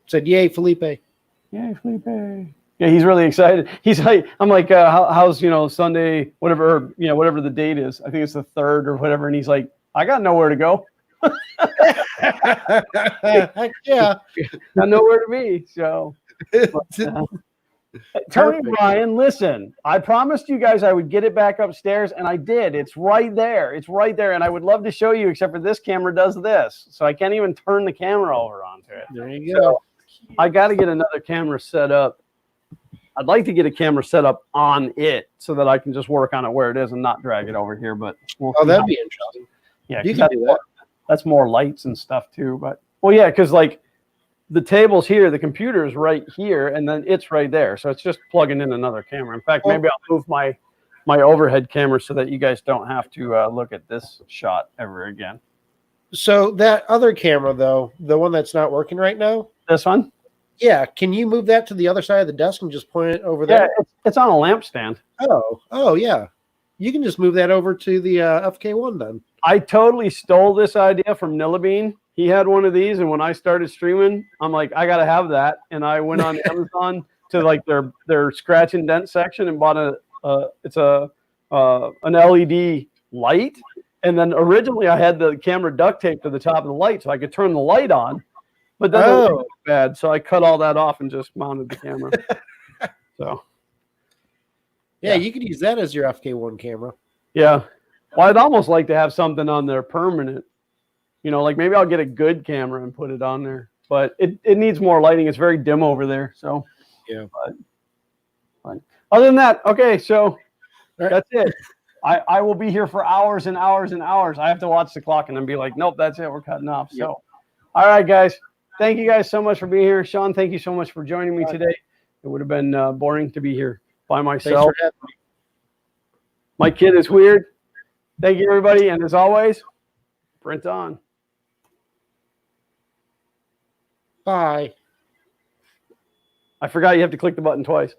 Said, yay, Felipe. Yay, Felipe. Yeah, he's really excited. He's like, I'm like, how's Sunday, whatever, whatever the date is. I think it's the 3rd or whatever. And he's like, I got nowhere to go. Heck yeah. Got nowhere to be. So Tony Ryan, listen, I promised you guys I would get it back upstairs, and I did. It's right there. It's right there. And I would love to show you, except for this camera does this. So I can't even turn the camera over onto it. There you go. So I got to get another camera set up. I'd like to get a camera set up on it so that I can just work on it where it is and not drag it over here. But that'd be interesting. Yeah, you can do that. That's more lights and stuff too. But because like the table's here, the computer is right here, and then it's right there. So it's just plugging in another camera. In fact, maybe I'll move my overhead camera so that you guys don't have to look at this shot ever again. So that other camera, though, the one that's not working right now, this one? Yeah. Can you move that to the other side of the desk and just point it over there? Yeah, it's on a lamp stand. Oh, yeah. You can just move that over to the FK1 then. I totally stole this idea from Nillabean. He had one of these, and when I started streaming, I'm like, I gotta have that. And I went on Amazon to like their scratch and dent section and bought an LED light. And then originally I had the camera duct taped to the top of the light so I could turn the light on. But then it was bad, so I cut all that off and just mounted the camera. So yeah, you could use that as your FK1 camera. Yeah. Well, I'd almost like to have something on there permanent. Like maybe I'll get a good camera and put it on there. But it needs more lighting. It's very dim over there. So yeah. But other than that, okay, so that's it. I will be here for hours and hours and hours. I have to watch the clock and then be like, nope, that's it. We're cutting off. Yep. So, all right, guys. Thank you guys so much for being here. Sean, thank you so much for joining me today. It would have been boring to be here by Thanks myself. for having me. My kid is weird. Thank you, everybody. And as always, print on. Bye. I forgot you have to click the button twice.